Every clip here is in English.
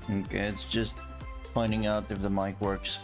Okay, it's just finding out if the mic works.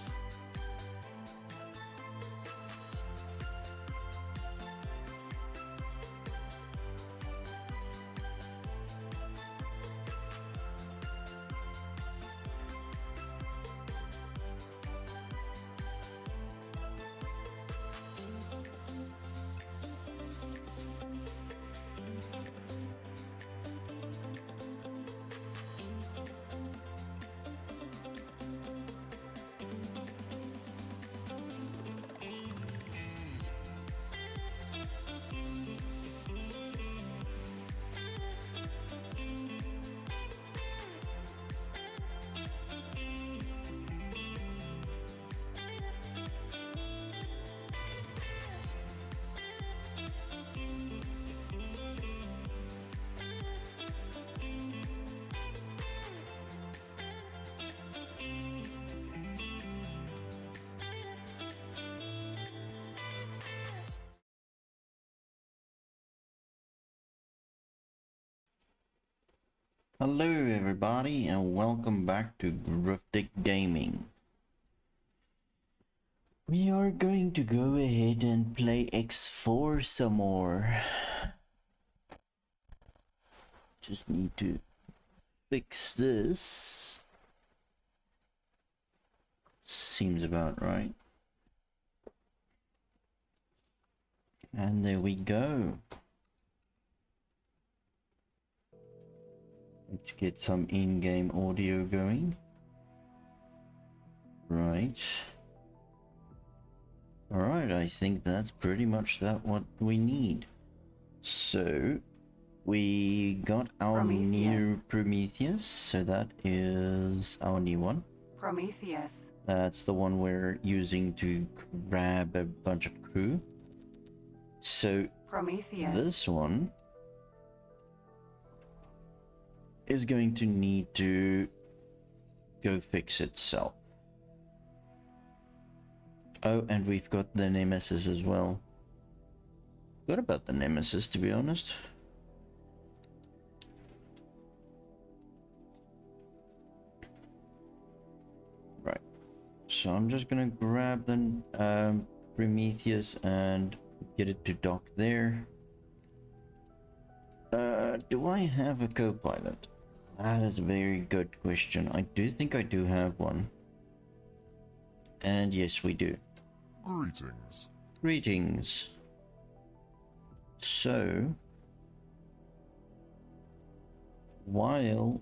Hello everybody and welcome back to Griftic Gaming. We are going to go ahead and play X4 some more. Just need to fix this. Seems about right. And there we go. Let's get some in-game audio going. Right. Alright, I think that's pretty much what we need. So, we got our new Prometheus, so that is our new one. Prometheus. That's the one we're using to grab a bunch of crew. So, Prometheus. this one is going to need to go fix itself. Oh, and we've got the Nemesis as well. Forgot about the Nemesis, to be honest. Right. So I'm just gonna grab the Prometheus and get it to dock there. Do I have a co-pilot? That is a very good question. I do think I do have one. And yes, we do. Greetings. Greetings. So, while...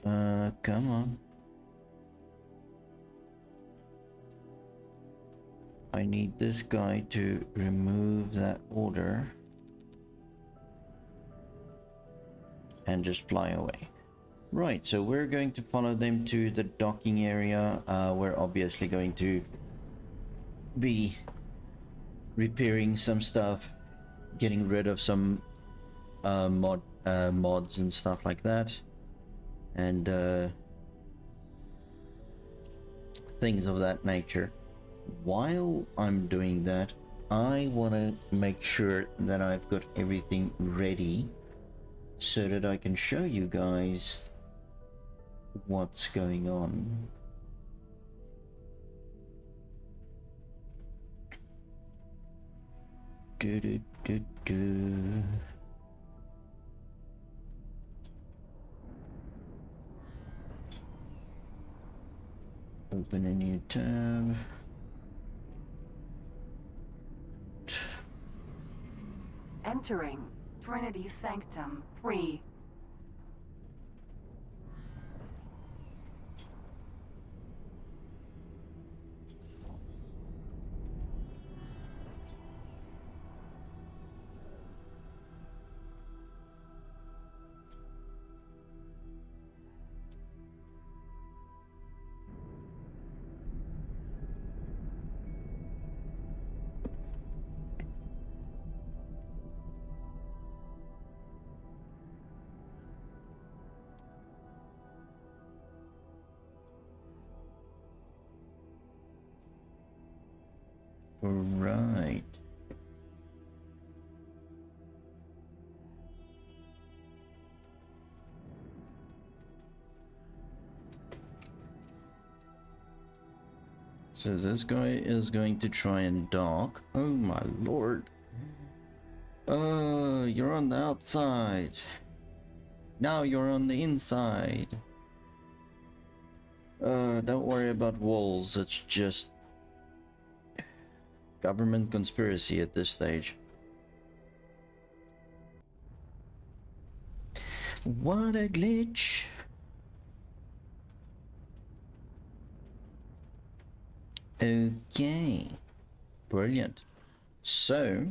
come on. I need this guy to remove that order. And just fly away. Right, so we're going to follow them to the docking area. We're obviously going to be repairing some stuff, getting rid of some mods and stuff like that, and things of that nature. While I'm doing that, I want to make sure that I've got everything ready so that I can show you guys what's going on. Open a new tab. Entering Trinity Sanctum 3. Right. So this guy is going to try and dock. Oh my lord. You're on the outside. Now you're on the inside. Don't worry about walls. It's just government conspiracy at this stage. What a glitch. Okay. Brilliant. So,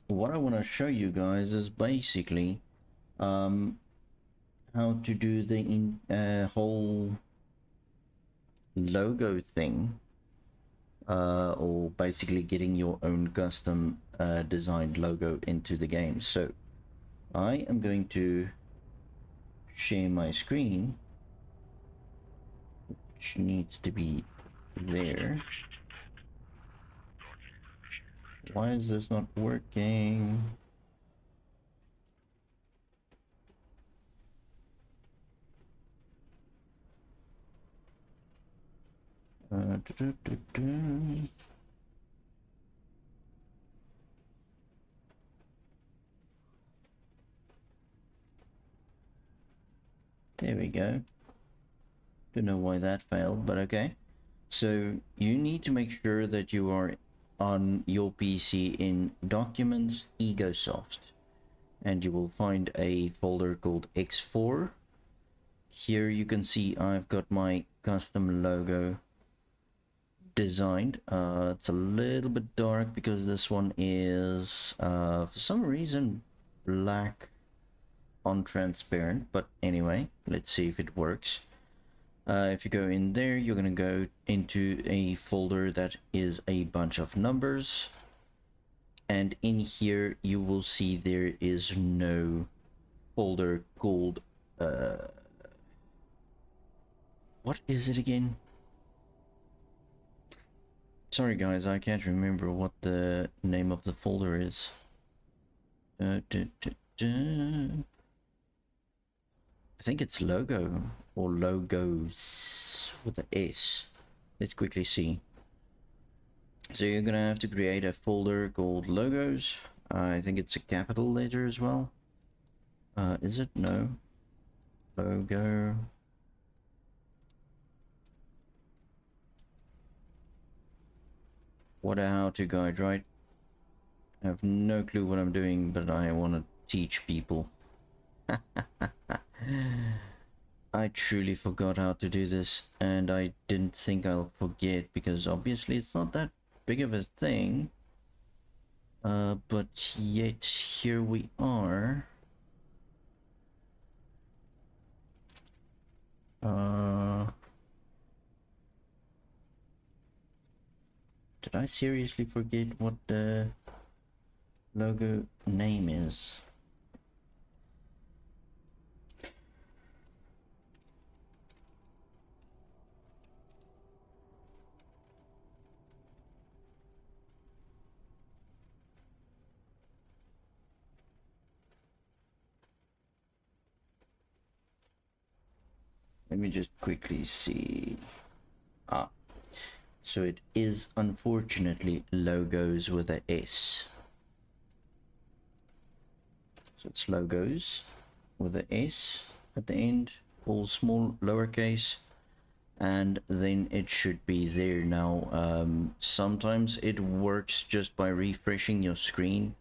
what I want to show you guys is basically how to do the whole logo thing, or basically getting your own custom designed logo into the game. So I am going to share my screen, which needs to be there. Why is this not working? There we go. Don't know why that failed, but okay. So you need to make sure that you are on your PC in Documents, EgoSoft, and you will find a folder called X4. Here you can see I've got my custom logo designed. It's a little bit dark because this one is for some reason black on transparent, but anyway, let's see if it works. If you go in there, you're gonna go into a folder that is a bunch of numbers, and in here you will see there is no folder called what is it again? Sorry guys, I can't remember what the name of the folder is. I think it's logo or logos with an S. Let's quickly see. So you're gonna have to create a folder called logos. I think it's a capital letter as well. Is it? No. Logo. What a how-to guide, right? I have no clue what I'm doing, but I want to teach people. I truly forgot how to do this, and I didn't think I'll forget because obviously it's not that big of a thing. But yet here we are. Did I seriously forget what the logo name is? Let me just quickly see. So it is unfortunately logos with a S. So it's logos with a S at the end, all small lowercase, and then it should be there now. Sometimes it works just by refreshing your screen.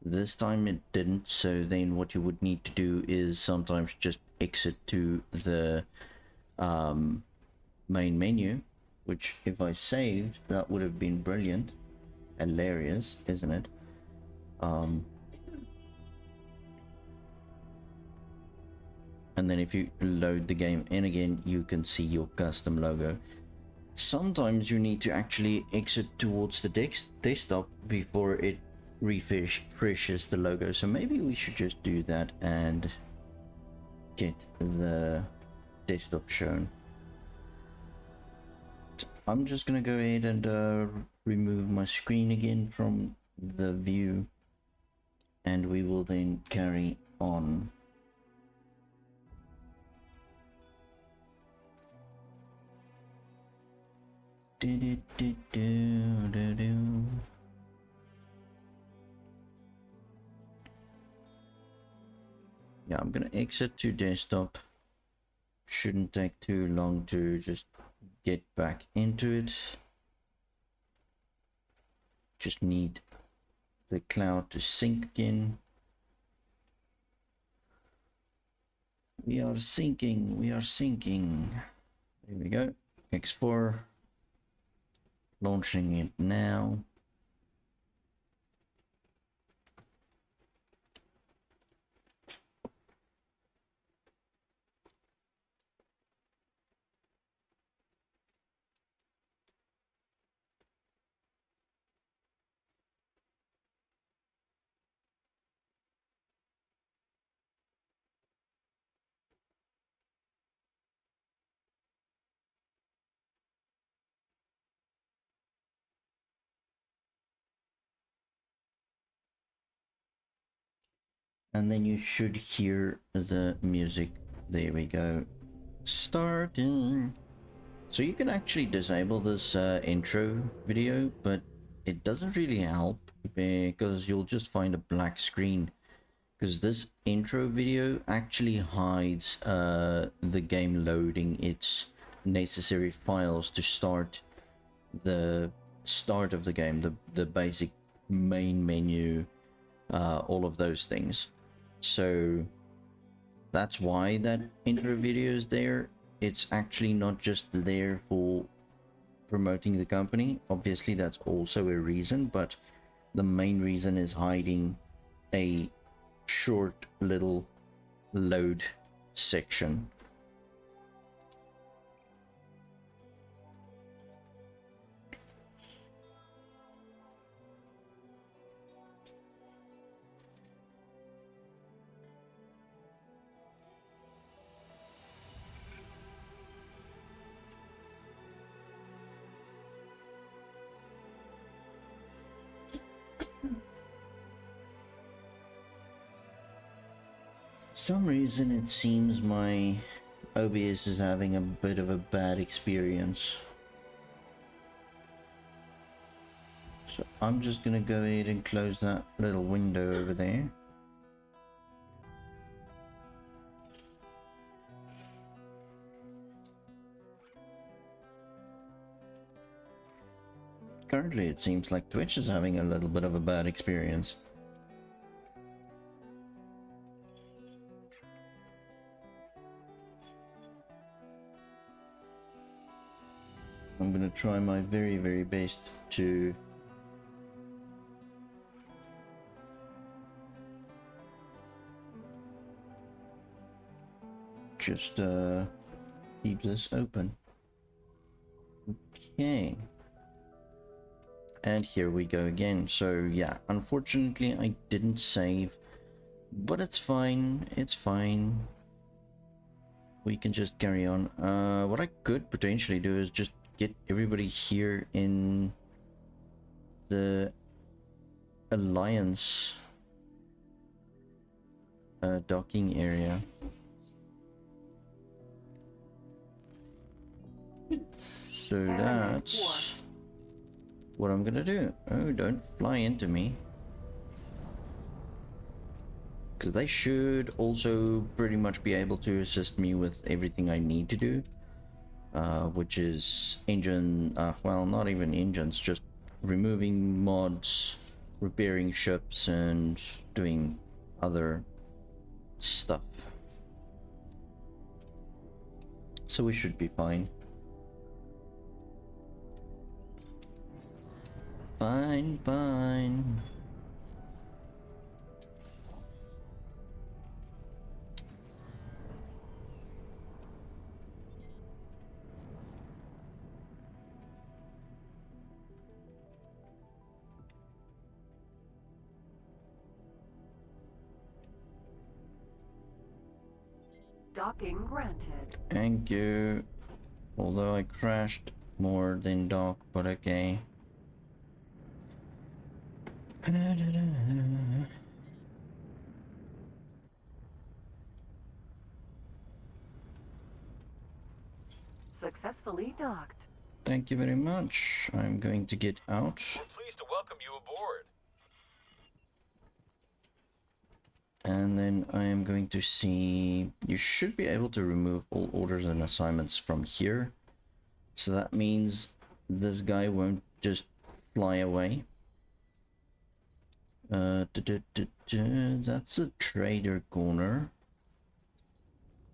This time it didn't, so then what you would need to do is sometimes just exit to the main menu, which if I saved, that would have been brilliant. Hilarious, isn't it? And then if you load the game in again, you can see your custom logo. Sometimes you need to actually exit towards the desktop before it refreshes the logo, so maybe we should just do that and get the desktop shown. I'm just gonna go ahead and remove my screen again from the view, and we will then carry on. Do-do-do-do-do-do. Yeah, I'm gonna exit to desktop. Shouldn't take too long to just get back into it. Just need the cloud to sync again. We are syncing, we are syncing. There we go. X4. Launching it now. And then you should hear the music. There we go. Starting. So you can actually disable this intro video, but it doesn't really help because you'll just find a black screen. Because this intro video actually hides the game loading its necessary files to start the start of the game, the basic main menu, all of those things. So that's why that intro video is there. It's actually not just there for promoting the company. Obviously that's also a reason, but the main reason is hiding a short little load section. For some reason it seems my OBS is having a bit of a bad experience. So I'm just gonna go ahead and close that little window over there. Currently it seems like Twitch is having a little bit of a bad experience. I'm gonna try my very, very best to just keep this open. Okay. And here we go again. So yeah, unfortunately I didn't save, but it's fine, it's fine. We can just carry on. What I could potentially do is just get everybody here in the Alliance docking area. So that's what I'm gonna do. Oh, don't fly into me. Because they should also pretty much be able to assist me with everything I need to do. Which is engine, well, not even engines, just removing mods, repairing ships, and doing other stuff. So we should be fine. Fine, fine. Docking granted. Thank you. Although I crashed more than dock, but okay. Successfully docked. Thank you very much. I'm going to get out. We're pleased to welcome you aboard. And then I am going to see... You should be able to remove all orders and assignments from here. So that means this guy won't just fly away. That's a trader corner.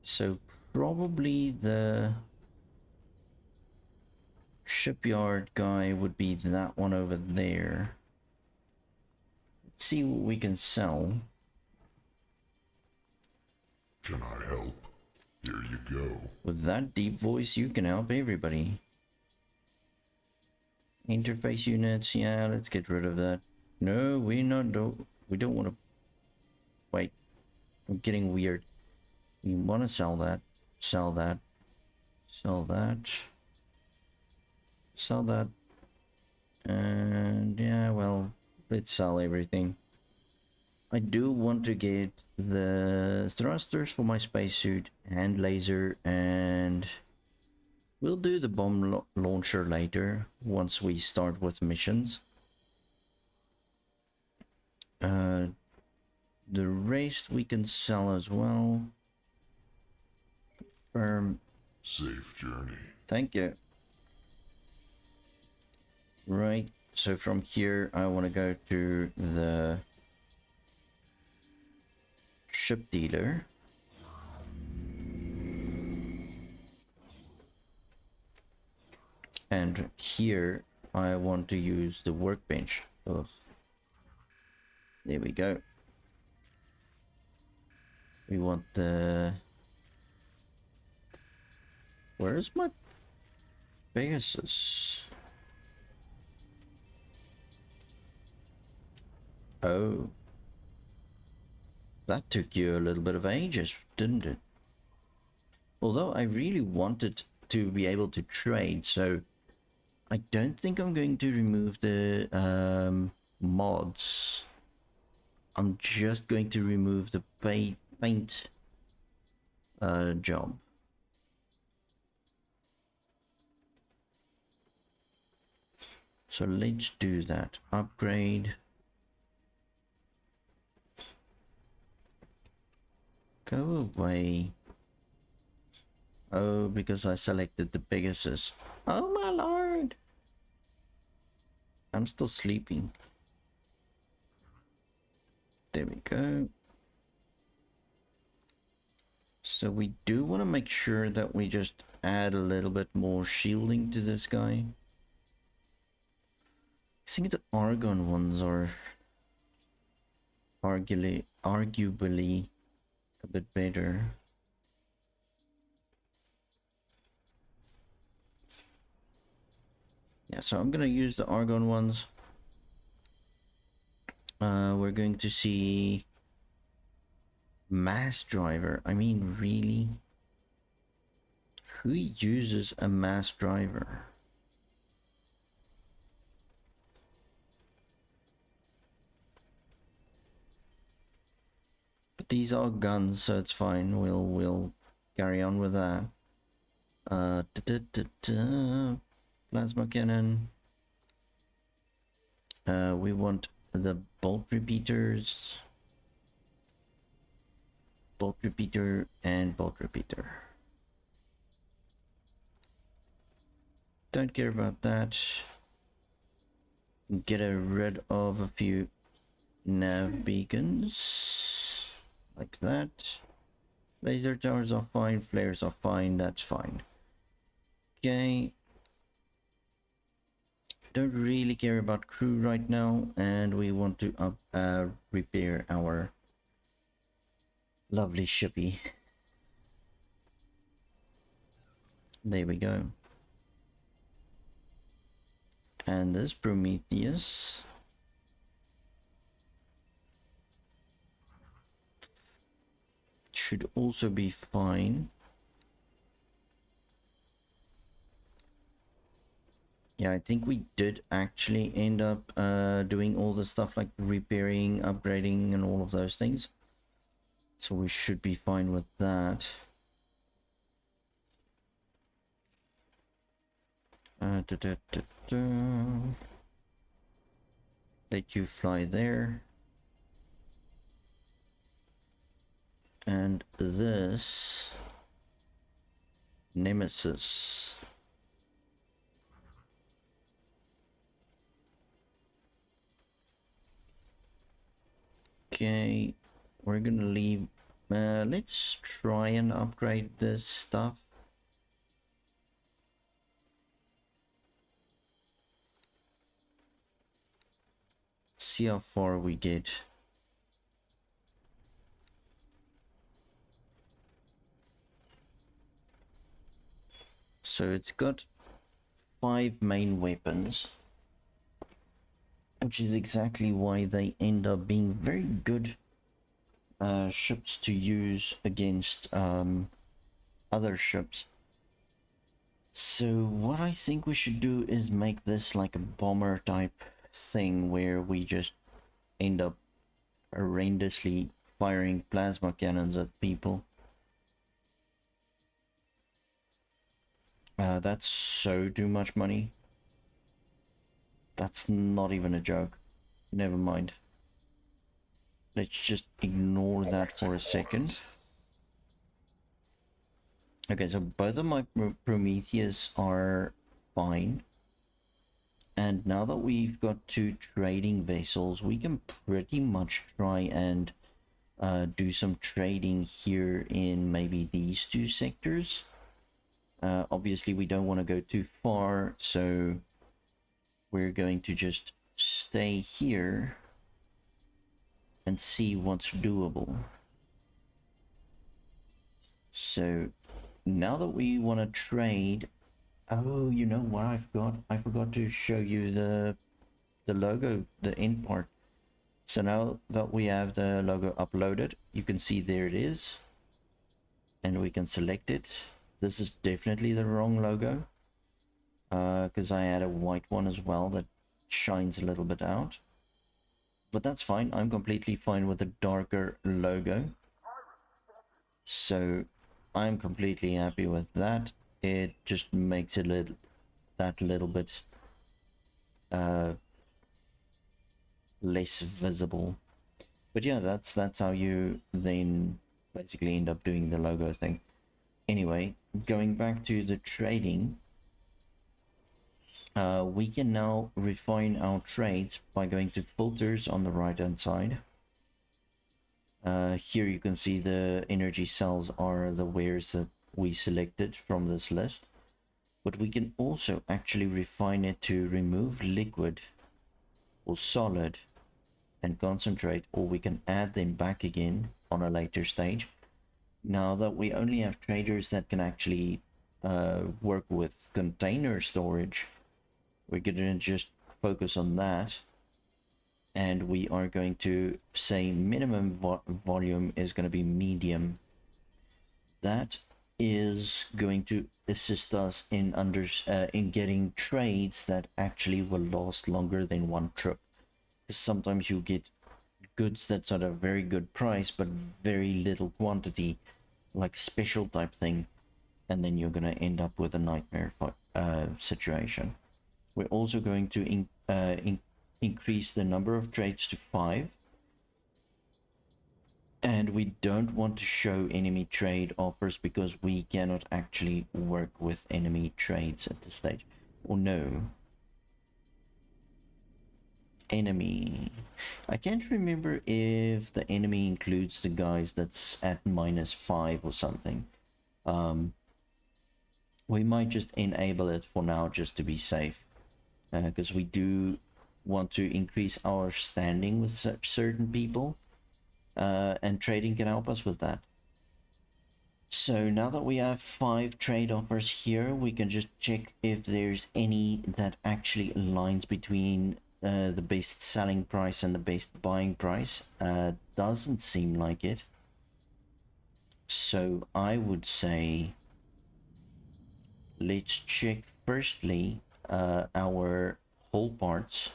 So probably the shipyard guy would be that one over there. Let's see what we can sell. Can I help? Here you go. With that deep voice, you can help everybody. Interface units, yeah, let's get rid of that. No, we don't want to... Wait, I'm getting weird. You want to sell that, sell that, sell that, sell that, and yeah, well, let's sell everything. I do want to get the thrusters for my spacesuit and laser, and we'll do the bomb launcher later once we start with missions. The rest we can sell as well. Safe journey. Thank you. Right, so from here I want to go to the ship dealer. And here I want to use the workbench. Ugh. There we go. We want the... Where's my Pegasus? Oh. That took you a little bit of ages, didn't it? Although I really wanted to be able to trade, so I don't think I'm going to remove the mods. I'm just going to remove the paint job. So let's do that. Upgrade. Go away. Oh, because I selected the Pegasus. Oh my lord! I'm still sleeping. There we go. So we do want to make sure that we just add a little bit more shielding to this guy. I think the Argon ones are arguably a bit better. Yeah, so I'm gonna use the Argon ones. We're going to see mass driver. I mean, really? Who uses a mass driver? But these are guns, so it's fine. We'll carry on with that. Plasma cannon. We want the bolt repeaters. Bolt repeater and bolt repeater. Don't care about that. Get rid of a few nav beacons. Like that. Laser towers are fine, flares are fine, that's fine. Okay. Don't really care about crew right now, and we want to repair our lovely shippy. There we go. And this Prometheus should also be fine. Yeah, I think we did actually end up doing all the stuff like repairing, upgrading, and all of those things. So we should be fine with that. Da, da, da, da. Let you fly there. And this Nemesis. Okay, we're gonna leave. Let's try and upgrade this stuff. See how far we get. So it's got 5 main weapons, which is exactly why they end up being very good ships to use against other ships. So what I think we should do is make this like a bomber type thing where we just end up horrendously firing plasma cannons at people. That's so too much money. That's not even a joke. Never mind. Let's just ignore that for a second. Okay, so both of my Prometheus are fine. And now that we've got 2 trading vessels, we can pretty much try and do some trading here in maybe these 2 sectors. Obviously, we don't want to go too far, so we're going to just stay here and see what's doable. So now that we want to trade, oh, you know what I forgot? I forgot to show you the logo, the end part. So now that we have the logo uploaded, you can see there it is. And we can select it. This is definitely the wrong logo. Because I had a white one as well that shines a little bit out. But that's fine. I'm completely fine with the darker logo. So I'm completely happy with that. It just makes it that little bit less visible. But yeah, that's how you then basically end up doing the logo thing. Anyway, going back to the trading, we can now refine our trades by going to filters on the right hand side. Here you can see the energy cells are the wares that we selected from this list, but we can also actually refine it to remove liquid or solid and concentrate, or we can add them back again on a later stage. Now that we only have traders that can actually work with container storage, we're going to just focus on that. And we are going to say minimum volume is going to be medium. That is going to assist us in getting trades that actually will last longer than one trip. Sometimes you get goods that's at a very good price but very little quantity, like special type thing, and then you're going to end up with a nightmare situation. We're also going to increase the number of trades to 5, and we don't want to show enemy trade offers because we cannot actually work with enemy trades at this stage. Or no, enemy, I can't remember if the enemy includes the guys that's at -5 or something. We might just enable it for now just to be safe, because we do want to increase our standing with certain people, and trading can help us with that. So now that we have 5 trade offers here, we can just check if there's any that actually aligns between the best selling price and the best buying price. Doesn't seem like it. So I would say let's check firstly our whole parts.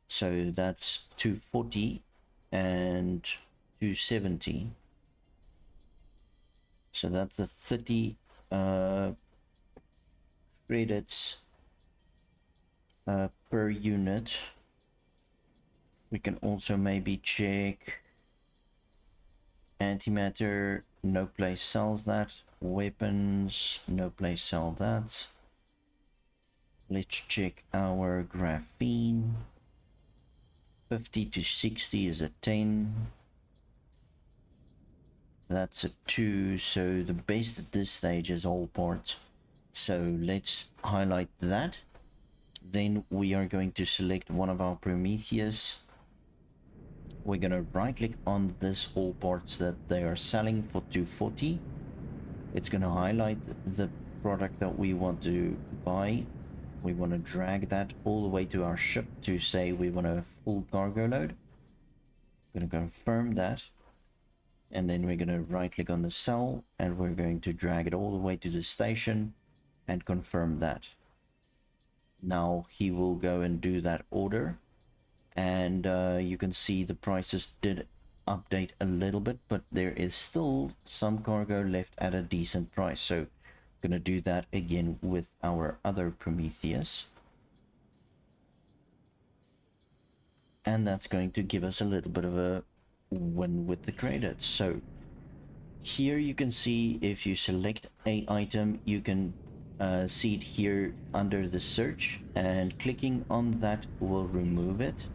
So that's 240 and 270. So that's a 30 credits per unit. We can also maybe check antimatter, no place sells that. Weapons, no place sell that. Let's check our graphene. 50 to 60 is a 10. That's a 2, so the best at this stage is all parts. So let's highlight that. Then we are going to select one of our Prometheus. We're going to right click on this all parts that they are selling for 240. It's going to highlight the product that we want to buy. We want to drag that all the way to our ship to say we want a full cargo load. Going to confirm that. And then we're going to right click on the cell and we're going to drag it all the way to the station and confirm that. Now he will go and do that order. And you can see the prices did update a little bit, but there is still some cargo left at a decent price. So gonna do that again with our other Prometheus, and that's going to give us a little bit of a win with the credits. So here you can see if you select a item, you can see it here under the search, and clicking on that will remove it.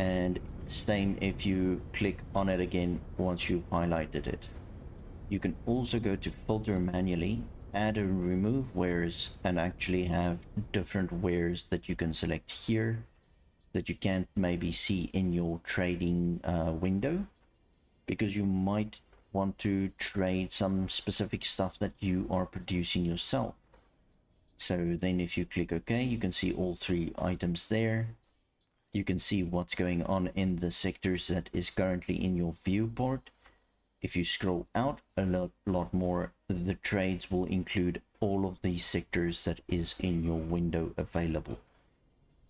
And same if you click on it again once you've highlighted it. You can also go to filter manually, add and remove wares, and actually have different wares that you can select here that you can't maybe see in your trading window, because you might want to trade some specific stuff that you are producing yourself. So then if you click OK, you can see all 3 items there. You can see what's going on in the sectors that is currently in your viewport. If you scroll out a lot more, the trades will include all of these sectors that is in your window available.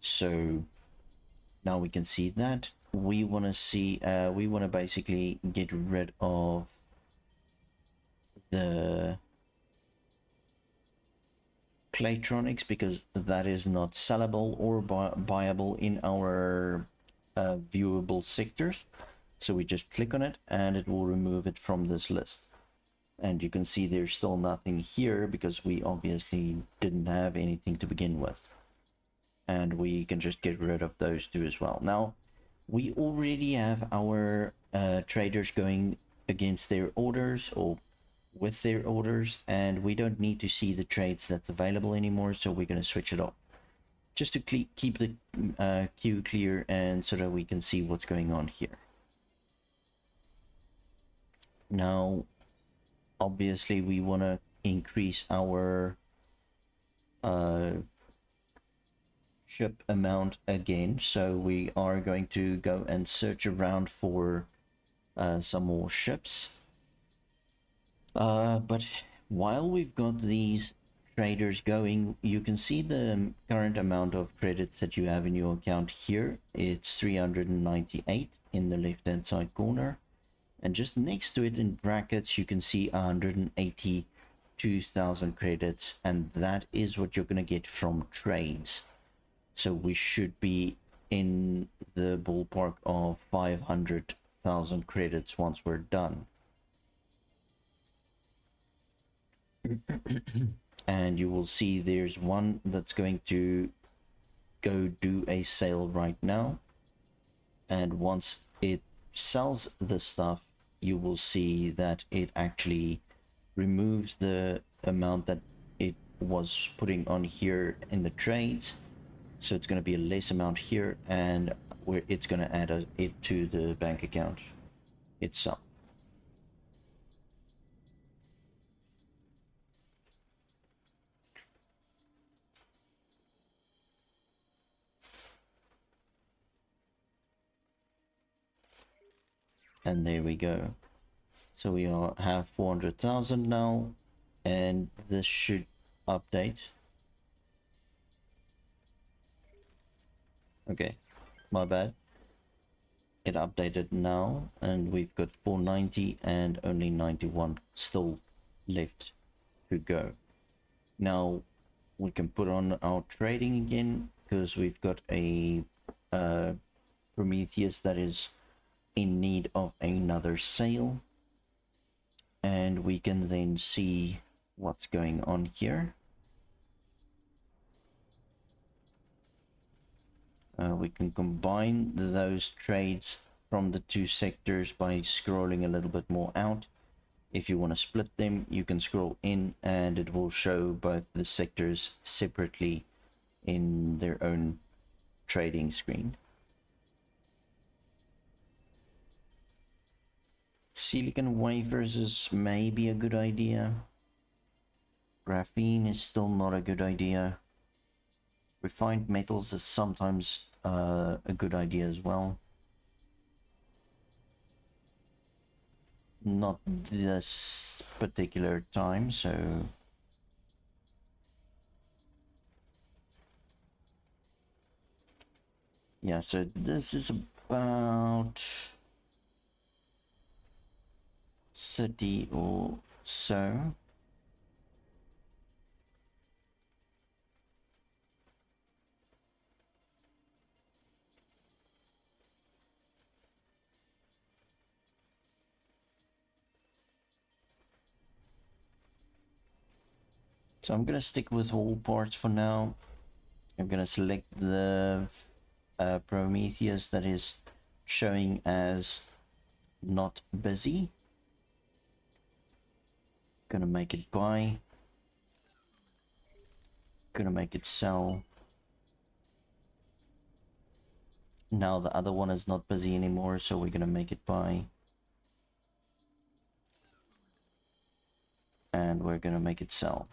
So now we can see that. We want to see, we want to basically get rid of the Claytronics because that is not sellable or buyable in our viewable sectors. So we just click on it and it will remove it from this list. And you can see there's still nothing here because we obviously didn't have anything to begin with. And we can just get rid of those 2 as well. Now, we already have our traders going against their orders or with their orders, and we don't need to see the trades that's available anymore, so we're going to switch it off just to keep the queue clear and so that we can see what's going on here. Now obviously we want to increase our ship amount again, so we are going to go and search around for some more ships. But while we've got these traders going, you can see the current amount of credits that you have in your account here. It's 398 in the left hand side corner, and just next to it in brackets you can see 182,000 credits, and that is what you're going to get from trades. So we should be in the ballpark of 500,000 credits once we're done. And you will see there's one that's going to go do a sale right now, and once it sells the stuff you will see that it actually removes the amount that it was putting on here in the trades, so it's going to be a less amount here, and where it's going to add it to the bank account itself. And there we go. So we have 400,000 now, and this should update. Okay, my bad. It updated now, and we've got 490 and only 91 still left to go. Now, we can put on our trading again because we've got a Prometheus that is in need of another sale, and we can then see what's going on here. We can combine those trades from the two sectors by scrolling a little bit more out. If you want to split them, you can scroll in and it will show both the sectors separately in their own trading screen. Silicon wafers is maybe a good idea. Graphene is still not a good idea. Refined metals is sometimes a good idea as well. Not this particular time, so yeah, so this is about 30 or so. So I'm gonna stick with all parts for now. I'm gonna select the Prometheus that is showing as not busy. Gonna make it buy. Gonna make it sell. Now the other one is not busy anymore, so we're gonna make it buy. And we're gonna make it sell.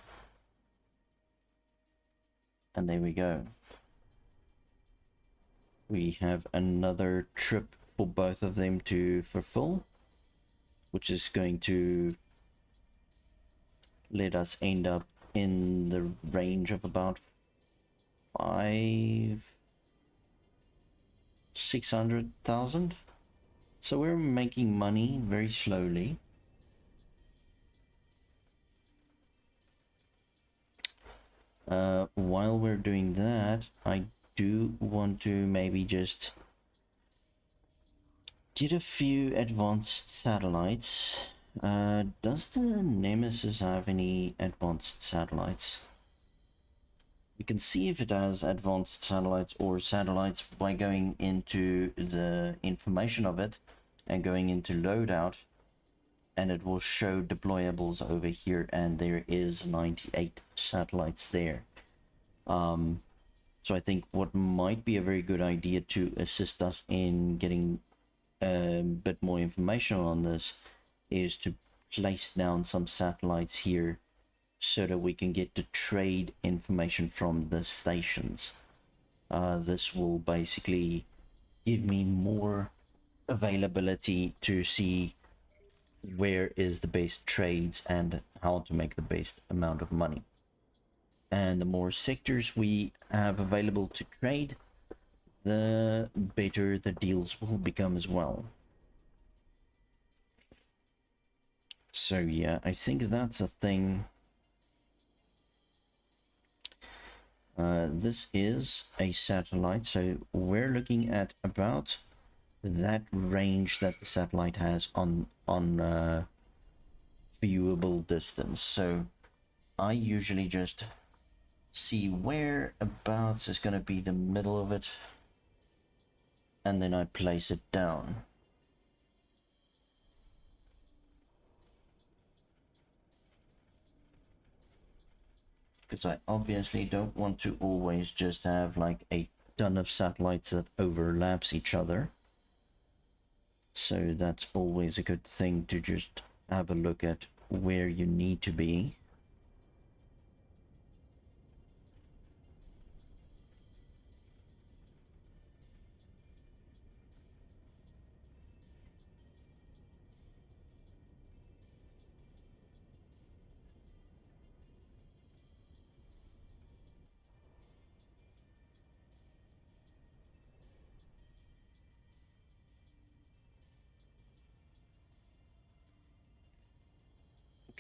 And there we go. We have another trip for both of them to fulfill, which is going to let us end up in the range of about 600,000. So we're making money very slowly. While we're doing that, I do want to maybe just get a few advanced satellites. Does the Nemesis have any advanced satellites? We can see if it has advanced satellites or satellites by going into the information of it and going into loadout, and it will show deployables over here, and there is 98 satellites there. So I think what might be a very good idea to assist us in getting a bit more information on this is to place down some satellites here so that we can get the trade information from the stations. This will basically give me more availability to see where is the best trades and how to make the best amount of money. And the more sectors we have available to trade, the better the deals will become as well. So yeah, I think that's a thing. This is a satellite, so we're looking at about that range that the satellite has on viewable distance. So I usually just see whereabouts is going to be the middle of it, and then I place it down. Because I obviously don't want to always just have like a ton of satellites that overlaps each other. So that's always a good thing to just have a look at where you need to be.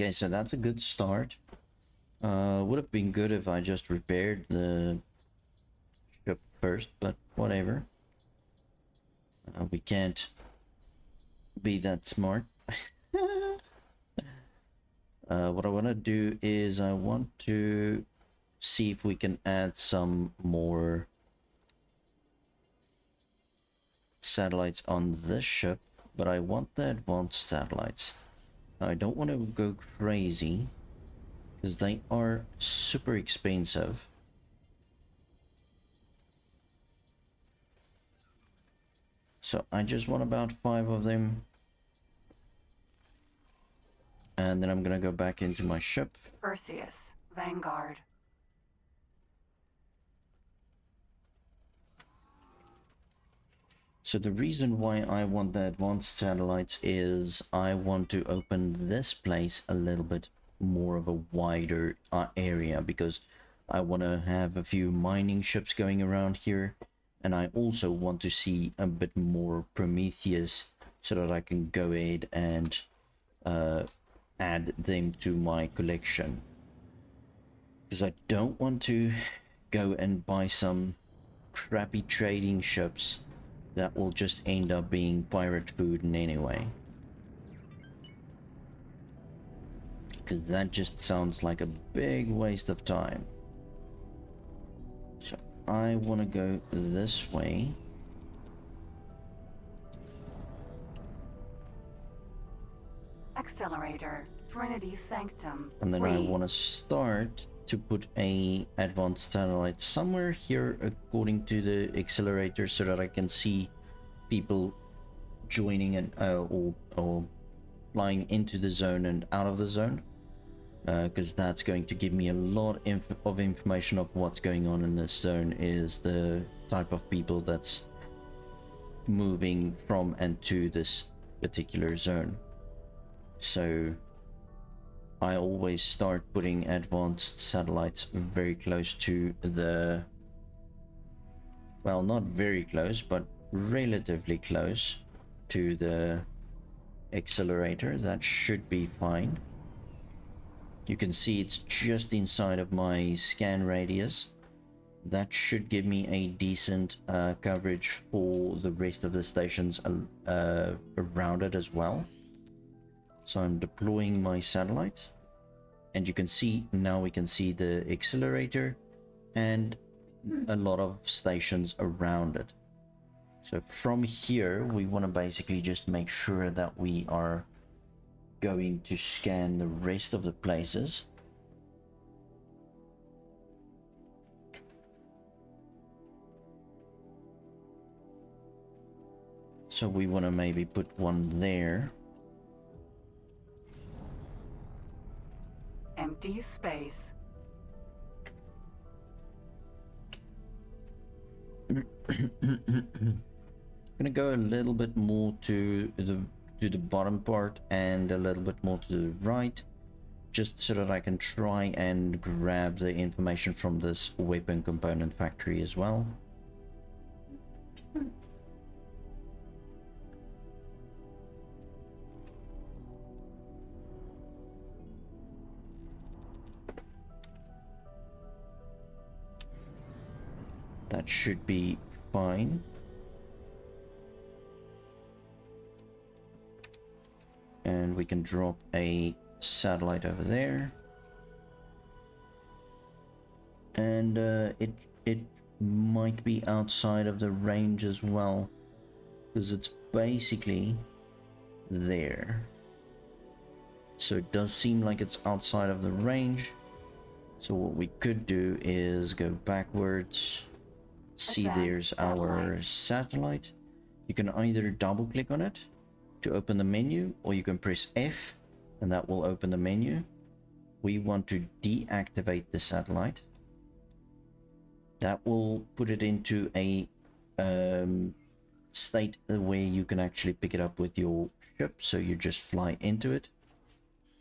Okay, so that's a good start. Would have been good if I just repaired the ship first, but whatever. We can't be that smart. What I want to do is I want to see if we can add some more satellites on this ship, but I want the advanced satellites. I don't want to go crazy because they are super expensive. So I just want about 5 of them. And then I'm gonna go back into my ship. Perseus, Vanguard. So the reason why I want the advanced satellites is I want to open this place a little bit more of a wider area, because I want to have a few mining ships going around here, and I also want to see a bit more Prometheus so that I can go ahead and add them to my collection, because I don't want to go and buy some crappy trading ships that will just end up being pirate food in any way. Because that just sounds like a big waste of time. So I want to go this way. Accelerator, Trinity Sanctum. And then I want to start to put a advanced satellite somewhere here according to the accelerator, so that I can see people joining and or flying into the zone and out of the zone, because that's going to give me a lot of information of what's going on in this zone, is the type of people that's moving from and to this particular zone. So I always start putting advanced satellites very close to the, well, not very close, but relatively close to the accelerator. That should be fine. You can see it's just inside of my scan radius. That should give me a decent coverage for the rest of the stations around it as well. So I'm deploying my satellite, and you can see now, we can see the accelerator and a lot of stations around it. So from here we want to basically just make sure that we are going to scan the rest of the places. So we want to maybe put one there. Empty space. Gonna go a little bit more to the bottom part and a little bit more to the right, just so that I can try and grab the information from this weapon component factory as well. That should be fine. And we can drop a satellite over there. And it might be outside of the range as well, because it's basically there. So it does seem like it's outside of the range. So what we could do is go backwards. See, there's our satellite. You can either double click on it to open the menu, or you can press F and that will open the menu. We want to deactivate the satellite. That will put it into a state where you can actually pick it up with your ship, so you just fly into it.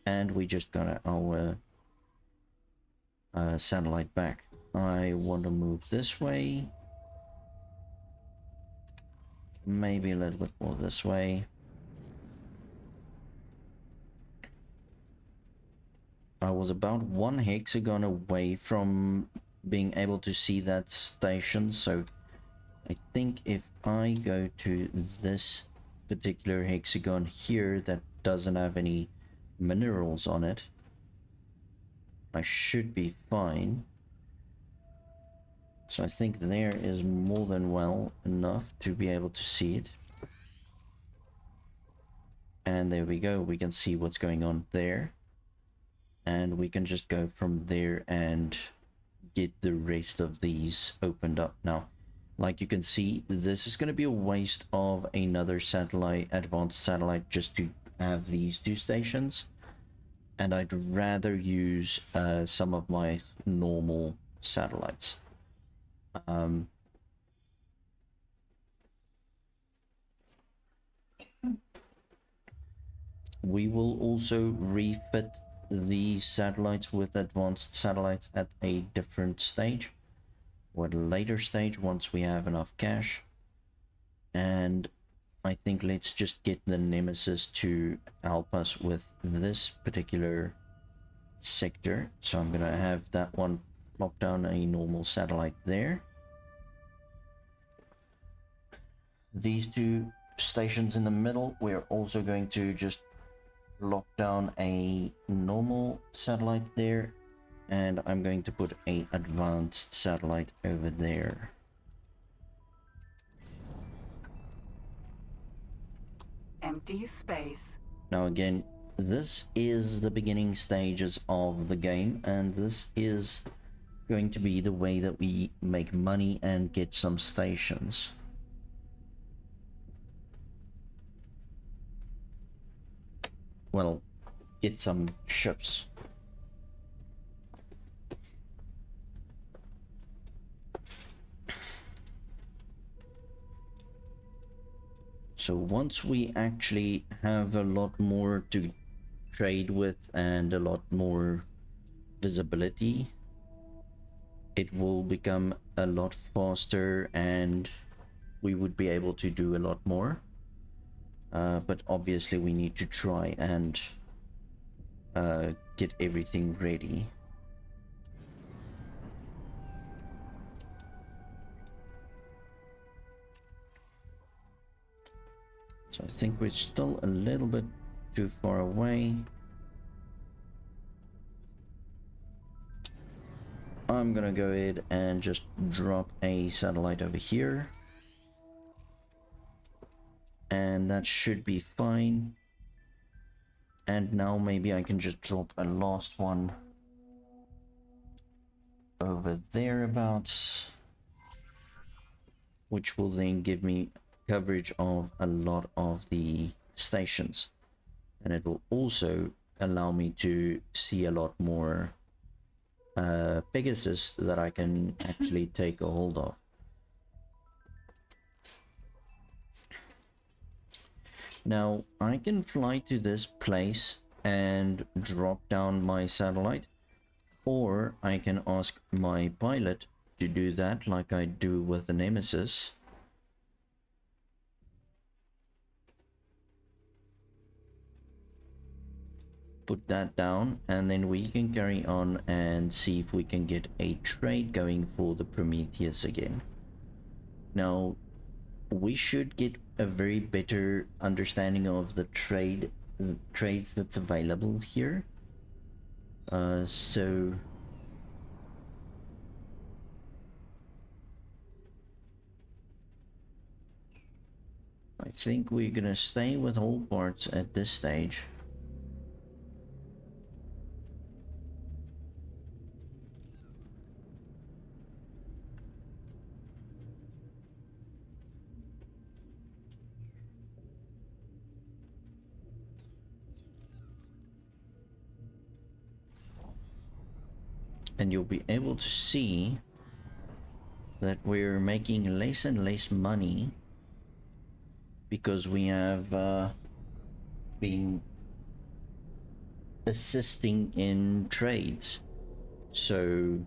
And we just got our satellite back. I want to move this way, maybe a little bit more this way. I was about one hexagon away from being able to see that station, so I think if I go to this particular hexagon here that doesn't have any minerals on it, I should be fine. So I think there is more than well enough to be able to see it. And there we go, we can see what's going on there. And we can just go from there and get the rest of these opened up. Now, like you can see, this is going to be a waste of another satellite, advanced satellite, just to have these two stations. And I'd rather use some of my normal satellites. We will also refit the satellites with advanced satellites at a different stage, or at a later stage once we have enough cash. And I think let's just get the Nemesis to help us with this particular sector. So I'm gonna have that one lock down a normal satellite there. These two stations in the middle, we're also going to just lock down a normal satellite there, and I'm going to put a advanced satellite over there. Empty space. Now again, this is the beginning stages of the game, and this is going to be the way that we make money and get some stations. Well, get some ships. So once we actually have a lot more to trade with and a lot more visibility, it will become a lot faster and we would be able to do a lot more. But obviously we need to try and get everything ready. So I think we're still a little bit too far away. I'm gonna go ahead and just drop a satellite over here. And that should be fine. And now maybe I can just drop a last one over thereabouts, which will then give me coverage of a lot of the stations, and it will also allow me to see a lot more Pegasus that I can actually take a hold of. Now I can fly to this place and drop down my satellite, or I can ask my pilot to do that like I do with the Nemesis. Put that down, and then we can carry on and see if we can get a trade going for the Prometheus again. Now we should get a very better understanding of the trades that's available here. So I think we're gonna stay with all parts at this stage. And you'll be able to see that we're making less and less money because we have been assisting in trades. So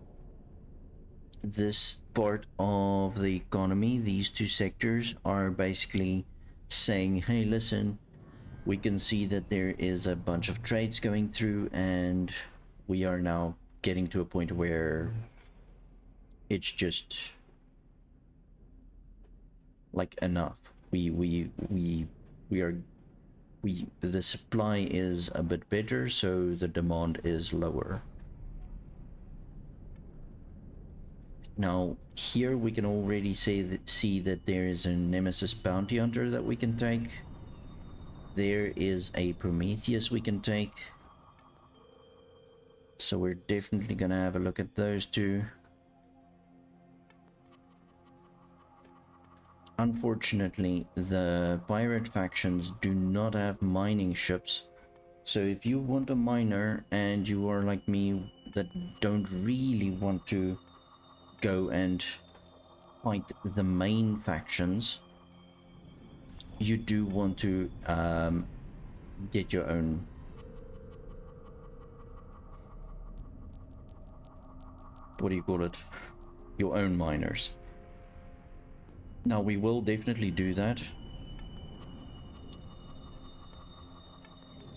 this part of the economy, these two sectors are basically saying, hey, listen, we can see that there is a bunch of trades going through, and we are now getting to a point where it's just like enough. The supply is a bit better, so the demand is lower. Now here we can already see that there is a Nemesis bounty hunter that we can take. There is a Prometheus we can take. So we're definitely gonna have a look at those two. Unfortunately, the pirate factions do not have mining ships. So if you want a miner and you are like me that don't really want to go and fight the main factions, you do want to get your own your own miners. Now we will definitely do that,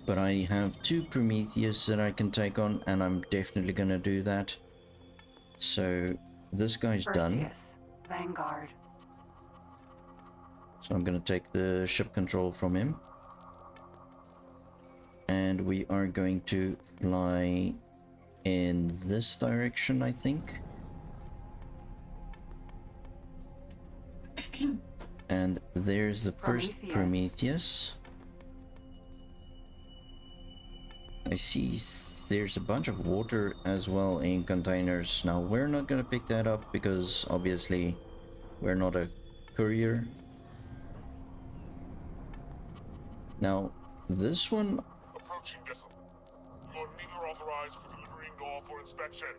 but I have 2 Prometheus that I can take on, and I'm definitely gonna do that. So this guy's done. Perseus, Vanguard. So I'm gonna take the ship control from him, and we are going to fly in this direction, I think. And there's the first Prometheus. I see there's a bunch of water as well in containers. Now we're not gonna pick that up because obviously we're not a courier. Now this one, Approaching vessel. You are neither authorized for delivery nor for inspection.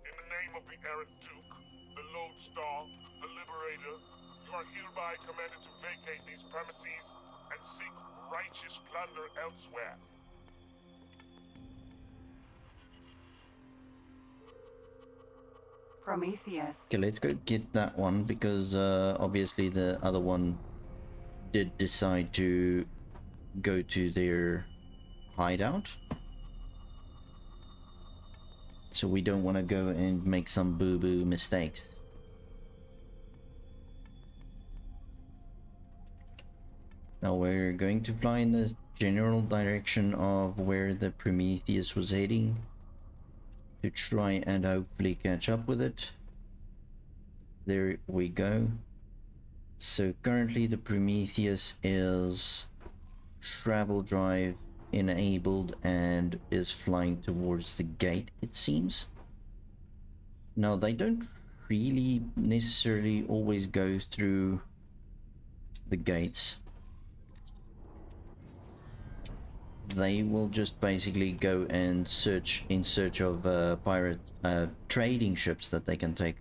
In the name of the errant Duke, the Lodestar, the Liberator, you are hereby commanded to vacate these premises and seek righteous plunder elsewhere. Prometheus. okay, let's go get that one because obviously the other one did decide to go to their hideout. So we don't want to go and make some boo-boo mistakes. Now we're going to fly in the general direction of where the Prometheus was heading to try and hopefully catch up with it. There we go. So currently the Prometheus is travel drive enabled and is flying towards the gate, it seems. Now they don't really necessarily always go through the gates. They will just basically go and search in search of pirate trading ships that they can take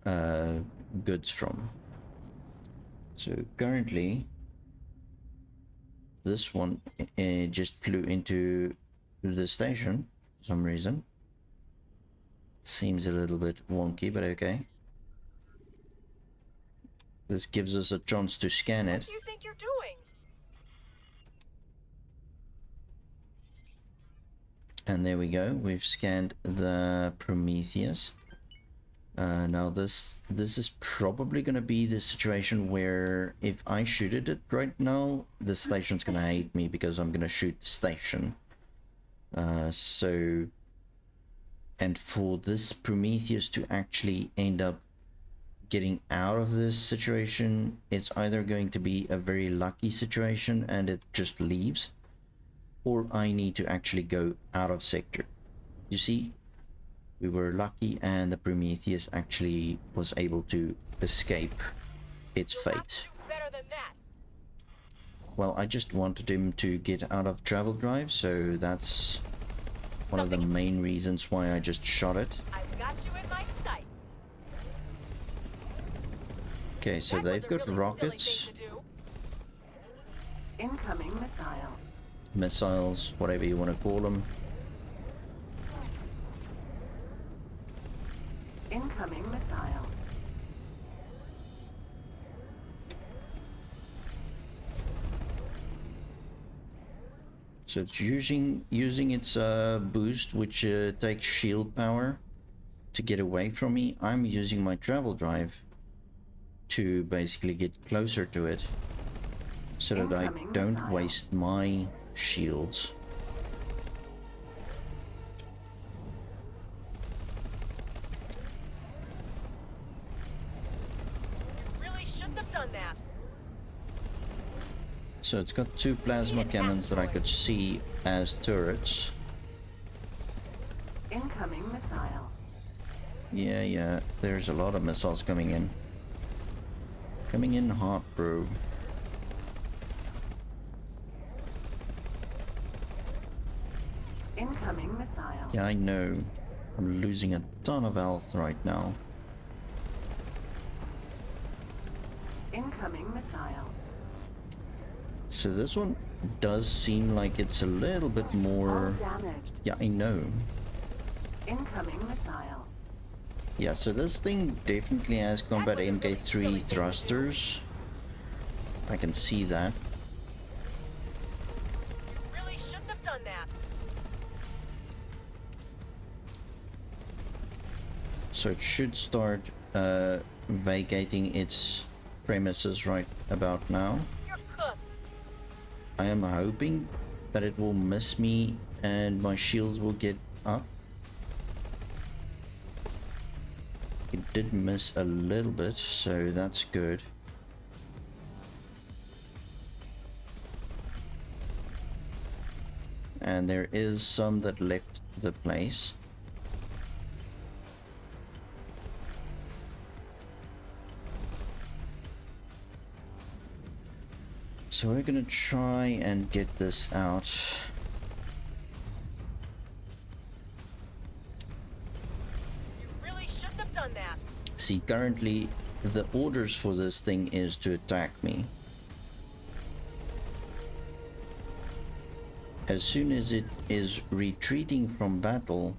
goods from. So currently this one just flew into the station for some reason. Seems a little bit wonky, but okay. This gives us a chance to scan it. What do you think you're doing? And there we go. We've scanned the Prometheus. Now this is probably gonna be the situation where if I shoot at it right now, the station's gonna hate me because I'm gonna shoot the station. And for this Prometheus to actually end up getting out of this situation, it's either going to be a very lucky situation and it just leaves, or I need to actually go out of sector. You see? We were lucky and the Prometheus actually was able to escape its fate. Better than that. Well, I just wanted him to get out of travel drive, so that's one of the main reasons why I just shot it. I've got you in my sights. Okay, so That was they've a got really rockets, silly thing to do. Incoming missile. missiles, whatever you want to call them. Incoming missile. So it's using its boost, which takes shield power to get away from me. I'm using my travel drive to basically get closer to it so that I Incoming don't missile. waste my shields. You really shouldn't have done that. So it's got two plasma cannons that I could see as turrets. Incoming missile. Yeah, there's a lot of missiles coming in. Coming in hot, bro. Incoming missile. Yeah, I know. I'm losing a ton of health right now. Incoming missile. So this one does seem like it's a little bit All more... damaged. Yeah, I know. Incoming missile. Yeah, so this thing definitely has combat was a really silly MK3 thing to do. thrusters. I can see that. You really shouldn't have done that. So it should start vacating its premises right about now. You're cooked. I am hoping that it will miss me and my shields will get up. It did miss a little bit, so that's good. And there is some that left the place. So we're gonna try and get this out. You really shouldn't have done that. See, currently the orders for this thing is to attack me. As soon as it is retreating from battle,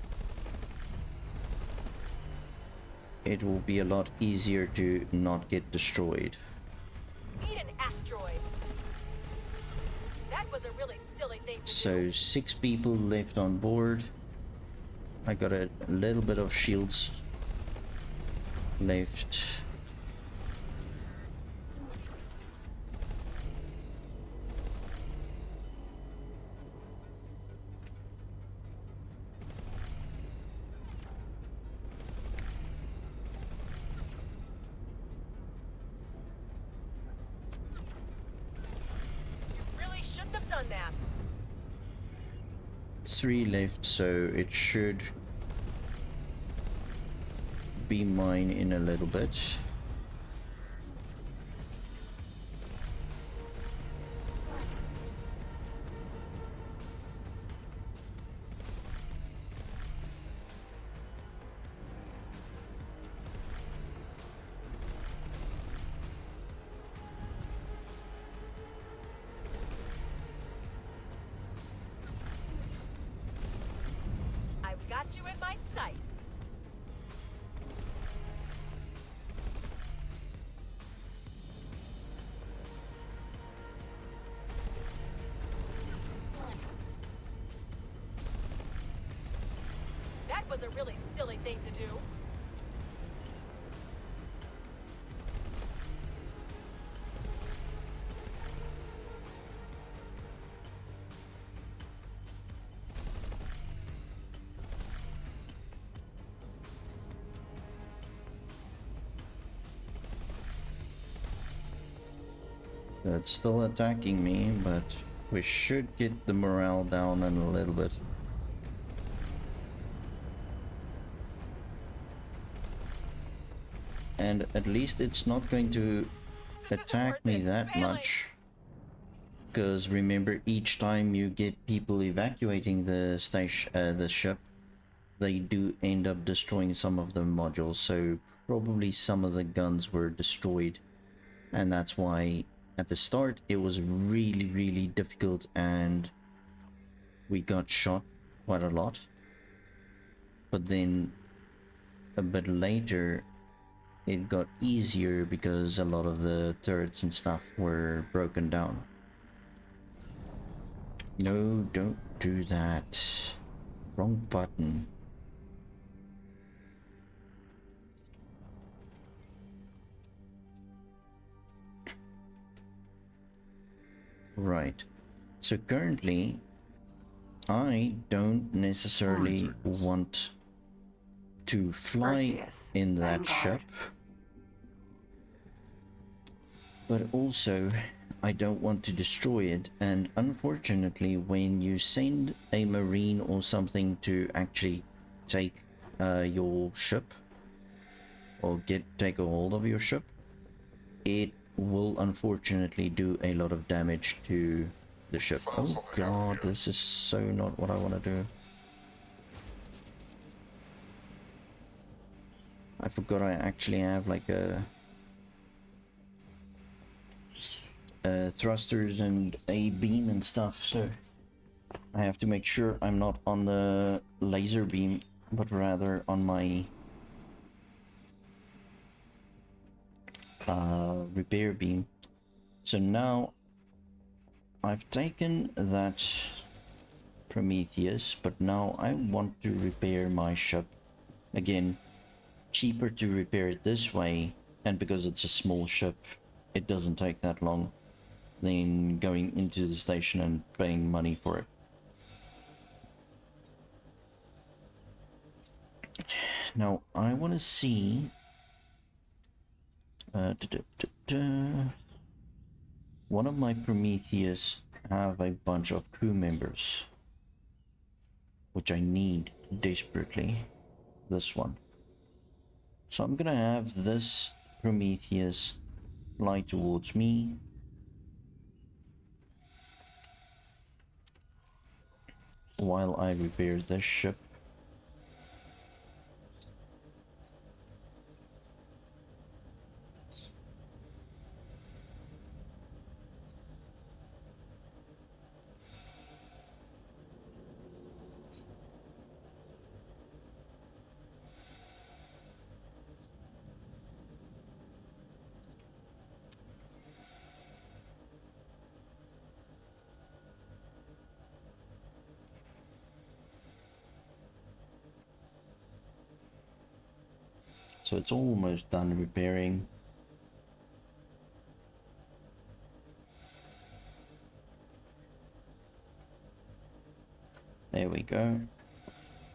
it will be a lot easier to not get destroyed. Eat an asteroid. That was a really silly thing to So do. 6 people left on board. I got a little bit of shields left. You really shouldn't have done that. 3 left, so it should be mine in a little bit. I've got you in my sights. That was a really silly thing to do. It's still attacking me, but we should get the morale down in a little bit. And at least it's not going to This isn't attack worth me it. that Failing. much. Because remember, each time you get people evacuating the station, the ship, they do end up destroying some of the modules. So probably some of the guns were destroyed, and that's why at the start it was really difficult and we got shot quite a lot. But then a bit later it got easier because a lot of the turrets and stuff were broken down. No, don't do that. Wrong button. Right. So currently, I don't necessarily want to fly Perseus, in that Vanguard. ship. But also, I don't want to destroy it. And unfortunately, when you send a marine or something to actually take your ship, or take a hold of your ship, it will unfortunately do a lot of damage to the ship. Found Oh something out god, here. this is so not what I want to do. I forgot I actually have like thrusters and a beam and stuff, so I have to make sure I'm not on the laser beam, but rather on my repair beam. So now I've taken that Prometheus, but now I want to repair my ship. Again, cheaper to repair it this way, and because it's a small ship, it doesn't take that long than going into the station and paying money for it. Now, I want to see... one of my Prometheus have a bunch of crew members, which I need desperately. This one. So I'm gonna have this Prometheus fly towards me. While I repair this ship. So it's almost done repairing. There we go.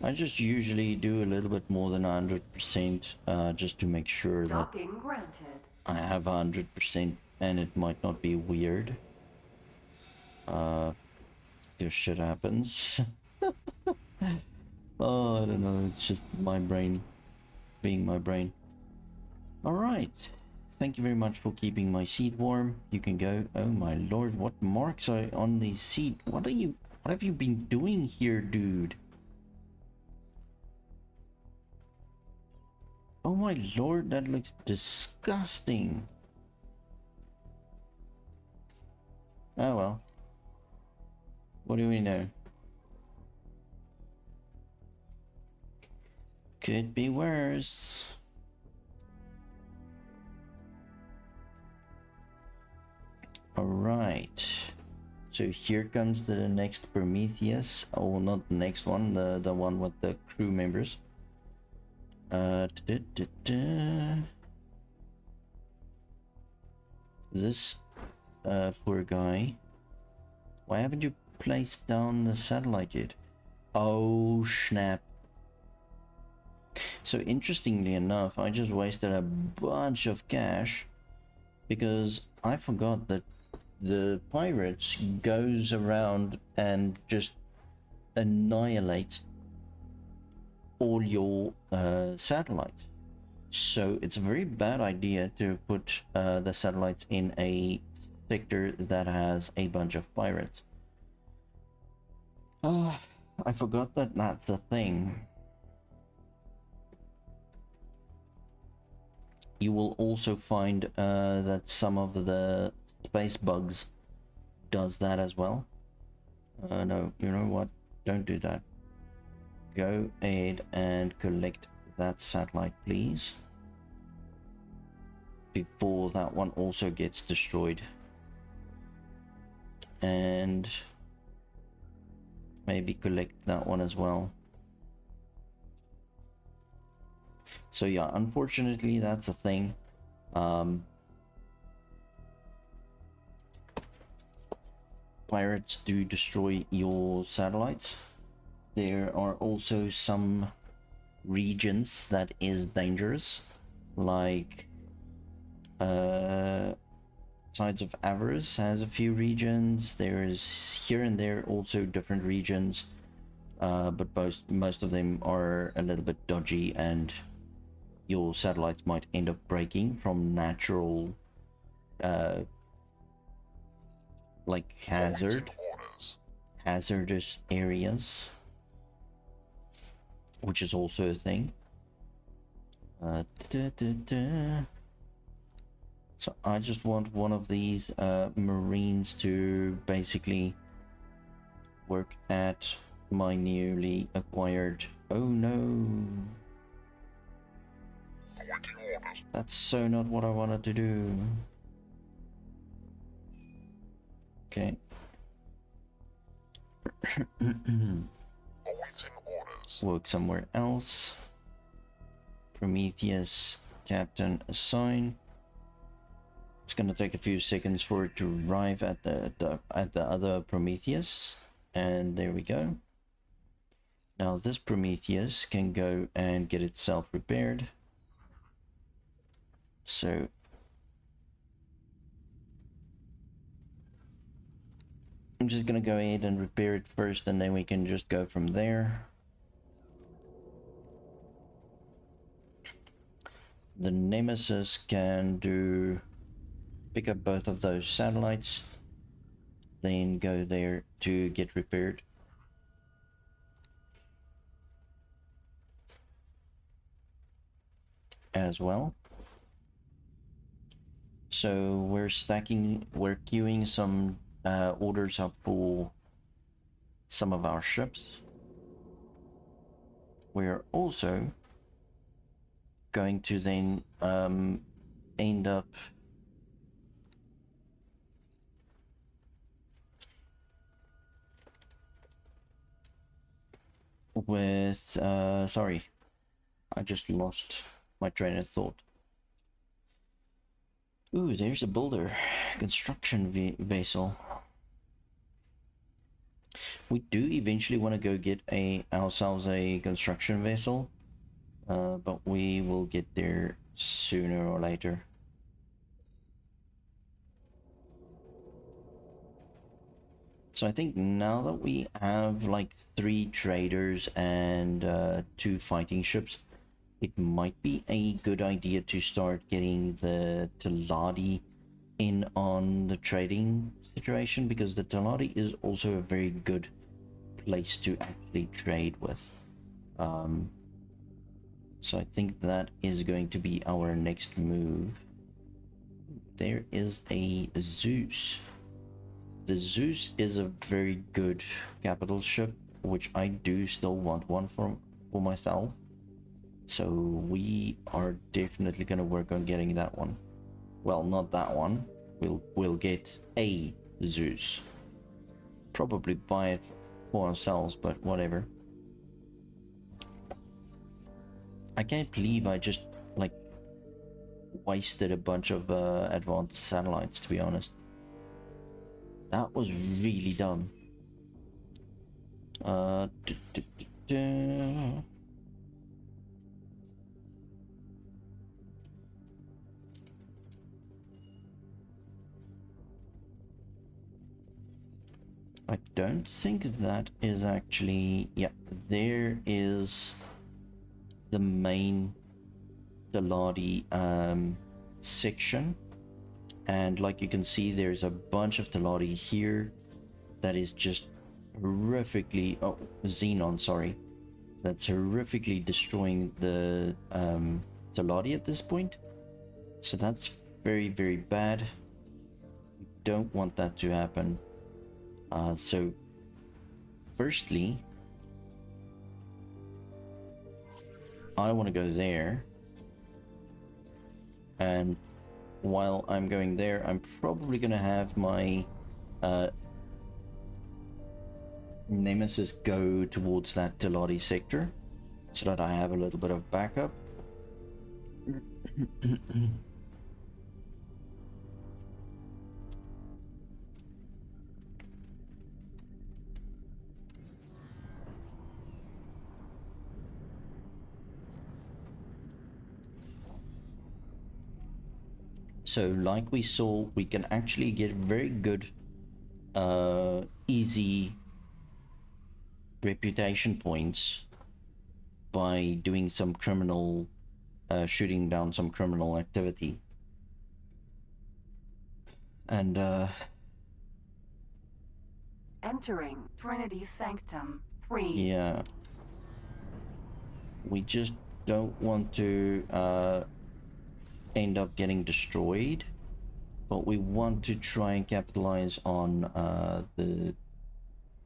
I just usually do a little bit more than 100%, just to make sure that Docking granted. I have 100% and it might not be weird. If shit happens. Oh, I don't know, it's just my brain being my brain. Alright. Thank you very much for keeping my seat warm. You can go. Oh my lord, what marks are on the seat? What have you been doing here, dude? Oh my lord, that looks disgusting. Oh well. What do we know? Could be worse. Alright. So here comes the next Prometheus. Oh, not the next one, the one with the crew members. This poor guy. Why haven't you placed down the satellite yet? Oh snap. So interestingly enough, I just wasted a bunch of cash because I forgot that the pirates goes around and just annihilates all your satellites. So it's a very bad idea to put the satellites in a sector that has a bunch of pirates. I forgot that that's a thing. You will also find that some of the space bugs does that as well. No, you know what? Don't do that. Go ahead and collect that satellite, please. Before that one also gets destroyed. And maybe collect that one as well. So yeah, unfortunately that's a thing. Pirates do destroy your satellites. There are also some regions that is dangerous, like Sides of Avarice has a few regions. There's here and there also different regions, but most of them are a little bit dodgy, and your satellites might end up breaking from natural like hazardous areas, which is also a thing. So I just want one of these Marines to basically work at my newly acquired... Oh no! That's so not what I wanted to do. Okay. Work somewhere else. Prometheus, Captain, assign. It's gonna take a few seconds for it to arrive at the other Prometheus, and there we go. Now this Prometheus can go and get itself repaired. So I'm just gonna go ahead and repair it first, and then we can just go from there. The Nemesis can pick up both of those satellites, then go there to get repaired. As well. So we're queuing some orders up for some of our ships. We're also going to then end up with sorry, I just lost my train of thought. Ooh, there's a builder construction vessel. We do eventually want to go get ourselves a construction vessel, but we will get there sooner or later. So I think now that we have like 3 traders and 2 fighting ships, it might be a good idea to start getting the Taladi in on the trading situation, because the Taladi is also a very good place to actually trade with. So I think that is going to be our next move. There is a Zeus. The Zeus is a very good capital ship, which I do still want one for myself. So we are definitely gonna work on getting that one. Well, not that one. We'll get a Zeus. Probably buy it for ourselves, but whatever. I can't believe I just like wasted a bunch of advanced satellites, to be honest. That was really dumb. I don't think that is actually... Yeah, there is the main Taladi section. And like you can see, there's a bunch of Taladi here that is just horrifically... Oh, Xenon, sorry. That's horrifically destroying the Taladi at this point. So that's very, very bad. We don't want that to happen. So, firstly, I want to go there. And while I'm going there, I'm probably going to have my Nemesis go towards that Teladi sector so that I have a little bit of backup. So like we saw, we can actually get very good easy reputation points by doing some criminal shooting down some criminal activity. And Entering Trinity Sanctum 3. yeah, we just don't want to end up getting destroyed, but we want to try and capitalize on the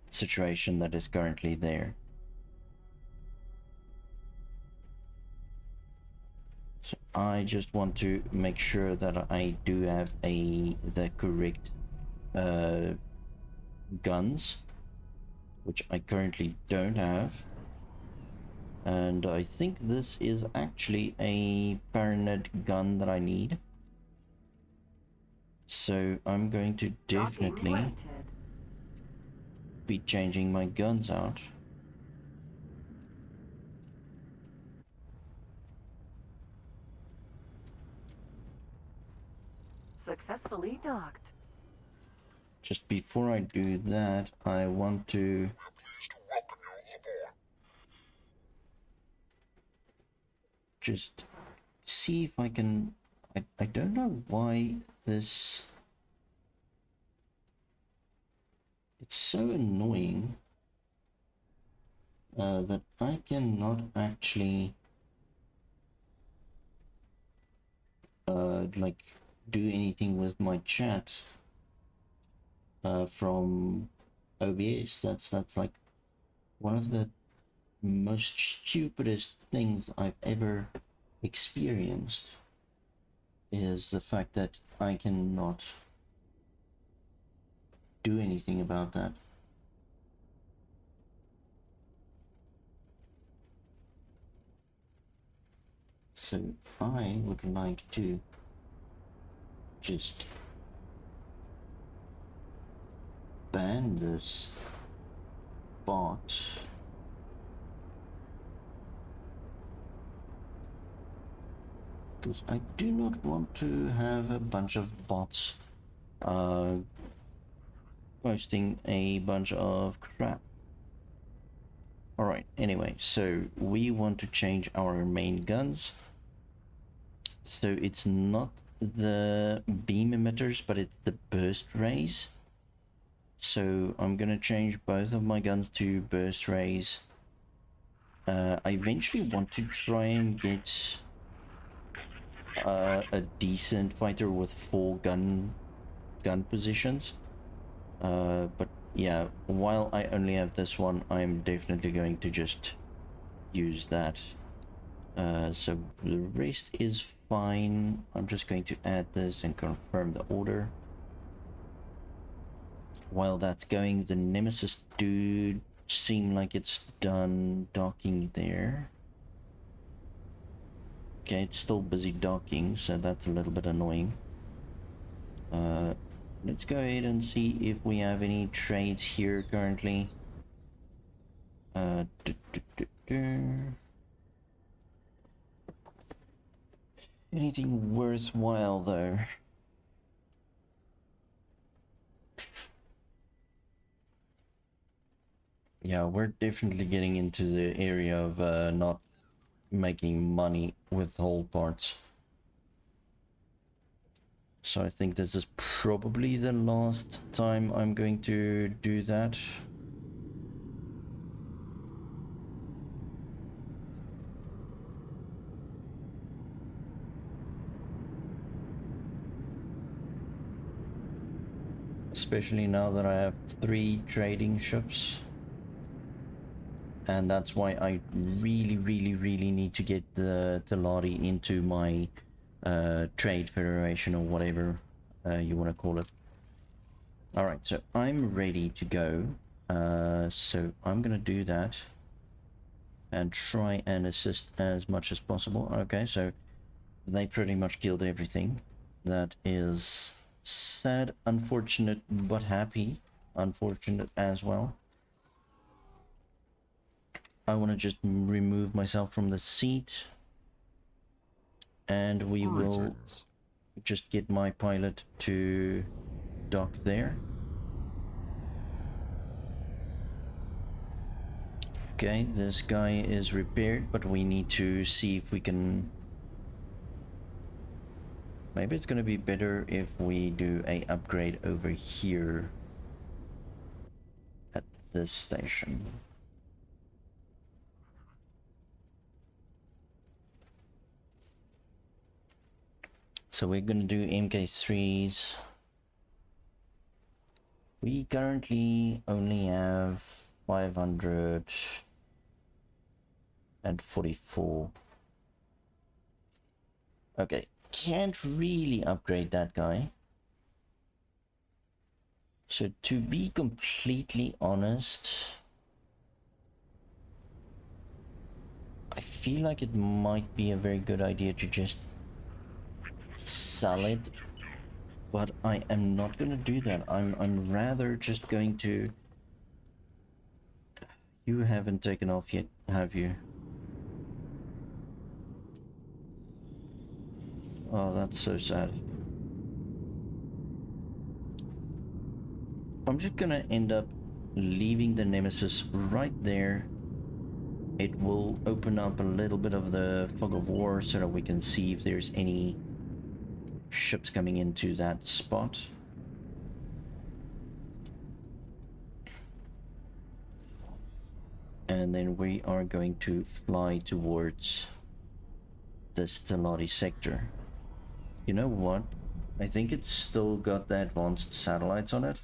situation that is currently there. So I just want to make sure that I do have the correct guns, which I currently don't have. And I think this is actually a Baronet gun that I need. So I'm going to definitely Docking be changing my guns out. Successfully docked. Just before I do that, I want to just see if I can... I don't know why this... It's so annoying that I cannot actually like do anything with my chat from OBS. That's like one of the most stupidest things I've ever experienced, is the fact that I cannot do anything about that. So I would like to just ban this bot. Because I do not want to have a bunch of bots posting a bunch of crap. Alright, anyway, so we want to change our main guns. So it's not the beam emitters, but it's the burst rays. So I'm gonna change both of my guns to burst rays. I eventually want to try and get a decent fighter with 4 gun positions. But yeah, while I only have this one, I'm definitely going to just use that. So the rest is fine. I'm just going to add this and confirm the order. While that's going, the Nemesis dude seem like it's done docking there. Okay, it's still busy docking, so that's a little bit annoying. Let's go ahead and see if we have any trades here currently. Anything worthwhile though? Yeah, we're definitely getting into the area of not making money with whole parts. So I think this is probably the last time I'm going to do that. Especially now that I have 3 trading ships. And that's why I really need to get the Teladi into my trade federation or whatever you want to call it. Alright, so I'm ready to go. So I'm gonna do that and try and assist as much as possible. Okay, so they pretty much killed everything. That is sad, unfortunate, but happy. Unfortunate as well. I want to just remove myself from the seat. And we will just get my pilot to dock there. Okay, this guy is repaired, but we need to see if we can... Maybe it's gonna be better if we do a upgrade over here at this station. So we're gonna do MK3s. We currently only have 544. Okay, can't really upgrade that guy. So to be completely honest, I feel like it might be a very good idea to just sell it, but I am not gonna do that. I'm rather just going to... You haven't taken off yet, have you? Oh, that's so sad. I'm just gonna end up leaving the Nemesis right there. It will open up a little bit of the fog of war so that we can see if there's any ships coming into that spot. And then we are going to fly towards the Stellati sector. You know what? I think it's still got the advanced satellites on it.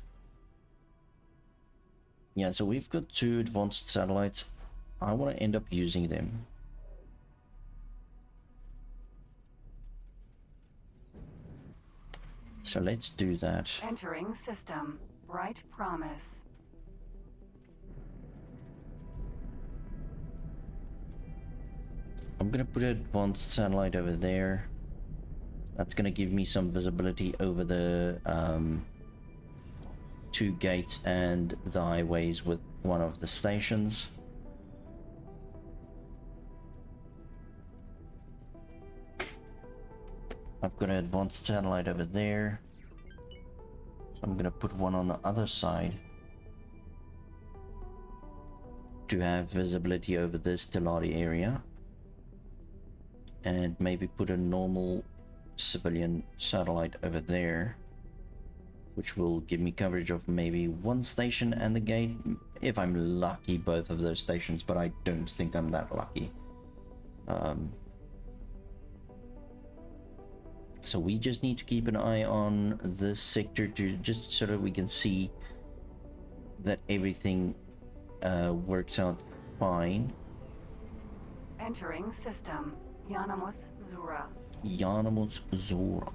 Yeah, so we've got 2 advanced satellites. I want to end up using them. So let's do that. Entering system. Bright promise. I'm gonna put an advanced satellite over there. That's gonna give me some visibility over the 2 gates and the highways with one of the stations. I've got an advanced satellite over there. So I'm gonna put one on the other side to have visibility over this Stellati area. And maybe put a normal civilian satellite over there, which will give me coverage of maybe 1 station and the gate. If I'm lucky, both of those stations, but I don't think I'm that lucky. So we just need to keep an eye on this sector to just so that we can see that everything works out fine. Entering system. Yanamus Zura. Yanamus Zura.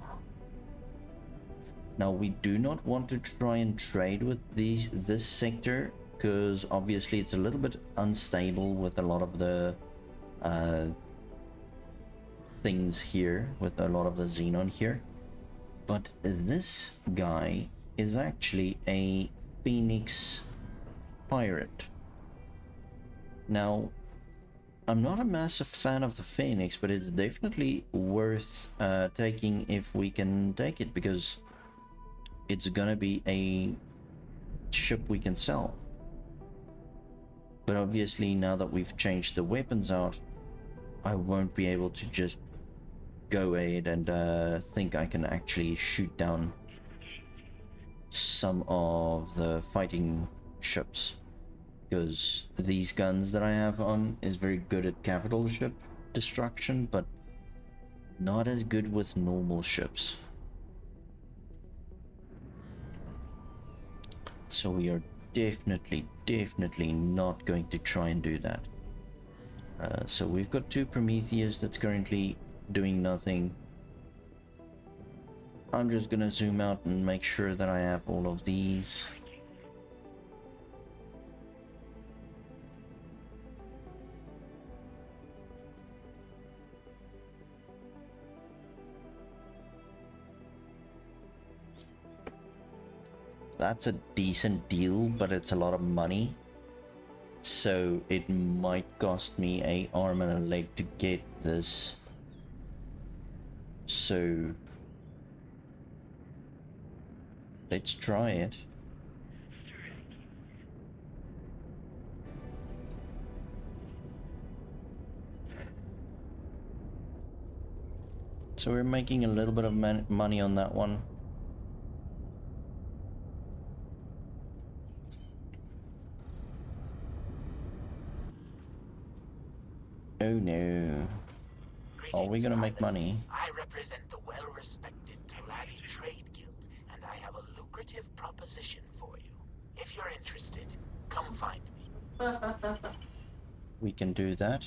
Now we do not want to try and trade with this sector because obviously it's a little bit unstable with a lot of the things here, with a lot of the xenon here. But this guy is actually a Phoenix pirate. Now, I'm not a massive fan of the Phoenix, but it's definitely worth taking if we can take it, because it's gonna be a ship we can sell. But obviously now that we've changed the weapons out, I won't be able to just go ahead and think I can actually shoot down some of the fighting ships, because these guns that I have on is very good at capital ship destruction, but not as good with normal ships. So we are definitely not going to try and do that. So we've got 2 Prometheus that's currently doing nothing. I'm just gonna zoom out and make sure that I have all of these. That's a decent deal, but it's a lot of money. So it might cost me a arm and a leg to get this. So let's try it. So we're making a little bit of money on that one. Oh no. Are we gonna make money? I represent the well-respected Taladi Trade Guild, and I have a lucrative proposition for you. If you're interested, come find me. We can do that.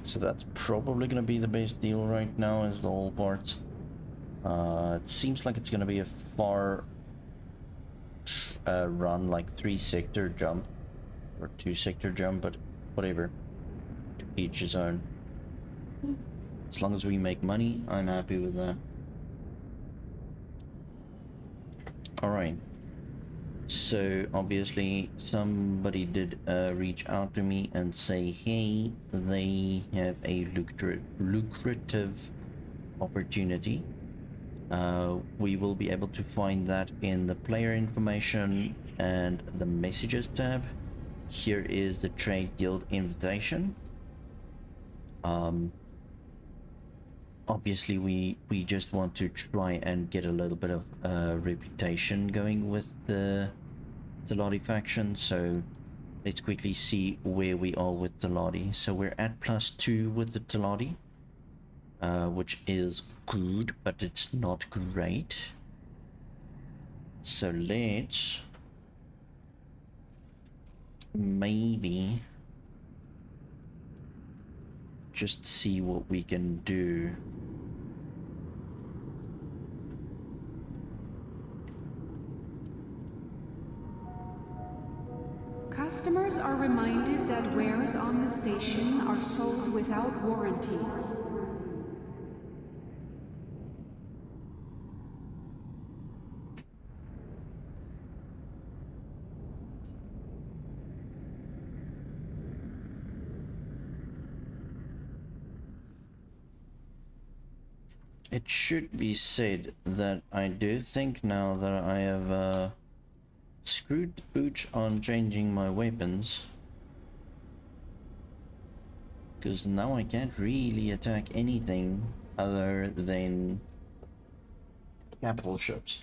So that's probably gonna be the best deal right now, is the whole parts. It seems like it's gonna be a far run, like 3-sector jump or 2-sector jump, but whatever. To each his own. As long as we make money, I'm happy with that. Alright. So obviously somebody did reach out to me and say, hey, they have a lucrative opportunity. We will be able to find that in the player information and the messages tab. Here is the Trade Guild invitation. Obviously we just want to try and get a little bit of reputation going with the Lottie faction, so let's quickly see where we are with the Lottie. So we're at +2 with the Lottie, which is good, but it's not great. So let's maybe just see what we can do. Customers are reminded that wares on the station are sold without warranties. It should be said that I do think now that I have screwed the pooch on changing my weapons, because now I can't really attack anything other than capital ships,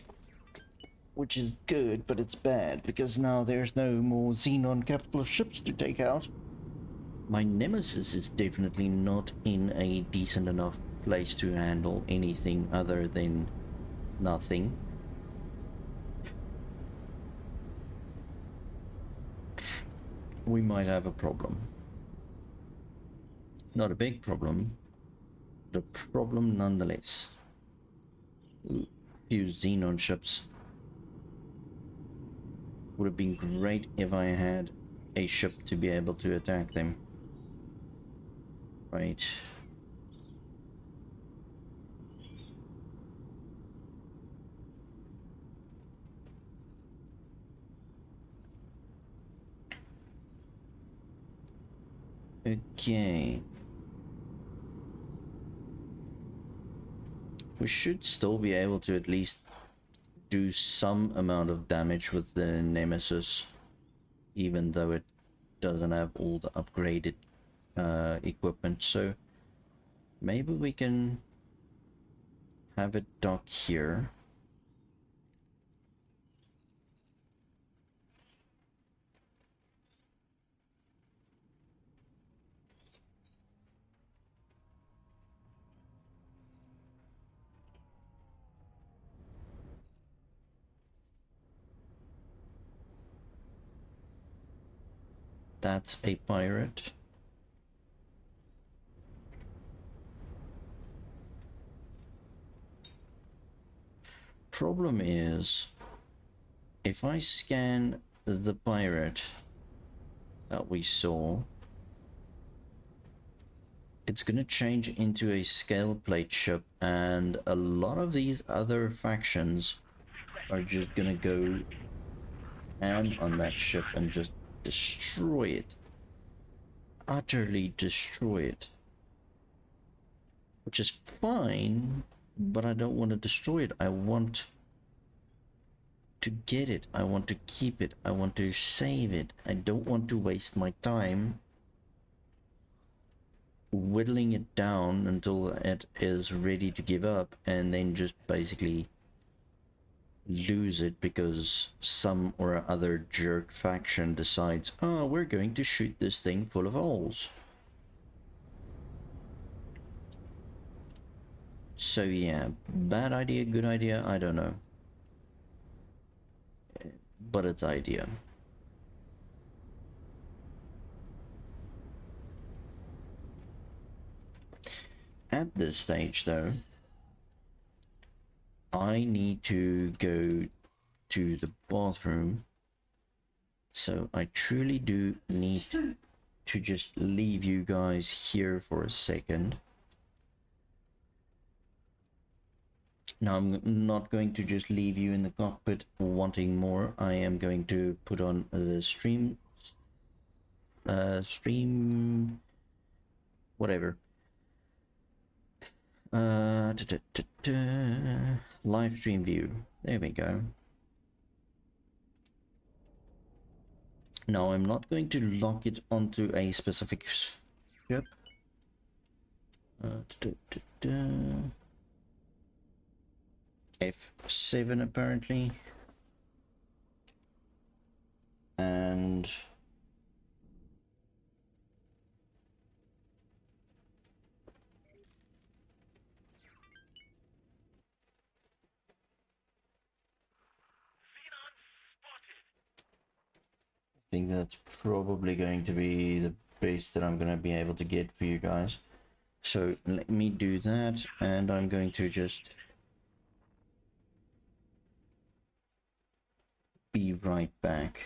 which is good, but it's bad because now there's no more Xenon capital ships to take out. My Nemesis is definitely not in a decent enough place to handle anything other than nothing. We might have a problem. Not a big problem, but a problem nonetheless. Few Xenon ships. Would have been great if I had a ship to be able to attack them. Right. Okay. We should still be able to at least do some amount of damage with the Nemesis, even though it doesn't have all the upgraded equipment. So maybe we can have it dock here. That's a pirate. Problem is, if I scan the pirate that we saw, it's gonna change into a scale plate ship, and a lot of these other factions are just gonna go ham on that ship and just destroy it. Utterly destroy it. Which is fine, but I don't want to destroy it. I want to get it. I want to keep it. I want to save it. I don't want to waste my time whittling it down until it is ready to give up and then just basically lose it because some or other jerk faction decides, oh, we're going to shoot this thing full of holes. So yeah, bad idea, good idea, I don't know. But it's idea. At this stage though, I need to go to the bathroom. So I truly do need to just leave you guys here for a second. Now I'm not going to just leave you in the cockpit wanting more. I am going to put on the stream whatever. Live stream view. There we go. Now I'm not going to lock it onto a specific ship. F7 apparently. And I think that's probably going to be the base that I'm going to be able to get for you guys. So let me do that, and I'm going to just be right back.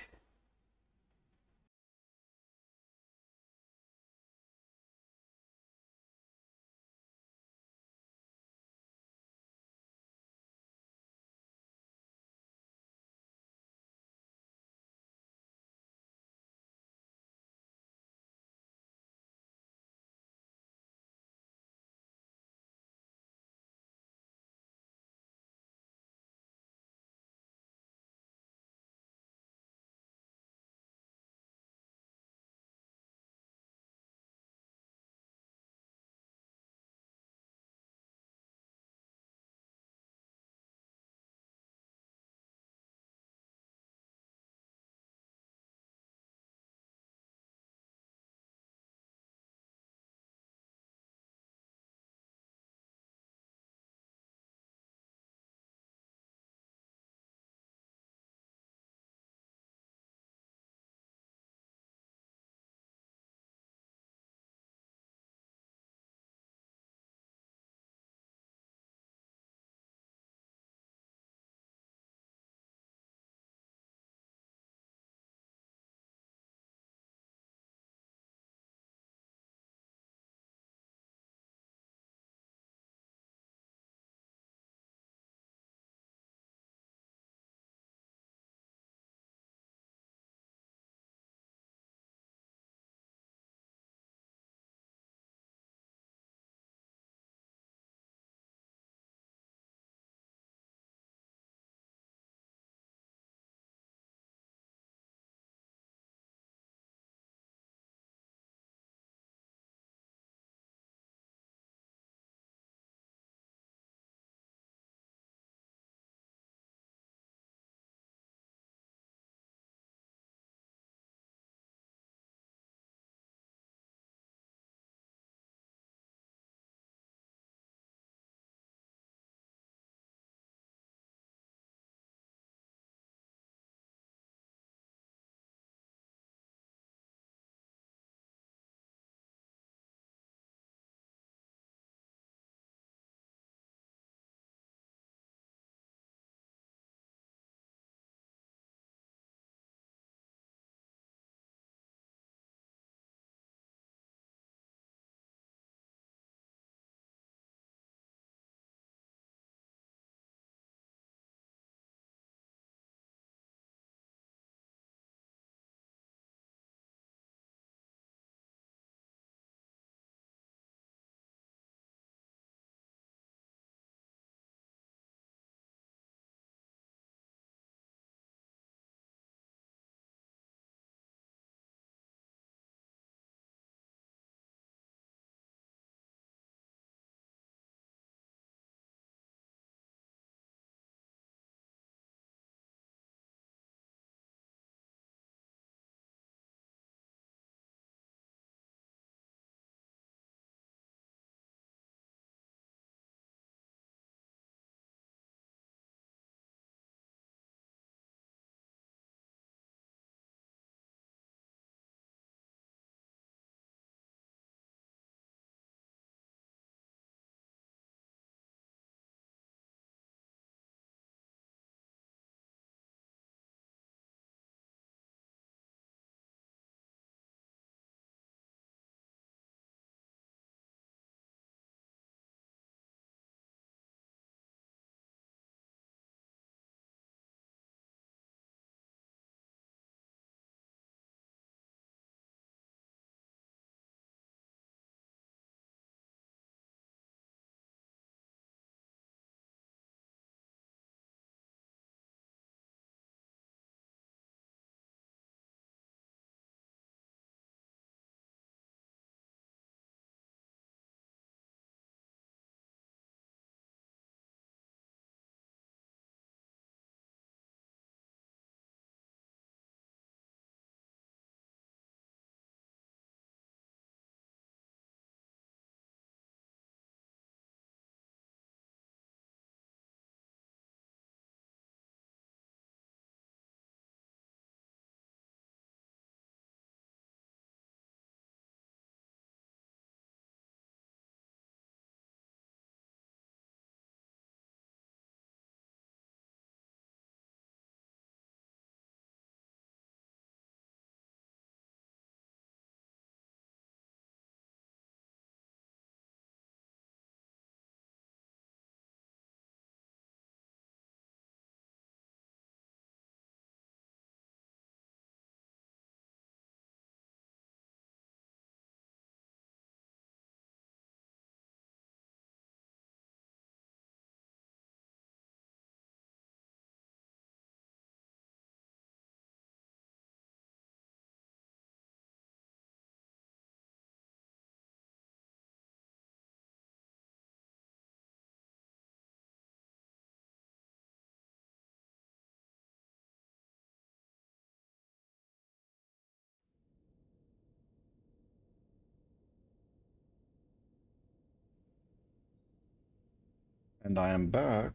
And I am back.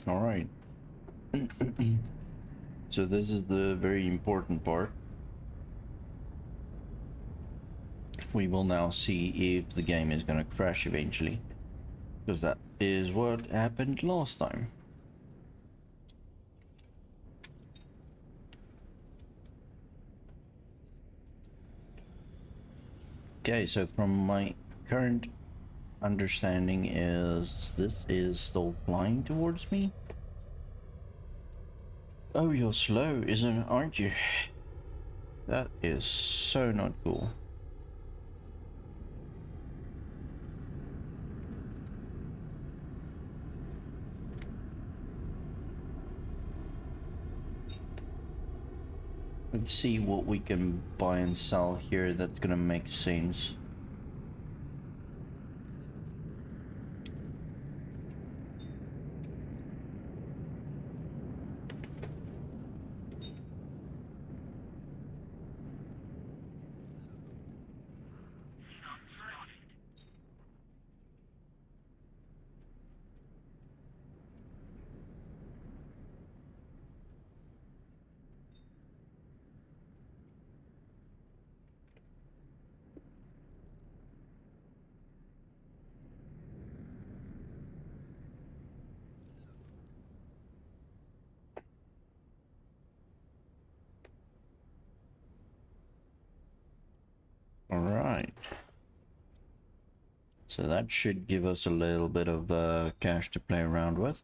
All right. So this is the very important part. We will now see if the game is going to crash eventually, because that is what happened last time. Okay, so from my current understanding is this is still flying towards me. Oh, you're slow, aren't you? That is so not cool. Let's see what we can buy and sell here that's gonna make sense. All right. So that should give us a little bit of cash to play around with.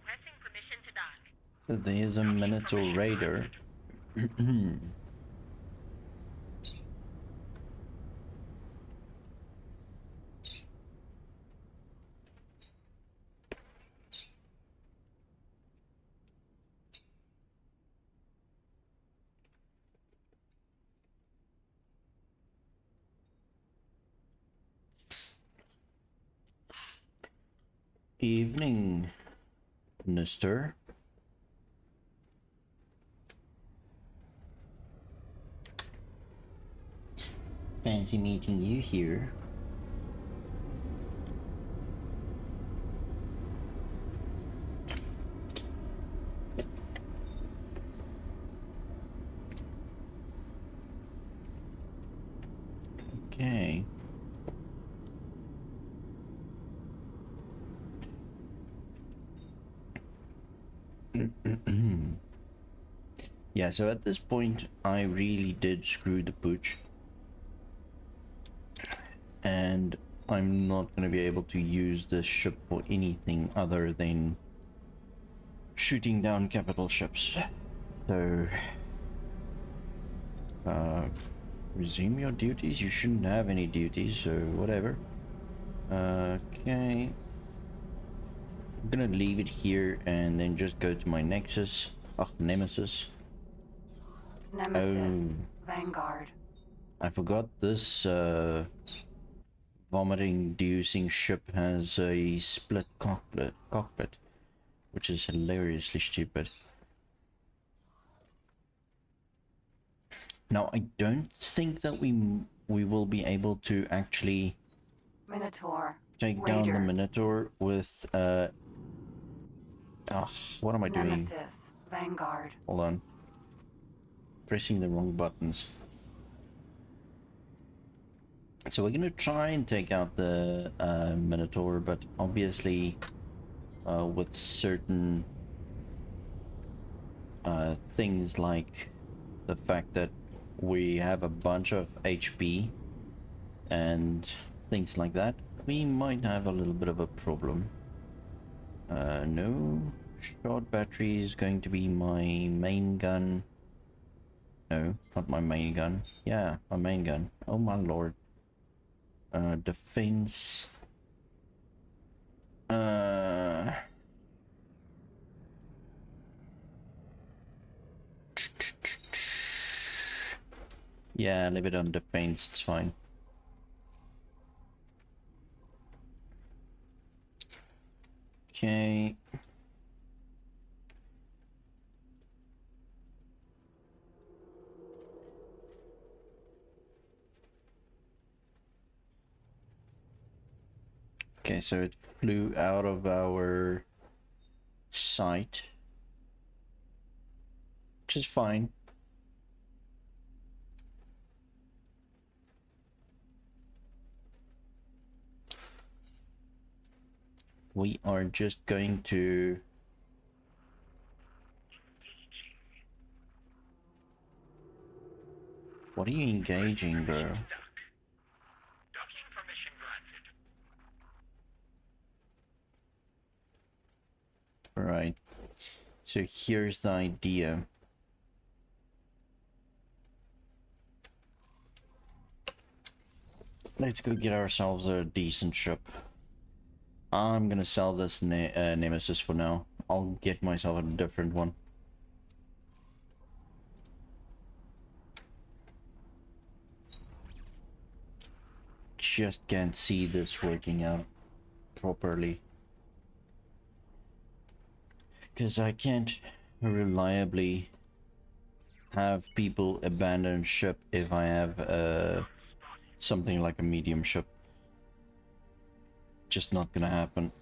Requesting permission to dock. So there's a Minotaur Raider. Evening, mister. Fancy meeting you here. Okay. Yeah, so at this point, I really did screw the pooch. And I'm not going to be able to use this ship for anything other than shooting down capital ships. So, resume your duties. You shouldn't have any duties, so whatever. Okay. I'm gonna leave it here and then just go to my Nexus. Nemesis. Nemesis. Oh. Vanguard. I forgot this vomiting-inducing ship has a split cockpit, which is hilariously stupid. Now, I don't think that we will be able to actually Minotaur. take down the Raider. Minotaur with what am I doing? Nemesis. Vanguard. Hold on. Pressing the wrong buttons. So we're gonna try and take out the Minotaur, but obviously with certain things like the fact that we have a bunch of HP and things like that, we might have a little bit of a problem. No, short battery is going to be my main gun. No, not my main gun. Yeah, my main gun. Oh my lord. Defense. Yeah, leave it on defense, it's fine. Okay. Okay, so it flew out of our sight, which is fine. We are just going to... What are you engaging, bro? Docking permission granted. Right. So here's the idea. Let's go get ourselves a decent ship. I'm gonna sell this Nemesis for now. I'll get myself a different one. Just can't see this working out properly. Because I can't reliably have people abandon ship if I have something like a medium ship. Just not gonna happen.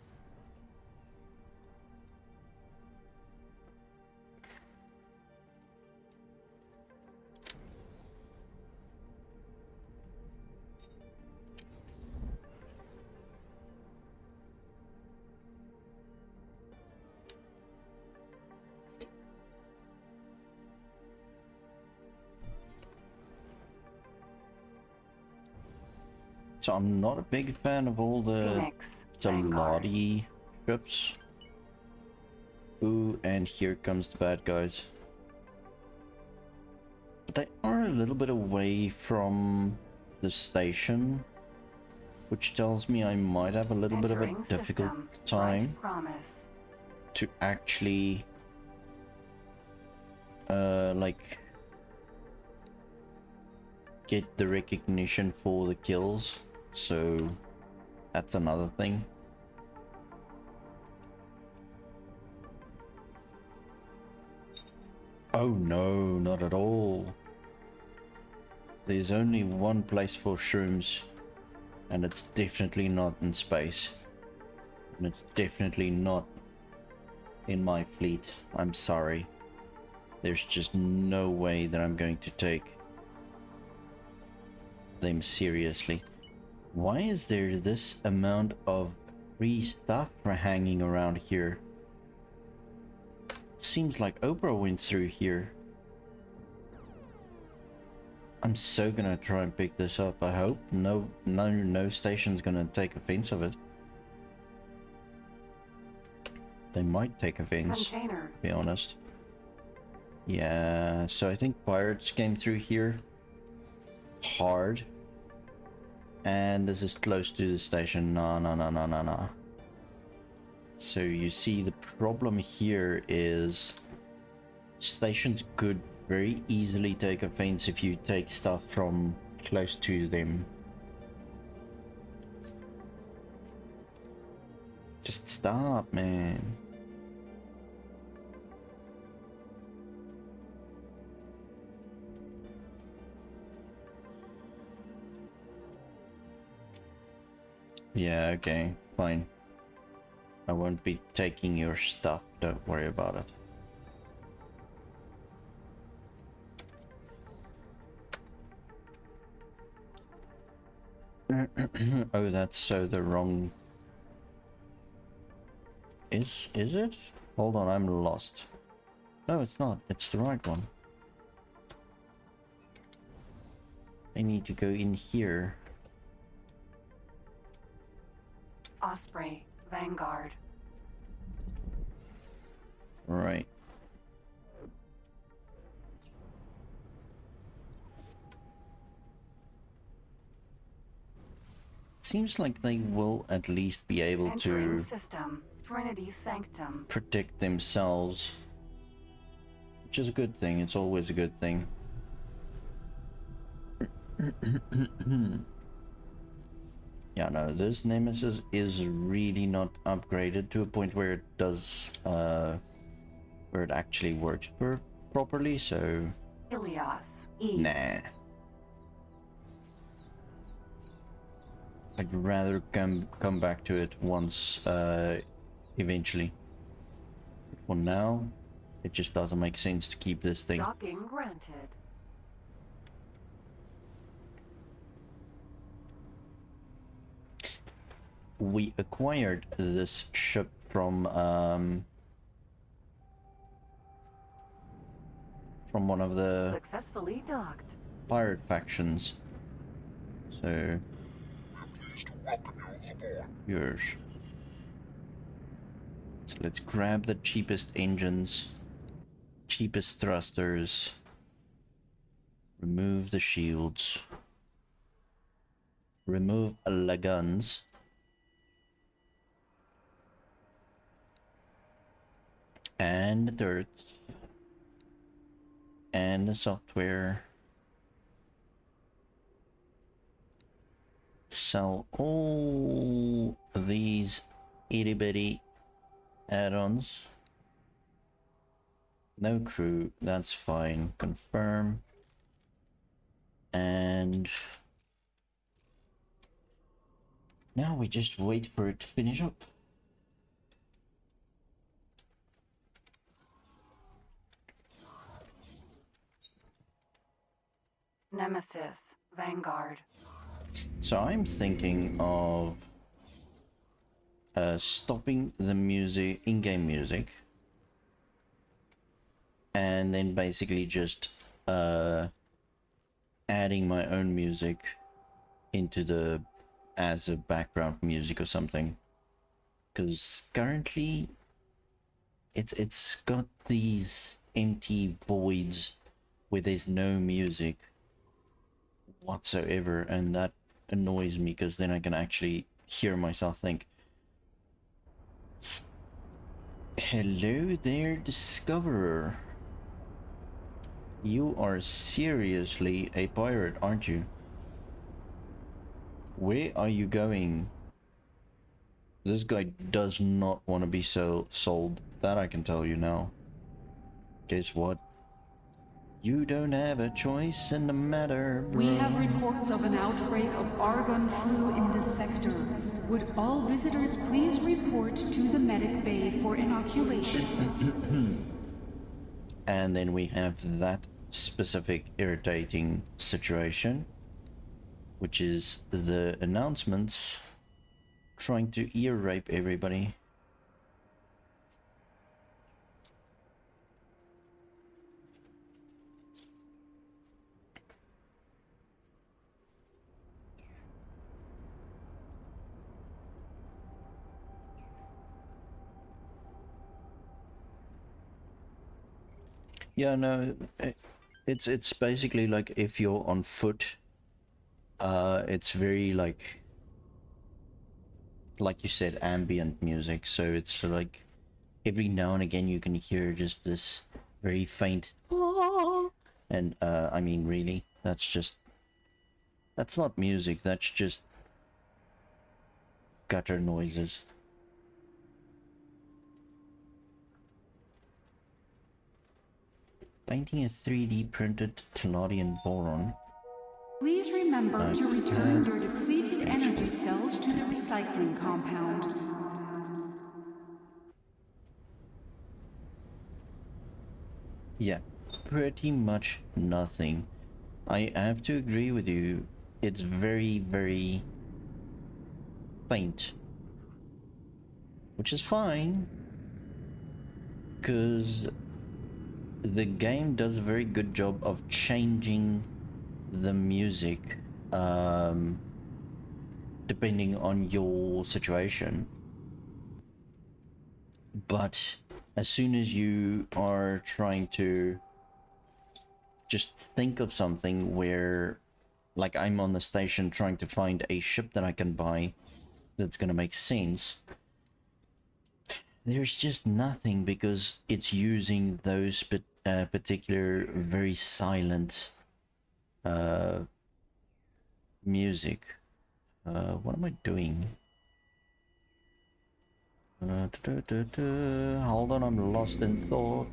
So I'm not a big fan of all the Phoenix. Vanguard. Saladi ships. Ooh, and here comes the bad guys. But they are a little bit away from the station, which tells me I might have a little bit of a Entering difficult system. time Right promise. to actually like get the recognition for the kills. So that's another thing. Oh no, not at all. There's only one place for shrooms, and it's definitely not in space. And it's definitely not in my fleet. I'm sorry. There's just no way that I'm going to take them seriously. Why is there this amount of free stuff hanging around here? Seems like Oprah went through here. I'm so gonna try and pick this up. I hope no station's gonna take offense of it. They might take offense, Container. to be honest. Yeah, so I think pirates came through here hard. And this is close to the station. No. So you see, the problem here is stations could very easily take offense if you take stuff from close to them. Just stop, man. Yeah, okay, fine. I won't be taking your stuff, don't worry about it. Oh, that's so the wrong... Is it? Hold on, I'm lost. No, it's not. It's the right one. I need to go in here. Osprey, Vanguard. Right. Seems like they will at least be able Entering to system. Trinity Sanctum. protect themselves. Which is a good thing. It's always a good thing. Yeah, no, this Nemesis is really not upgraded to a point where it does, where it actually works properly, so... Ilias. E. Nah. I'd rather come back to it once, eventually. For now, it just doesn't make sense to keep this thing. Docking granted. We acquired this ship from one of the Successfully docked. pirate factions. So, Pleased to welcome you aboard. yours. So let's grab the cheapest engines, cheapest thrusters, remove the shields, remove the guns, and the dirt, and the software. Sell all these itty bitty add-ons. No crew, that's fine. Confirm. And now we just wait for it to finish up. Nemesis, Vanguard. So I'm thinking of stopping the music, in-game music, and then basically just adding my own music into the as a background music or something, because currently it's got these empty voids where there's no music whatsoever, and that annoys me because then I can actually hear myself think. Hello there, Discoverer. You are seriously a pirate, aren't you? Where are you going? This guy does not want to be sold. That I can tell you now. Guess what? You don't have a choice in the matter, bro. We have reports of an outbreak of argon flu in this sector. Would all visitors please report to the medic bay for inoculation? And then we have that specific irritating situation, which is the announcements trying to ear rape everybody. Yeah, no, it's basically like if you're on foot, it's very like you said, ambient music. So it's like every now and again you can hear just this very faint, and I mean, really, that's not music. That's just gutter noises. Finding a 3D printed Teladian boron. Please remember to return your depleted energy cells to the recycling compound. Yeah, pretty much nothing. I have to agree with you. It's very, very faint. Which is fine. Because the game does a very good job of changing the music depending on your situation. But as soon as you are trying to just think of something where, like, I'm on the station trying to find a ship that I can buy that's going to make sense, there's just nothing, because it's using those particular very silent music. What am I doing? Hold on, I'm lost in thought.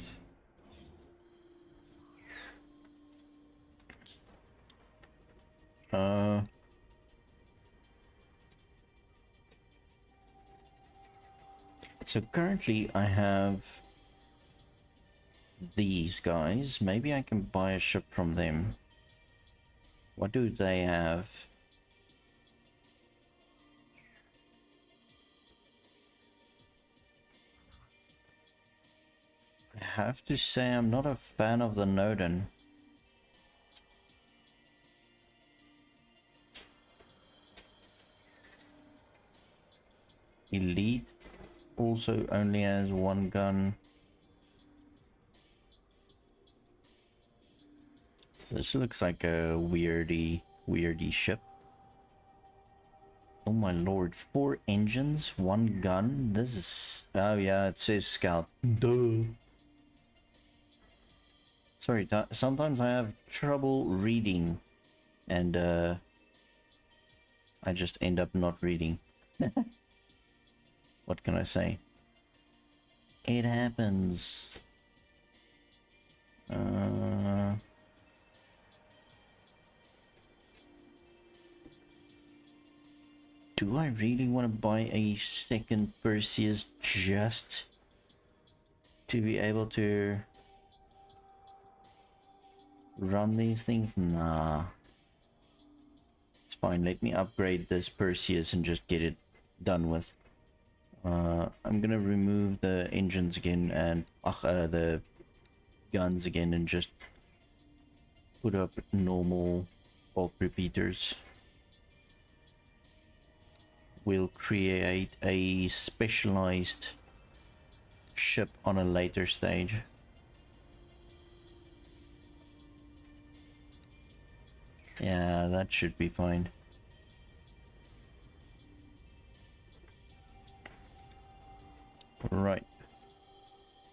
So currently I have these guys. Maybe I can buy a ship from them. What do they have? I have to say I'm not a fan of the Nodin. Elite also only has one gun. This looks like a weirdy ship. Oh my lord, 4 engines, 1 gun. This is... oh yeah, it says scout. Duh. Sorry, sometimes I have trouble reading, and I just end up not reading. What can I say? It happens. Do I really want to buy a second Perseus just to be able to run these things? Nah. It's fine, let me upgrade this Perseus and just get it done with. I'm gonna remove the engines again and the guns again and just put up normal bulk repeaters. We'll create a specialized ship on a later stage. Yeah, that should be fine. Right.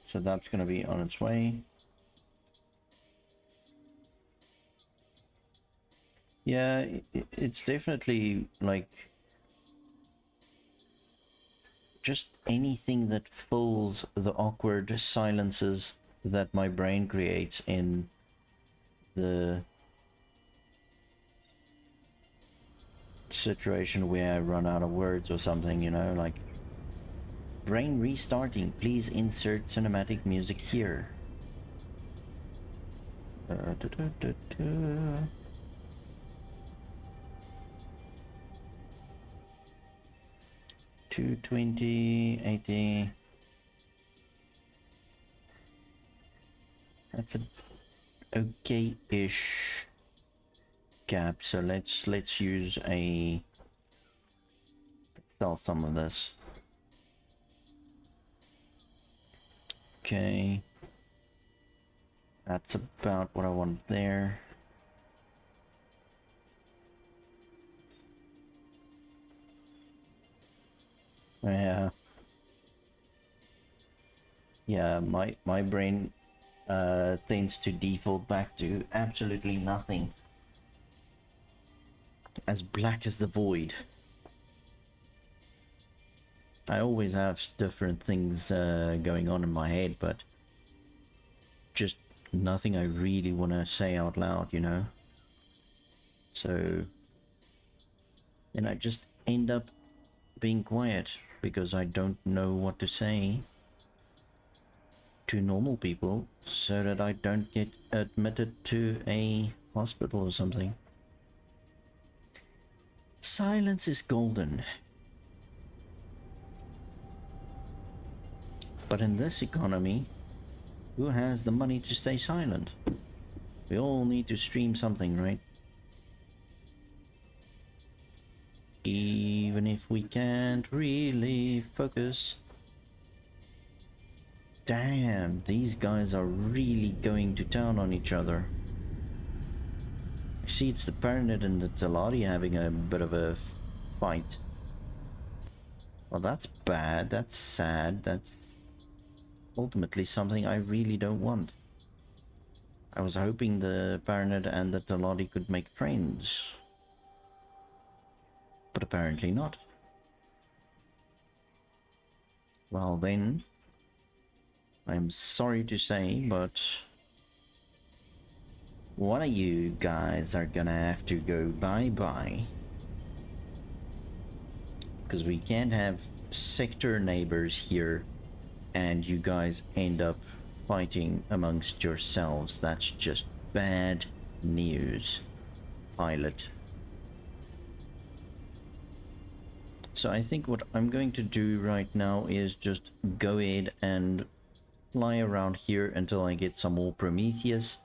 So that's gonna be on its way. Yeah, it's definitely like just anything that fills the awkward silences that my brain creates in the situation where I run out of words or something, you know, like brain restarting, please insert cinematic music here. 220, 80. That's a okay-ish gap. So let's use a... let's sell some of this. Okay. That's about what I want there. Yeah. Yeah, my brain tends to default back to absolutely nothing. As black as the void. I always have different things going on in my head, but just nothing I really want to say out loud, you know? So then I just end up being quiet because I don't know what to say to normal people so that I don't get admitted to a hospital or something. Silence is golden. But in this economy, Who has the money to stay silent? We all need to stream something, right? Even if we can't really focus. Damn, these guys are really going to town on each other. I see it's the Baronet and the Teladi having a bit of a fight. Well, that's bad, that's sad, that's ultimately something I really don't want. I was hoping the Baronet and the Teladi could make friends. But apparently not. Well then, I'm sorry to say, but one of you guys are gonna have to go bye-bye. Because we can't have sector neighbors here and you guys end up fighting amongst yourselves. That's just bad news, pilot. So I think what I'm going to do right now is just go ahead and fly around here until I get some more Prometheus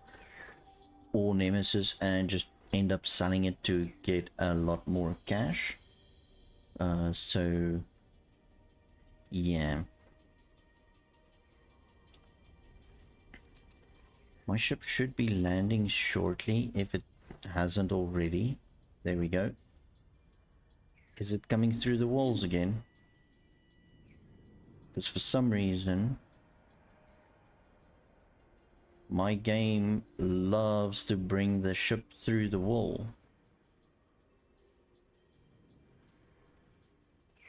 or Nemesis and just end up selling it to get a lot more cash. So yeah. My ship should be landing shortly if it hasn't already. There we go. Is it coming through the walls again? Because for some reason my game loves to bring the ship through the wall.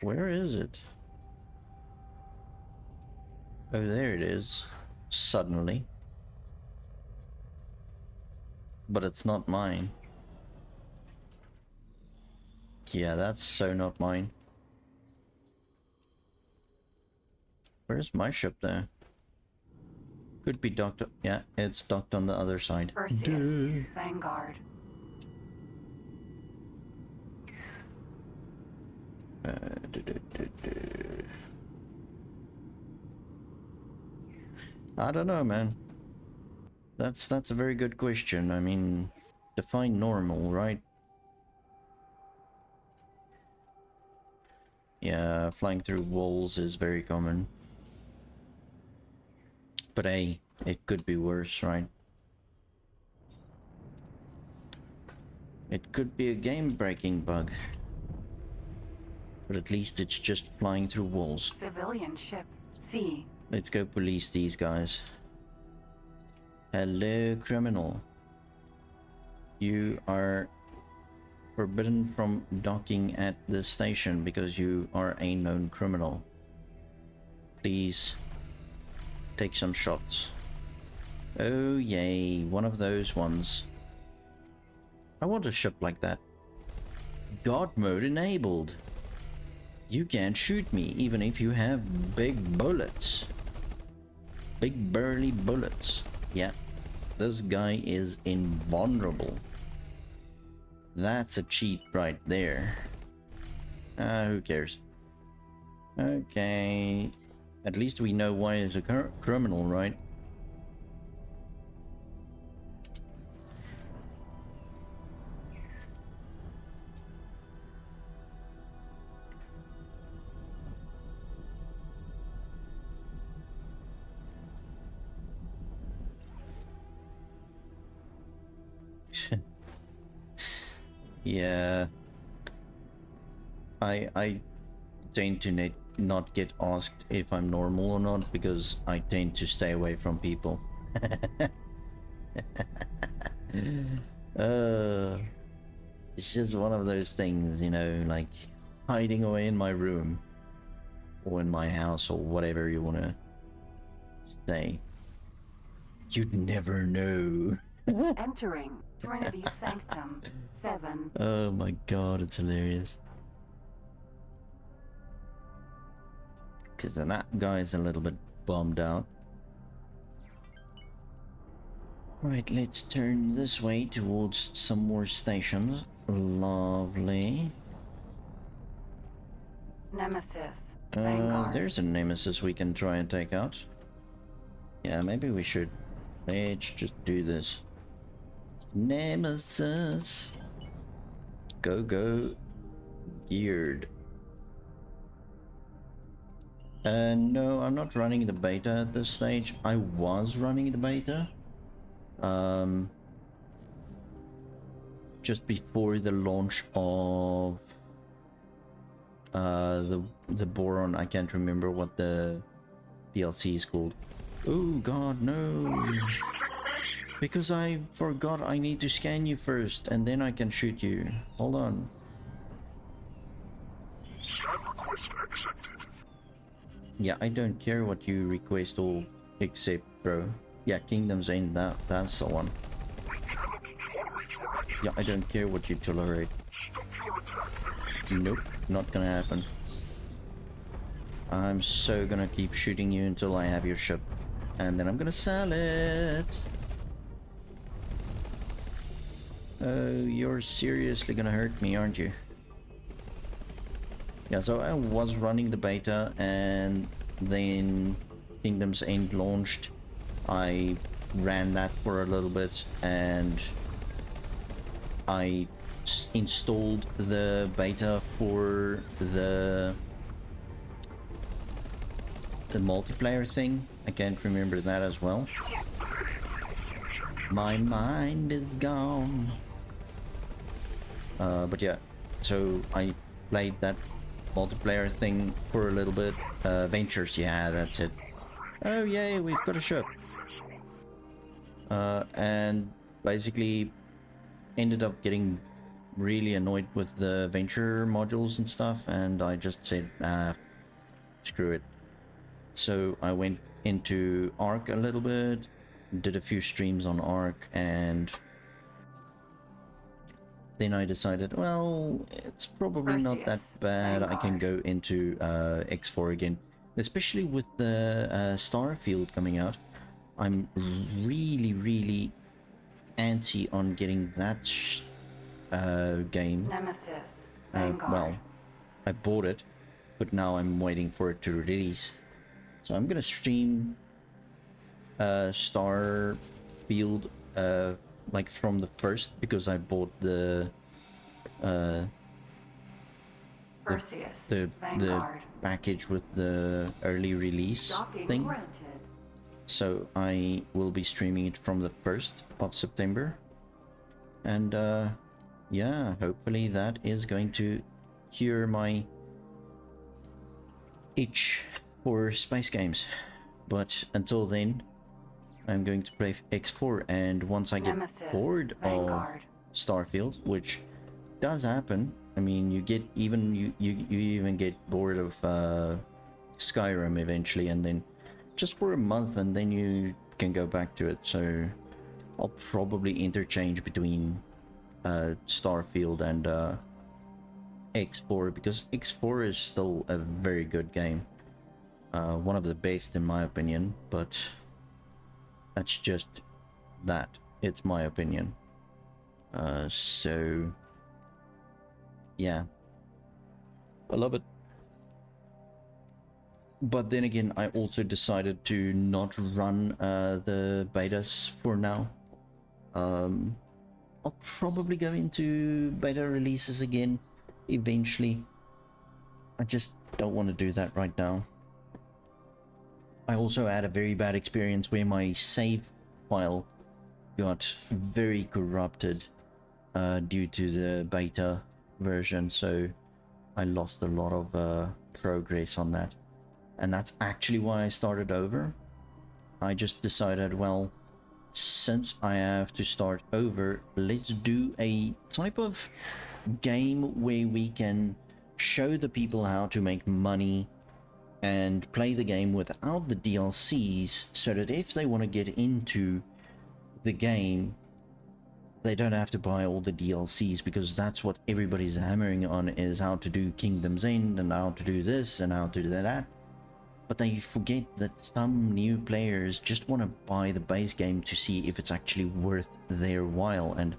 Where is it? Oh, there it is. Suddenly. But it's not mine. Yeah, that's so not mine. Where's my ship there? Could be docked. Yeah, it's docked on the other side. Perseus, Vanguard. I don't know, man. That's a very good question. I mean, define normal, right? Yeah, flying through walls is very common. But hey, it could be worse, right? It could be a game-breaking bug. But at least it's just flying through walls. Civilian ship. C. Let's go police these guys. Hello, criminal. You are forbidden from docking at the station because you are a known criminal. Please take some shots. Oh yay, one of those ones. I want a ship like that. God mode enabled. You can't shoot me even if you have big bullets. Big burly bullets. Yeah, this guy is invulnerable. That's a cheat right there. Who cares? Okay. At least we know why he's a criminal, right? Yeah. I tend to not get asked if I'm normal or not because I tend to stay away from people. It's just one of those things, you know, like hiding away in my room or in my house or whatever you want to say. You'd never know. Entering Trinity Sanctum. 7. Oh my god, it's hilarious. Because that guy's a little bit bummed out. Right, let's turn this way towards some more stations. Lovely. Nemesis. Vanguard. There's a Nemesis we can try and take out. Yeah, maybe we should. Let's just do this. Nemesis. Go geared. No, I'm not running the beta at this stage. I was running the beta. Just before the launch of the Boron. I can't remember what the DLC is called. Oh god, no. Because I forgot I need to scan you first and then I can shoot you. Hold on. Scan request accepted. Yeah, I don't care what you request or accept, bro. Yeah, Kingdom's End, that's the one. We cannot tolerate your actions. Yeah, I don't care what you tolerate. Stop your attack and Nope, not gonna happen. I'm so gonna keep shooting you until I have your ship. And then I'm gonna sell it. Oh, you're seriously gonna hurt me, aren't you? Yeah, so I was running the beta and then Kingdom's End launched. I ran that for a little bit and I installed the beta for the multiplayer thing. I can't remember that as well. My mind is gone. But yeah, so I played that multiplayer thing for a little bit. Ventures, yeah, that's it. Oh yay, we've got a ship. And basically ended up getting really annoyed with the venture modules and stuff, and I just said, screw it. So I went into Arc a little bit, did a few streams on Arc, and then I decided, well, it's probably not that Perseus, bad. I can Vanguard. go into X4 again, especially with the Starfield coming out. I'm really antsy on getting that game. Nemesis. Vanguard. Well, I bought it, but now I'm waiting for it to release. So I'm gonna stream Starfield like from the first, because I bought the Perseus. the Vanguard. package with the early release Docking thing. granted. So I will be streaming it from the 1st of September. And yeah, hopefully that is going to cure my itch for space games. But until then, I'm going to play X4, and once I get Nemesis. bored Vanguard. of Starfield, which does happen, I mean, you get even you even get bored of Skyrim eventually, and then just for a month, and then you can go back to it. So I'll probably interchange between Starfield and X4, because X4 is still a very good game, one of the best in my opinion, but that's just that. It's my opinion. So yeah, I love it. But then again, I also decided to not run the betas for now. I'll probably go into beta releases again eventually. I just don't want to do that right now. I also had a very bad experience where my save file got very corrupted due to the beta version, so I lost a lot of progress on that. And that's actually why I started over. I just decided, well, since I have to start over, let's do a type of game where we can show the people how to make money and play the game without the DLCs, so that if they want to get into the game, they don't have to buy all the DLCs, because that's what everybody's hammering on, is how to do Kingdom's End and how to do this and how to do that. But they forget that some new players just want to buy the base game to see if it's actually worth their while, and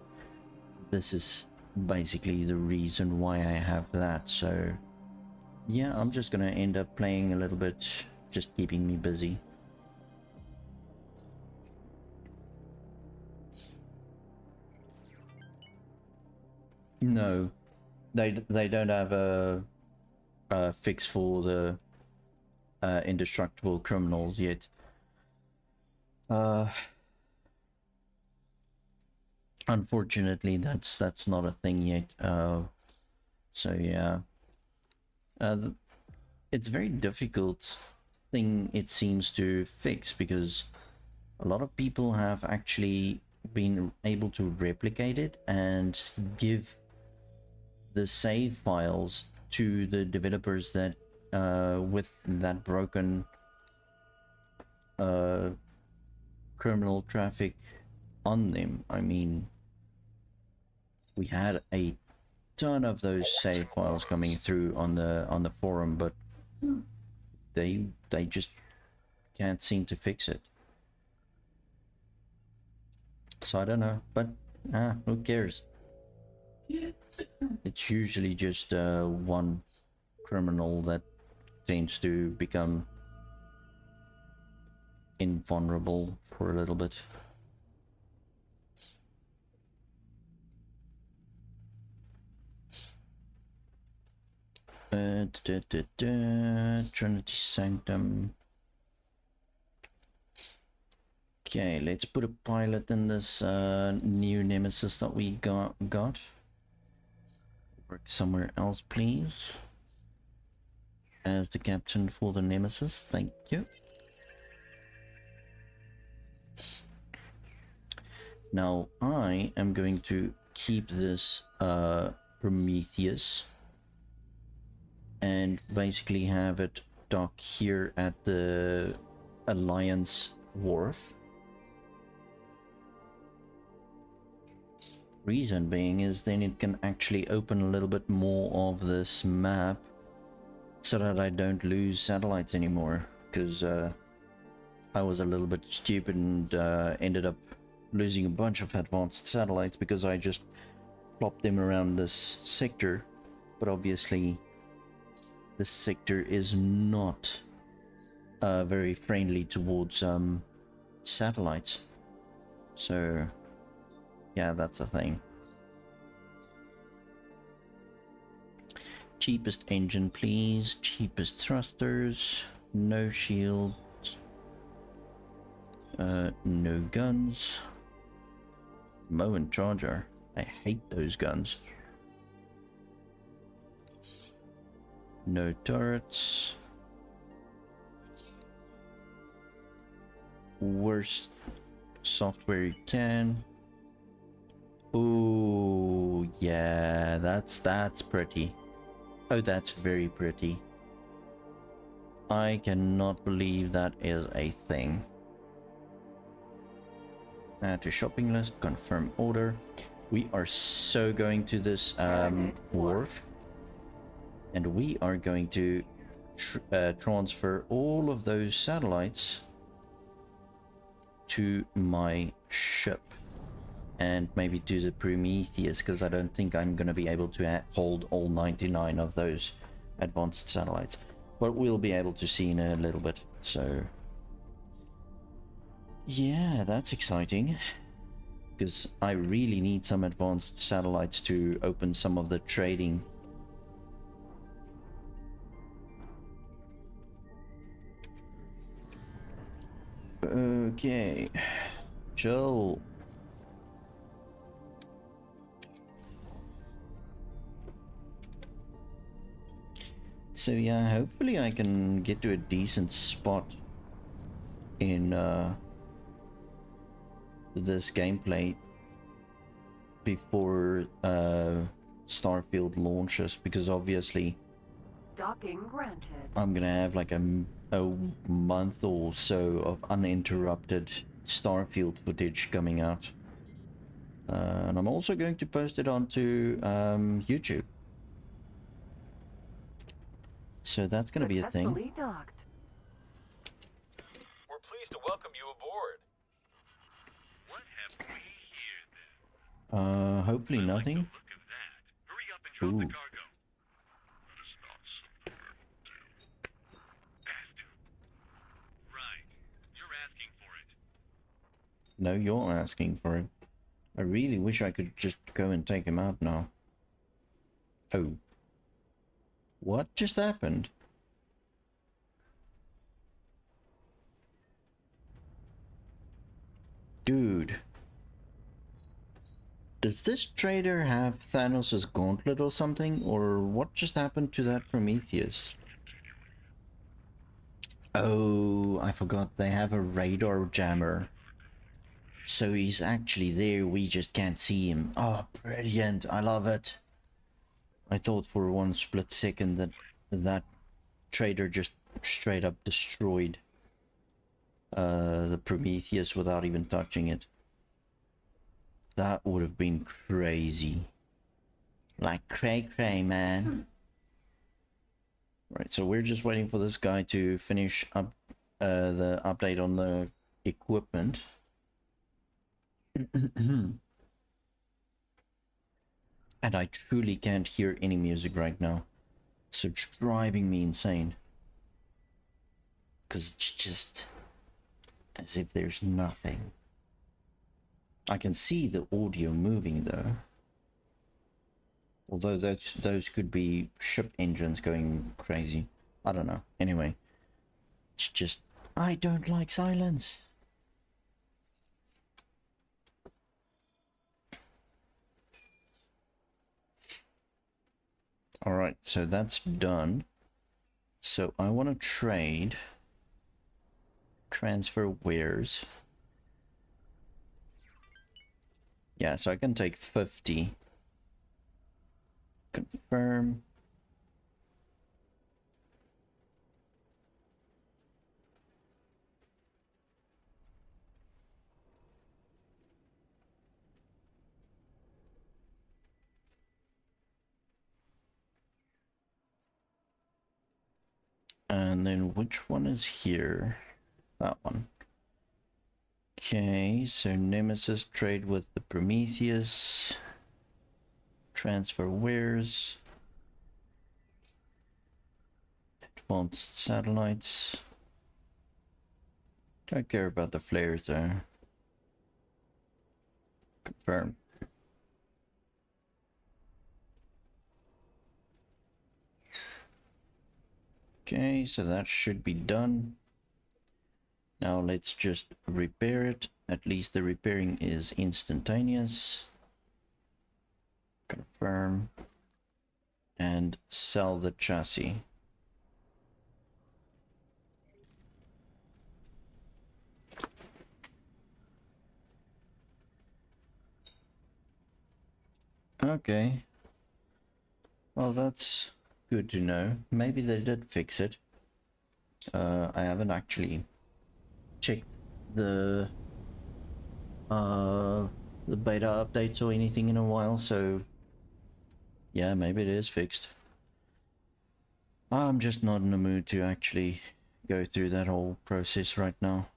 this is basically the reason why I have that. So yeah, I'm just gonna end up playing a little bit, just keeping me busy. No, they don't have a fix for the indestructible criminals yet. Unfortunately, that's not a thing yet. So yeah, it's very difficult thing it seems to fix, because a lot of people have actually been able to replicate it and give the save files to the developers that with that broken criminal traffic on them. I mean, we had a ton of those save files coming through on the forum, but they just can't seem to fix it. So I don't know, but who cares? It's usually just one criminal that tends to become invulnerable for a little bit. Trinity Sanctum. Okay, let's put a pilot in this new nemesis that we got. Work somewhere else, please. As the captain for the nemesis, thank you. Now I am going to keep this Prometheus and basically have it dock here at the Alliance Wharf. Reason being is then it can actually open a little bit more of this map so that I don't lose satellites anymore, because I was a little bit stupid and ended up losing a bunch of advanced satellites because I just plopped them around this sector. But obviously this sector is not very friendly towards satellites, so yeah, that's a thing. Cheapest engine, please. Cheapest thrusters. No shield. No guns. Mow and charger. I hate those guns. No turrets. Worst software you can. Ooh, yeah, that's pretty. Oh, that's very pretty. I cannot believe that is a thing. Add to shopping list, confirm order. We are so going to this wharf, and we are going to transfer all of those satellites to my ship. And maybe do the Prometheus, because I don't think I'm going to be able to hold all 99 of those advanced satellites. But we'll be able to see in a little bit. So yeah, that's exciting, because I really need some advanced satellites to open some of the trading. Okay, chill. So yeah, hopefully I can get to a decent spot in this gameplay before Starfield launches, because obviously Docking granted. I'm gonna have like a month or so of uninterrupted Starfield footage coming out, and I'm also going to post it onto YouTube. So that's going to be a thing. Successfully docked. We're pleased to welcome you aboard. What have we here then? Hopefully nothing. Look at that. Hurry up and drop the Ooh. cargo. That is not something I would do. Have to. Right. You're asking for it. No, you're asking for it. I really wish I could just go and take him out now. Oh. What just happened? Dude. Does this trader have Thanos' gauntlet or something? Or what just happened to that Prometheus? Oh, I forgot they have a radar jammer. So he's actually there, we just can't see him. Oh, brilliant. I love it. I thought for one split second that that trader just straight up destroyed the Prometheus without even touching it. That would have been crazy. Like cray, man. Right, so we're just waiting for this guy to finish up the update on the equipment. And I truly can't hear any music right now. So it's driving me insane. Because it's just as if there's nothing. I can see the audio moving though. Although those could be ship engines going crazy. I don't know. Anyway. It's just, I don't like silence. Alright, so that's done. So I want to trade. Transfer wares. Yeah, so I can take 50. Confirm. And then which one is here? That one. Okay, so Nemesis trade with the Prometheus. Transfer wares. Advanced satellites. Don't care about the flares there. Confirm. Okay, so that should be done. Now let's just repair it. At least the repairing is instantaneous. Confirm. And sell the chassis. Okay. Well, that's good to know. Maybe they did fix it. I haven't actually checked the beta updates or anything in a while, so yeah, maybe it is fixed. I'm just not in the mood to actually go through that whole process right now.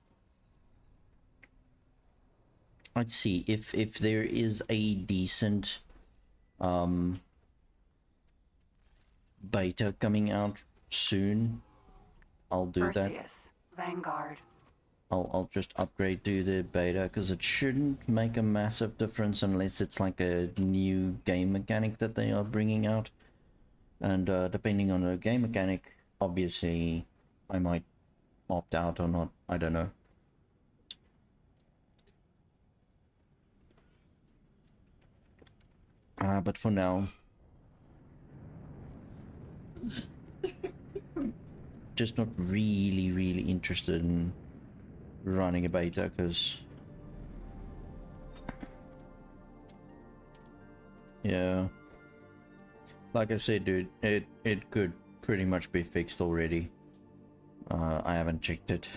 Let's see if there is a decent beta coming out soon. I'll do that. Perseus, Vanguard. I'll just upgrade to the beta because it shouldn't make a massive difference unless it's like a new game mechanic that they are bringing out. And depending on the game mechanic, obviously I might opt out or not. I don't know. But for now, just not really interested in running a beta because yeah, like I said, dude, it could pretty much be fixed already. I haven't checked it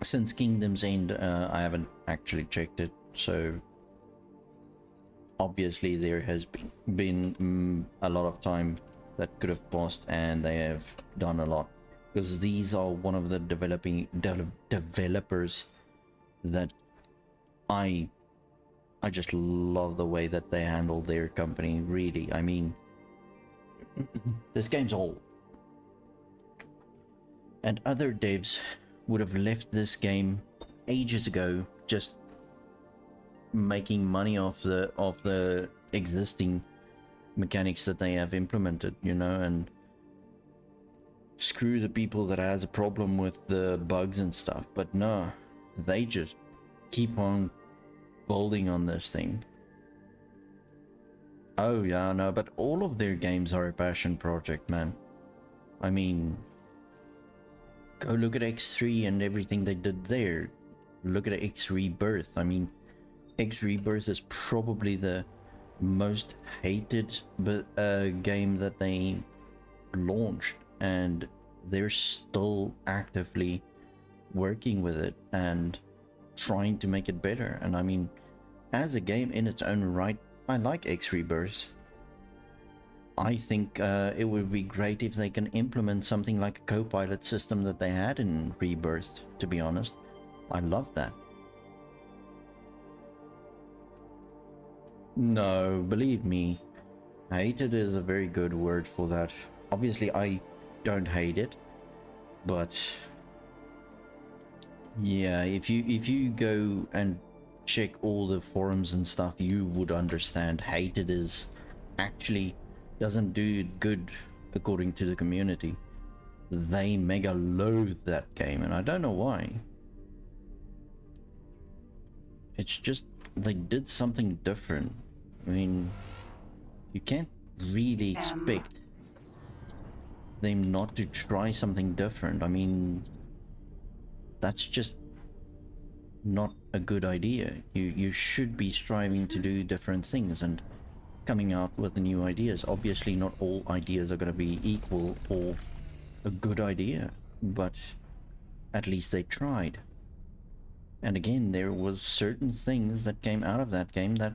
since Kingdom's End. I haven't actually checked it, so obviously there has been a lot of time that could have passed, and they have done a lot. Because these are one of the developers that I just love the way that they handle their company, really. I mean, this game's old. And other devs would have left this game ages ago, just making money off the existing mechanics that they have implemented, you know, and screw the people that has a problem with the bugs and stuff. But no, they just keep on building on this thing. Oh yeah, no, but all of their games are a passion project, man. I mean, go look at X3 and everything they did there. Look at X Rebirth. I mean, X Rebirth is probably the most hated game that they launched, and they're still actively working with it and trying to make it better. And I mean, as a game in its own right, I like X Rebirth. I think it would be great if they can implement something like a co-pilot system that they had in Rebirth, to be honest. I love that. No, believe me, hated is a very good word for that. Obviously, I don't hate it, but yeah, if you go and check all the forums and stuff, you would understand hated is actually doesn't do good according to the community. They mega loathe that game, and I don't know why. It's just they did something different. I mean, you can't really expect them not to try something different. I mean, that's just not a good idea. You should be striving to do different things and coming out with the new ideas. Obviously, not all ideas are going to be equal or a good idea, but at least they tried. And again, there was certain things that came out of that game that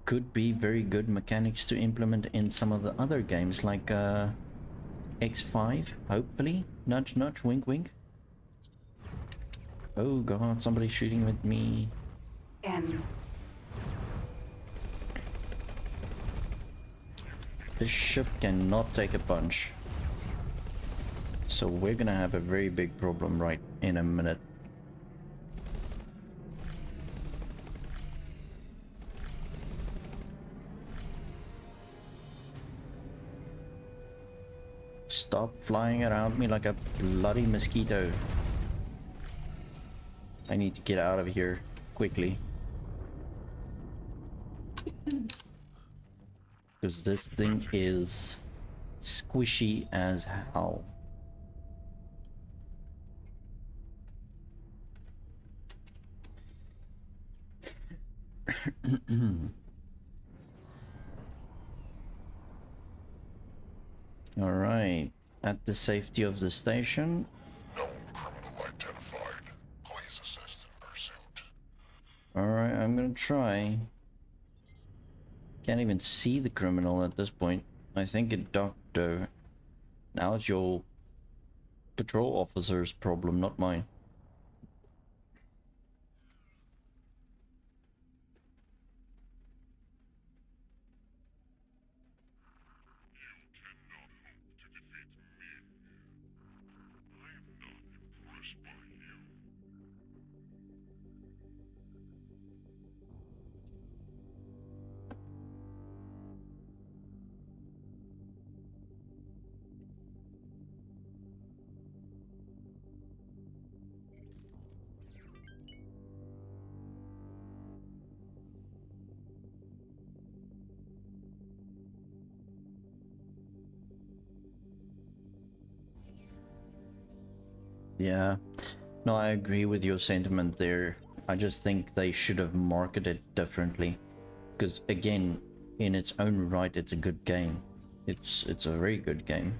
could be very good mechanics to implement in some of the other games, like X5, hopefully. Nudge, nudge, wink, wink. Oh god, somebody's shooting at me. N. This ship cannot take a punch. So we're gonna have a very big problem right in a minute. Stop flying around me like a bloody mosquito. I need to get out of here quickly. Because this thing is squishy as hell. Alright, at the safety of the station. Known criminal identified. Please assist in pursuit. Alright, I'm gonna try. Can't even see the criminal at this point. I think it docked though. Now it's your patrol officer's problem, not mine. Yeah, no, I agree with your sentiment there. I just think they should have marketed differently. Because again, in its own right, it's a good game. It's a very good game.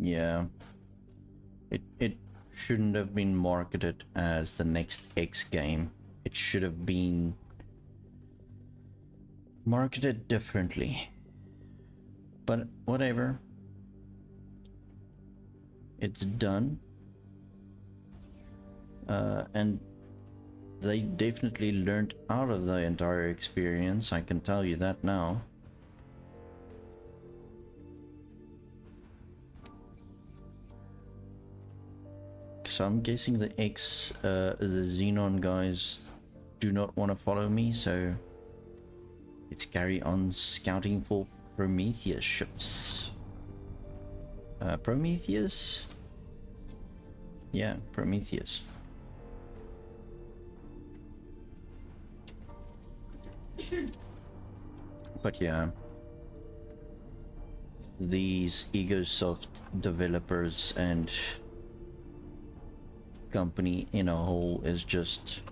Yeah. It shouldn't have been marketed as the next X game. It should have been marketed differently. But whatever. It's done. And they definitely learned out of the entire experience, I can tell you that now. So I'm guessing the the Xenon guys do not want to follow me, so let's carry on scouting for Prometheus ships. Prometheus? Yeah, Prometheus. But yeah, these Egosoft developers and company in a whole is just,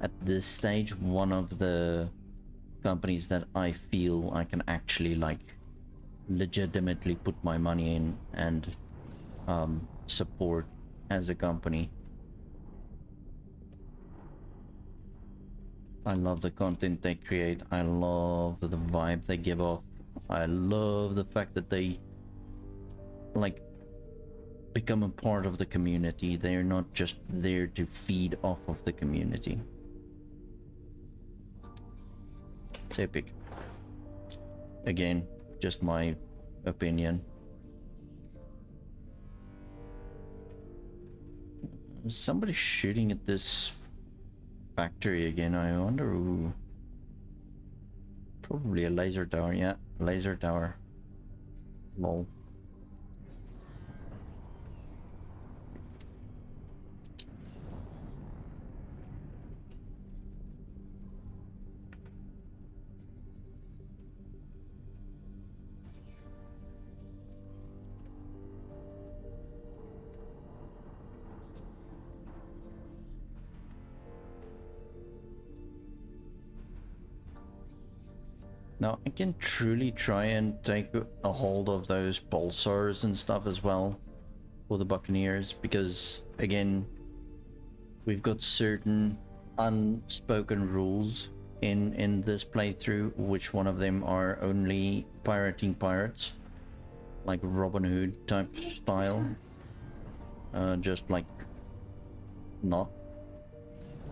at this stage, one of the companies that I feel I can actually like legitimately put my money in and support as a company. I love the content they create. I love the vibe they give off. I love the fact that they like become a part of the community. They're not just there to feed off of the community. It's epic. Again, just my opinion. Somebody's shooting at this factory again. I wonder who. Probably a laser tower. Yeah, laser tower. Lol. Now, I can truly try and take a hold of those pulsars and stuff as well for the Buccaneers, because, again, we've got certain unspoken rules in this playthrough, which one of them are only pirating pirates, like Robin Hood type style. Just like, not.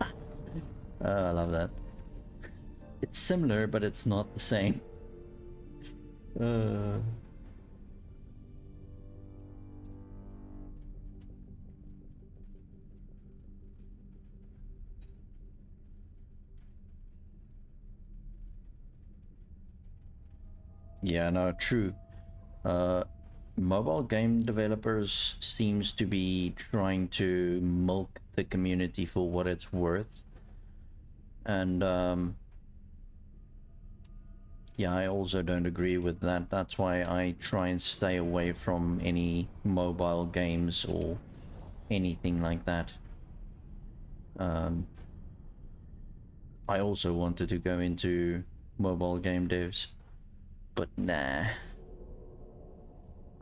I love that. It's similar, but it's not the same. Yeah, no, true. Mobile game developers seems to be trying to milk the community for what it's worth. And yeah, I also don't agree with that. That's why I try and stay away from any mobile games or anything like that. I also wanted to go into mobile game devs, but nah. I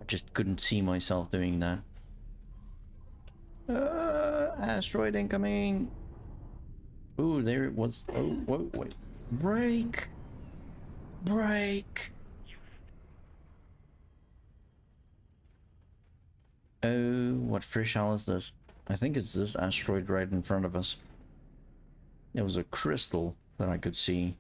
just couldn't see myself doing that. Asteroid incoming! Ooh, there it was. Oh, whoa, wait. Break! Break! Oh, what fish hell is this? I think it's this asteroid right in front of us. It was a crystal that I could see.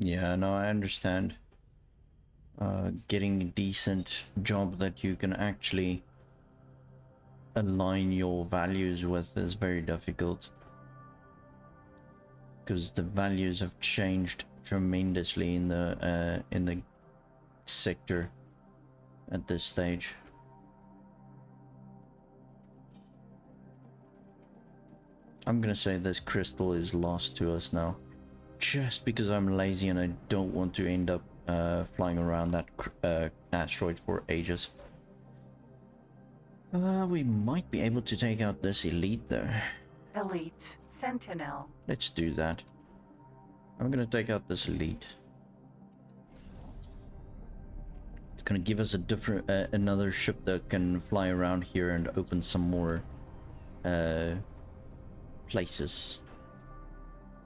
Yeah, no, I understand. Getting a decent job that you can actually align your values with is very difficult, because the values have changed tremendously in the sector at this stage. I'm gonna say this crystal is lost to us now, just because I'm lazy and I don't want to end up flying around that asteroid for ages. We might be able to take out this elite though. Elite. Sentinel. Let's do that. I'm gonna take out this elite. It's gonna give us a different, another ship that can fly around here and open some more places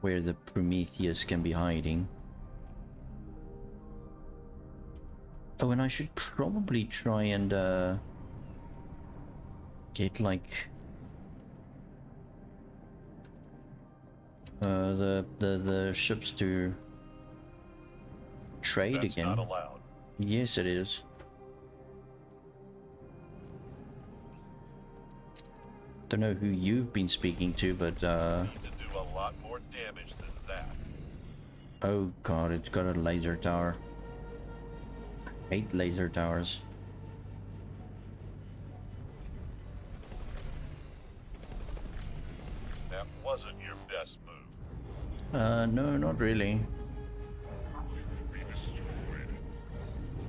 where the Prometheus can be hiding. Oh, and I should probably try and get like the ships to trade That's again. not allowed. Yes, it is. Don't know who you've been speaking to, but Need to do a lot more damage than that. oh god, it's got a laser tower. 8 laser towers. That wasn't your best move. No, not really.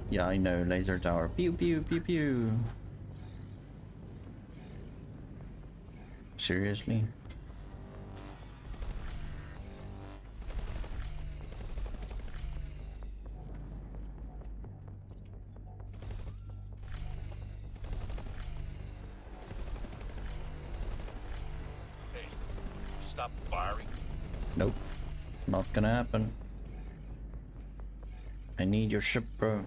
Yeah, I know, laser tower. Pew pew pew pew. Seriously? Hey, stop firing. Nope. Not gonna happen. I need your ship, bro.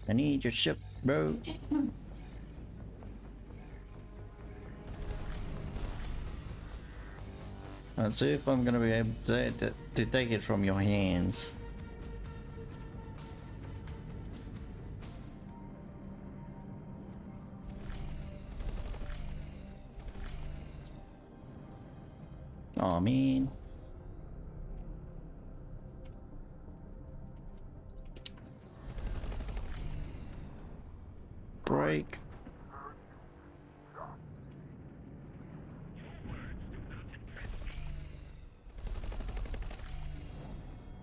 I need your ship, bro. Let's see if I'm gonna be able to take it from your hands. Aw, man. Break.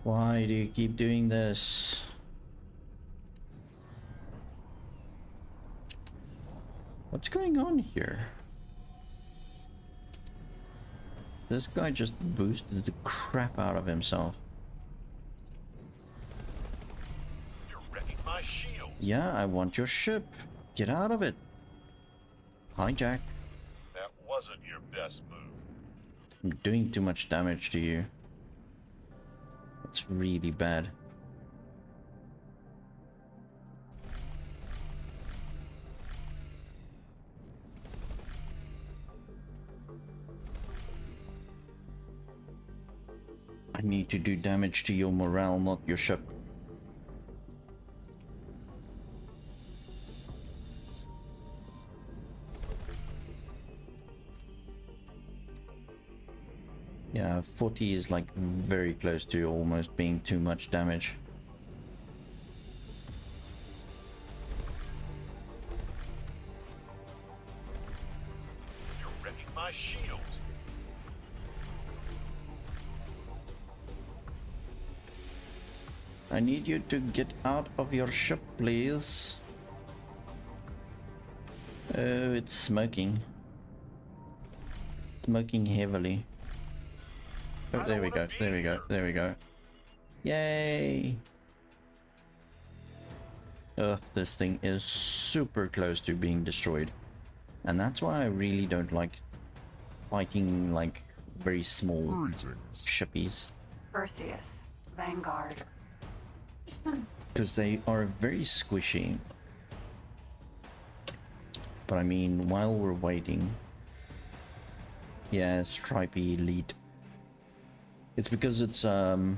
Why do you keep doing this? What's going on here? This guy just boosted the crap out of himself. You're wrecking my shield. Yeah, I want your ship. Get out of it. Hijack. That wasn't your best move. I'm doing too much damage to you. It's really bad. I need to do damage to your morale, not your ship. Yeah, 40 is like very close to almost being too much damage. You're wrecking my shield. I need you to get out of your ship, please. Oh, it's smoking. Smoking heavily. Oh, there we go, there we go, there we go. Yay! Ugh, this thing is super close to being destroyed. And that's why I really don't like fighting like very small shippies. Perseus, Vanguard. Because they are very squishy. But I mean, while we're waiting... Yeah, Stripey Elite. It's because it's, the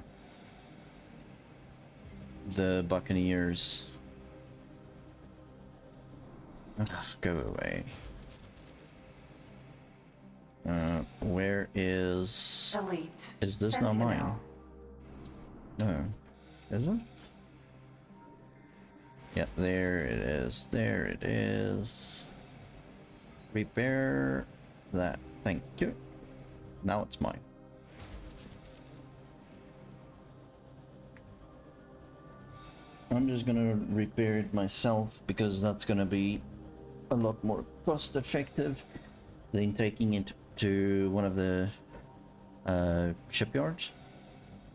Buccaneers. Ugh, go away. Where is... Elite. Is this not mine? Sentinel. No. Is it? Yeah, there it is. There it is. Repair that. Thank you. Now it's mine. I'm just gonna repair it myself because that's gonna be a lot more cost effective than taking it to one of the shipyards.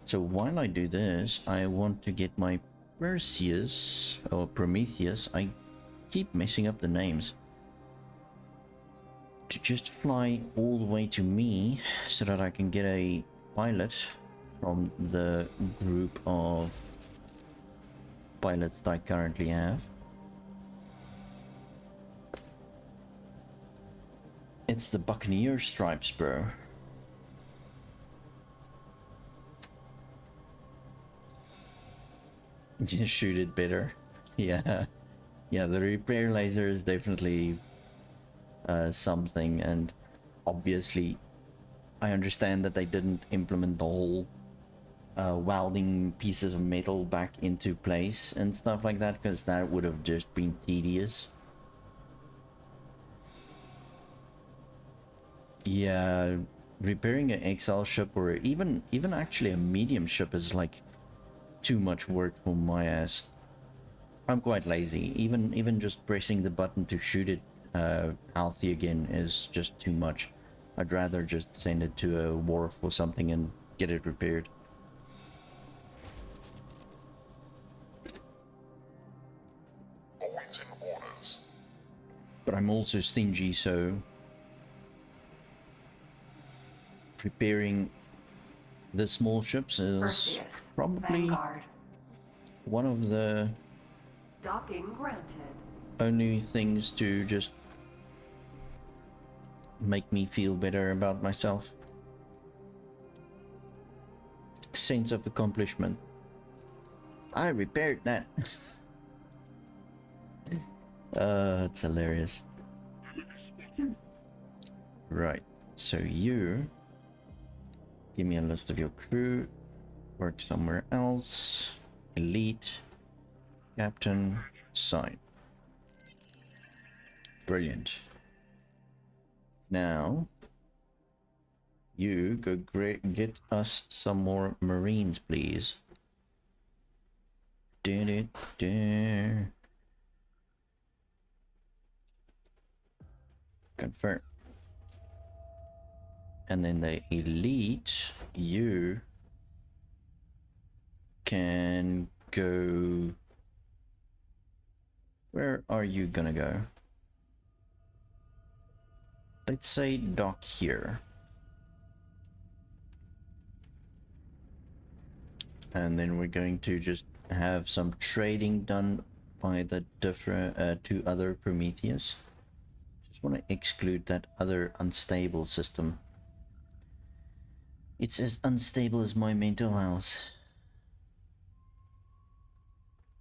So while I do this, I want to get my Perseus or Prometheus. I keep messing up the names. To just fly all the way to me so that I can get a pilot from the group of pilots that I currently have. It's the Buccaneer stripes, bro. Just shoot it better. Yeah. Yeah, the repair laser is definitely something, and obviously I understand that they didn't implement the whole welding pieces of metal back into place and stuff like that, because that would have just been tedious. Yeah, repairing an XL ship or even actually a medium ship is like too much work for my ass. I'm quite lazy. Even just pressing the button to shoot it healthy again is just too much. I'd rather just send it to a wharf or something and get it repaired. Awaiting orders. But I'm also stingy, so preparing the small ships is Perseus, probably Vanguard. one of the Docking granted. only things to just make me feel better about myself. Sense of accomplishment. I repaired that. It's hilarious. Right, so you give me a list of your crew. Work somewhere else. Elite. Captain. Sign. Brilliant. Now you go get us some more Marines, please. Did it there. Confirm. And then the elite, you can go. Where are you gonna go? Let's say dock here. And then we're going to just have some trading done by the different two other Prometheus. Just want to exclude that other unstable system. It's as unstable as my mental health.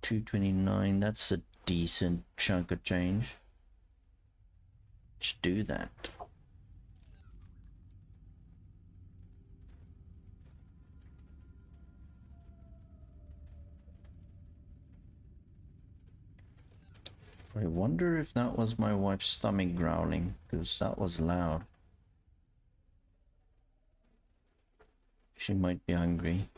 229, that's a decent chunk of change. Just do that. I wonder if that was my wife's stomach growling, because that was loud. She might be hungry.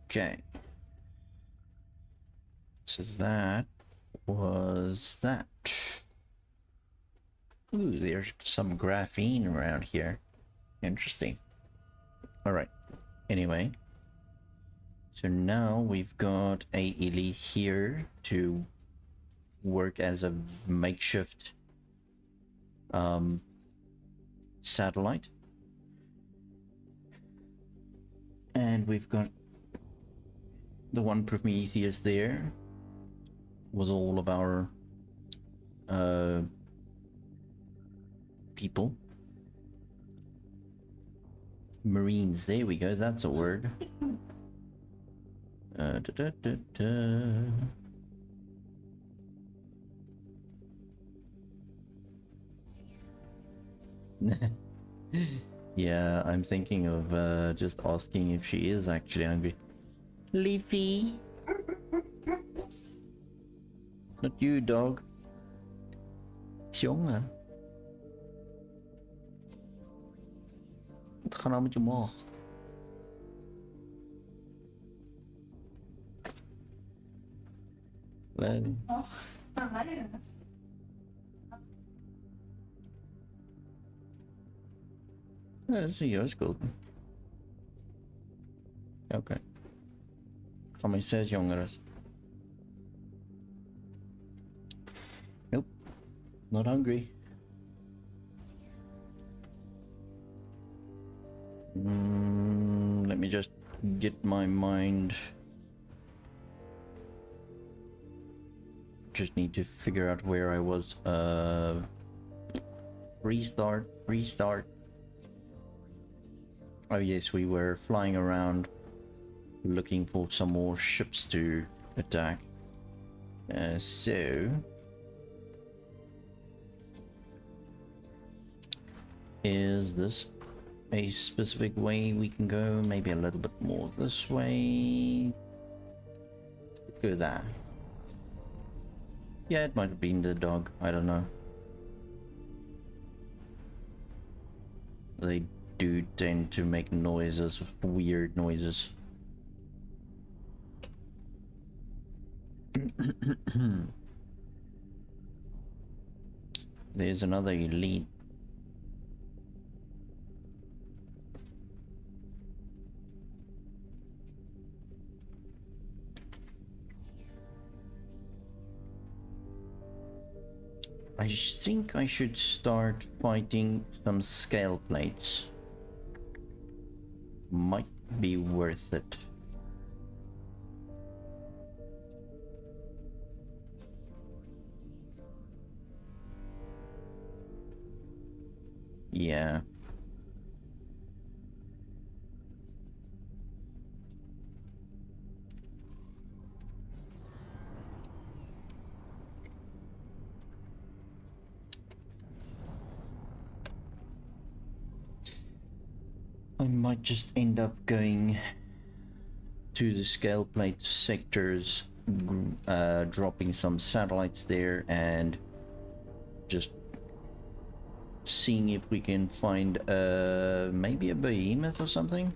Okay. So that was that. Ooh, there's some graphene around here. Interesting. Alright. Anyway. So now we've got a elite here to work as a makeshift satellite. And we've got the one Prometheus there with all of our people. Marines, there we go, that's a word. Yeah, I'm thinking of just asking if she is actually hungry. Leafy! Not you, dog. Jongen. Wat gaat nou met je maag? That's yours, Golden. Okay. Somebody says youngers. Nope. Not hungry. Let me just get my mind. Just need to figure out where I was. Restart. Oh yes, we were flying around looking for some more ships to attack. So is this a specific way we can go? Maybe a little bit more this way. Go there. Yeah, it might have been the dog. I don't know. They do tend to make noises, weird noises. There's another elite. I think I should start fighting some scale plates. Might be worth it. Yeah. I might just end up going to the scale plate sectors, dropping some satellites there and just seeing if we can find maybe a behemoth or something.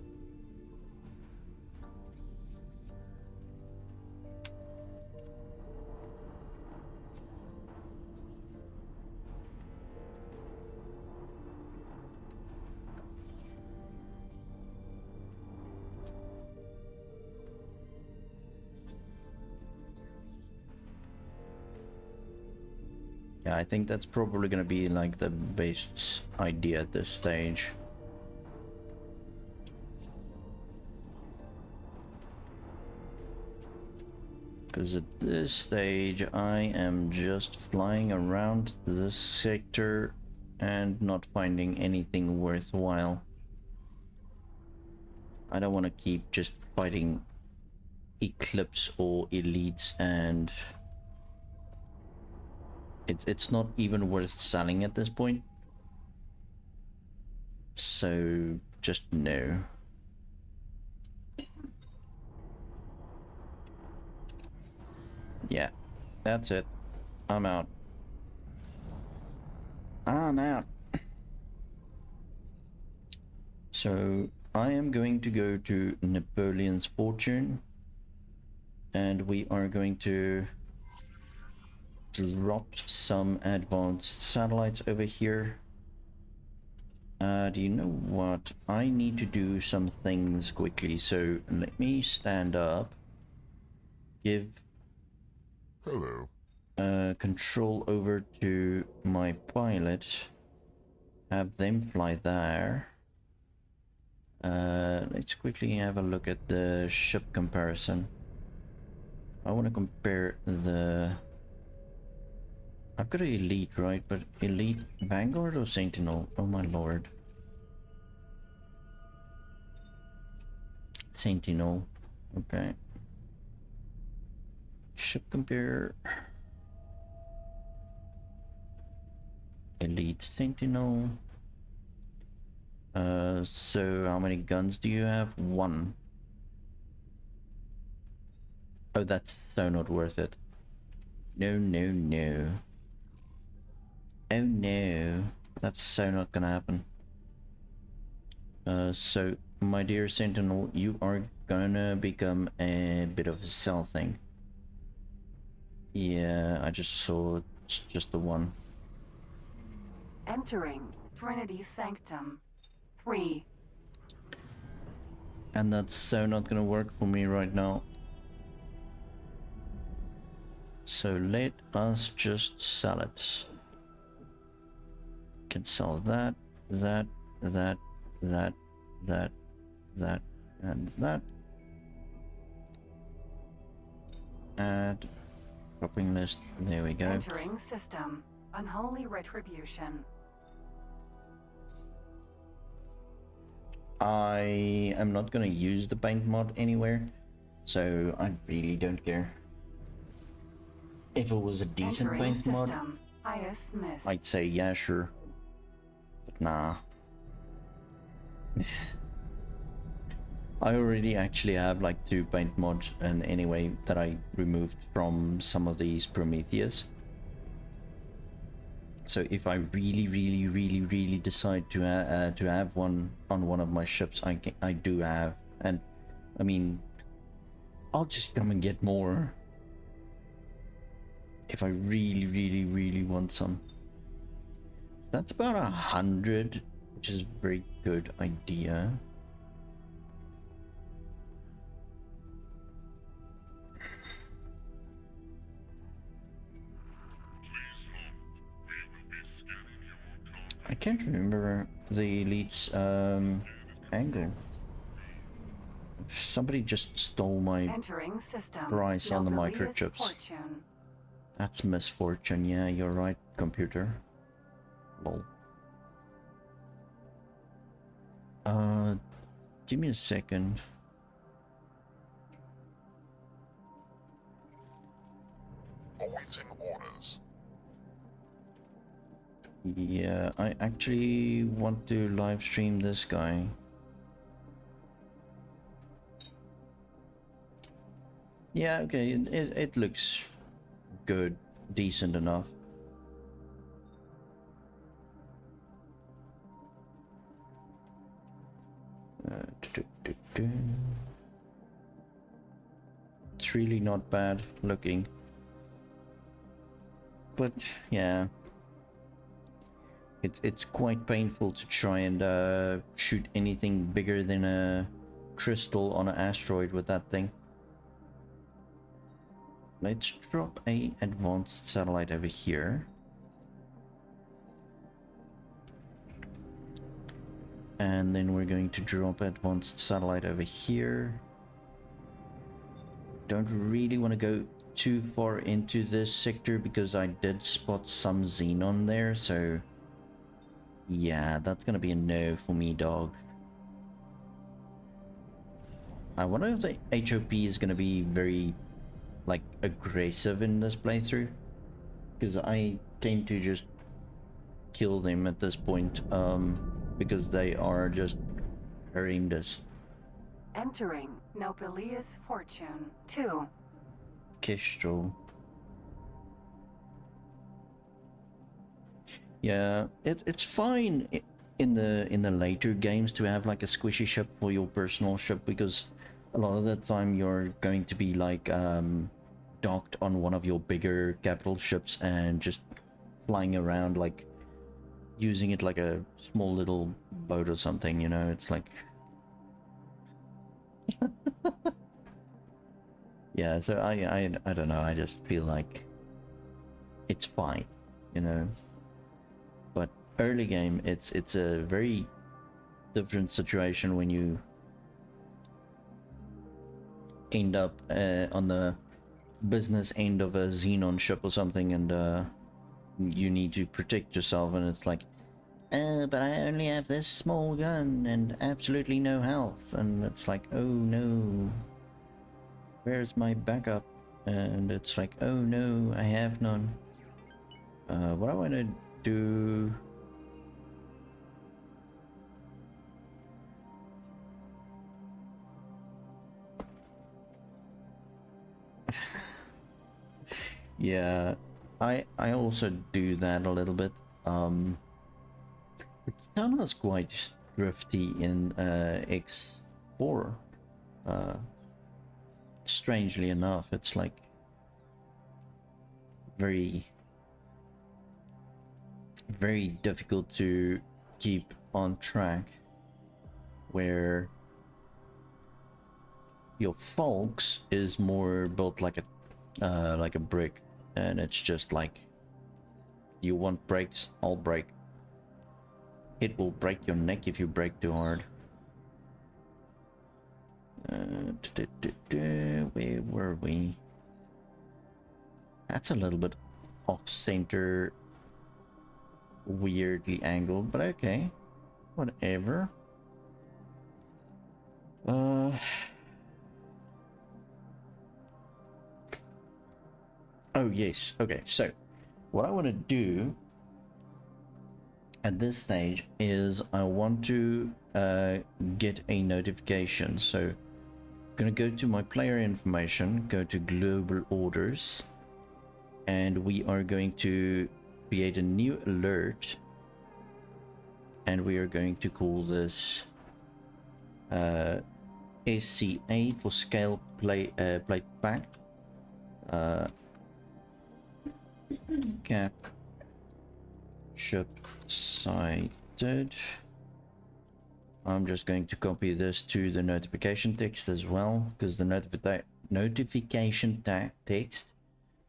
Yeah, I think that's probably gonna be like the best idea at this stage. Because at this stage I am just flying around this sector and not finding anything worthwhile. I don't want to keep just fighting Eclipse or Elites, and it's not even worth selling at this point. So just no. Yeah, that's it. I'm out. I'm out. So I am going to go to Napoleon's Fortune, and we are going to drop some advanced satellites over here. Do you know what? I need to do some things quickly, so let me stand up. Give Hello. control over to my pilot. Have them fly there. Let's quickly have a look at the ship comparison. I want to compare the... I've got an Elite, right? But Elite Vanguard or Sentinel? Oh my lord. Sentinel. Okay. Ship compare. Elite Sentinel. So how many guns do you have? One. Oh, that's so not worth it. No, no, no. Oh no. That's so not gonna happen. So my dear Sentinel, you are gonna become a bit of a cell thing. Yeah, I just saw it's just the one. Entering Trinity Sanctum. 3. And that's so not gonna work for me right now. So let us just sell it. Can sell that, that, that, that, that, that, and that. Add shopping list. There we go. Entering system. Unholy retribution. I am not gonna use the paint mod anywhere, so I really don't care. If it was a decent Entering paint mod, system. Highest miss. I'd say yeah, sure. But nah. I already actually have like 2 paint mods, and anyway that I removed from some of these Prometheus. So if I really decide to have one on one of my ships, I do have, and I mean, I'll just come and get more if I really want some. That's about 100, which is a very good idea. I can't remember the elite's angle. Somebody just stole my Entering system. price on the Nobilious microchips. Fortune. That's misfortune. Yeah, you're right, computer. Lol. Give me a second. Awaiting orders. Yeah, I actually want to live stream this guy. Yeah, okay, it looks good, decent enough. It's really not bad looking. But yeah, it's quite painful to try and shoot anything bigger than a crystal on an asteroid with that thing. Let's drop a advanced satellite over here. And then we're going to drop advanced satellite over here. Don't really want to go too far into this sector because I did spot some xenon there, so yeah, that's gonna be a no for me, dog. I wonder if the HOP is gonna be very like aggressive in this playthrough, because I tend to just kill them at this point because they are just horrendous. Entering Nobilious Fortune 2. Kestrel. Yeah, it's fine in the later games to have like a squishy ship for your personal ship, because a lot of the time you're going to be like docked on one of your bigger capital ships and just flying around, like using it like a small little boat or something, you know. It's like yeah, so I don't know, I just feel like it's fine, you know. But early game, it's a very different situation when you end up on the business end of a xenon ship or something, and you need to protect yourself, and it's like, but I only have this small gun and absolutely no health, and it's like, oh no, where's my backup? And it's like, oh no, I have none. What I want to do... yeah, I also do that a little bit. The town was quite drifty in X4. Strangely enough, it's like very difficult to keep on track. where your Folks is more built like a brick, and it's just like, you want brakes, I'll brake. It will break your neck if you brake too hard. Where were we? That's a little bit off center, weirdly angled, but okay, whatever. Oh yes, okay, so what I want to do at this stage is I want to get a notification. So I'm gonna go to my player information, go to global orders, and we are going to create a new alert, and we are going to call this SCA for scale plate pack. Cap ship sighted. I'm just going to copy this to the notification text as well, because the notification text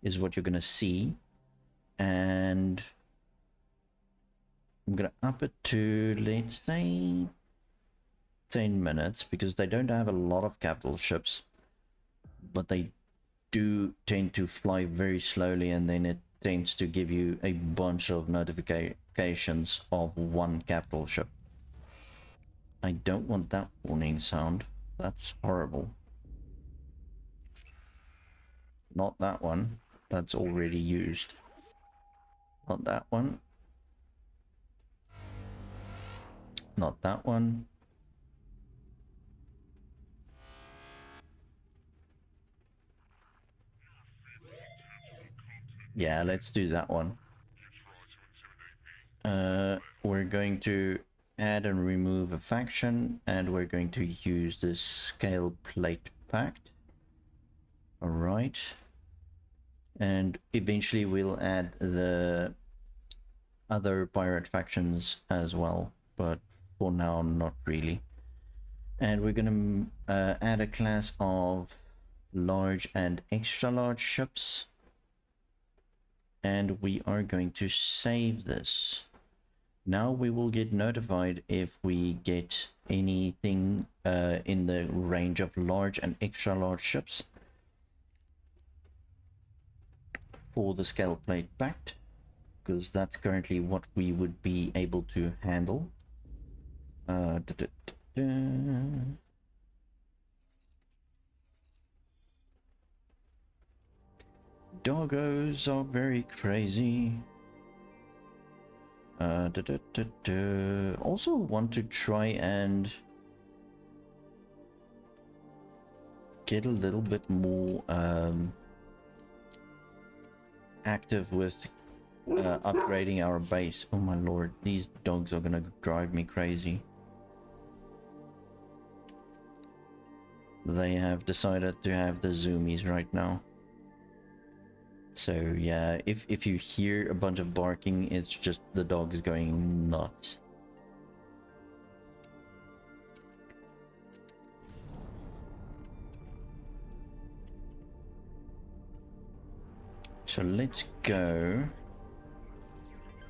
is what you're gonna see, and I'm gonna up it to, let's say, 10 minutes, because they don't have a lot of capital ships, but they do tend to fly very slowly, and then it tends to give you a bunch of notifications of one capital ship. I don't want that warning sound. That's horrible. Not that one. That's already used. Not that one. Not that one. Yeah, let's do that one. We're going to add and remove a faction, and we're going to use this scale plate pact. All right. And eventually we'll add the other pirate factions as well, but for now, not really. And we're going to add a class of large and extra large ships. And we are going to save this. Now we will get notified if we get anything in the range of large and extra large ships for the scale plate pact, because that's currently what we would be able to handle. Doggos are very crazy. Also want to try and get a little bit more active with upgrading our base. Oh my lord, these dogs are gonna drive me crazy. They have decided to have the zoomies right now. So yeah, if you hear a bunch of barking, it's just the dogs going nuts. So let's go.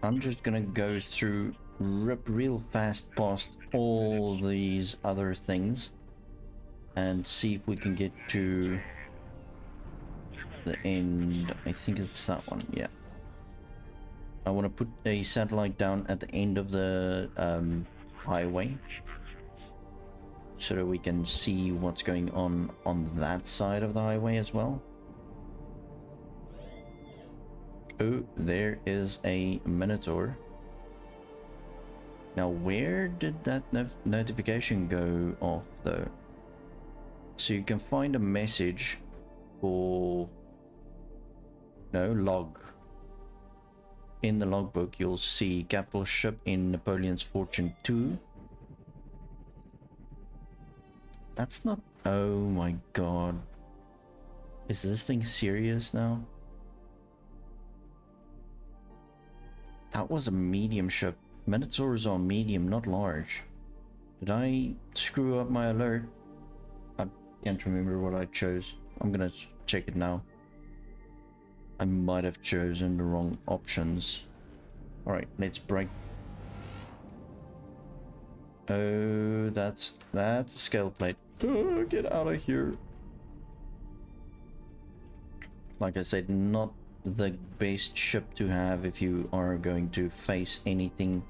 I'm just gonna go through, rip real fast past all these other things and see if we can get to the end. I think it's that one, yeah. I want to put a satellite down at the end of the highway so that we can see what's going on that side of the highway as well. Oh, there is a Minotaur. Now, where did that notification go off though? So you can find a message for log. In the logbook, you'll see capital ship in Napoleon's Fortune 2. That's not... Oh my god. Is this thing serious now? That was a medium ship. Minotaurs are medium, not large. Did I screw up my alert? I can't remember what I chose. I'm gonna check it now. I might have chosen the wrong options. Alright, let's break. Oh, that's a scale plate. Oh, get out of here. Like I said, not the best ship to have if you are going to face anything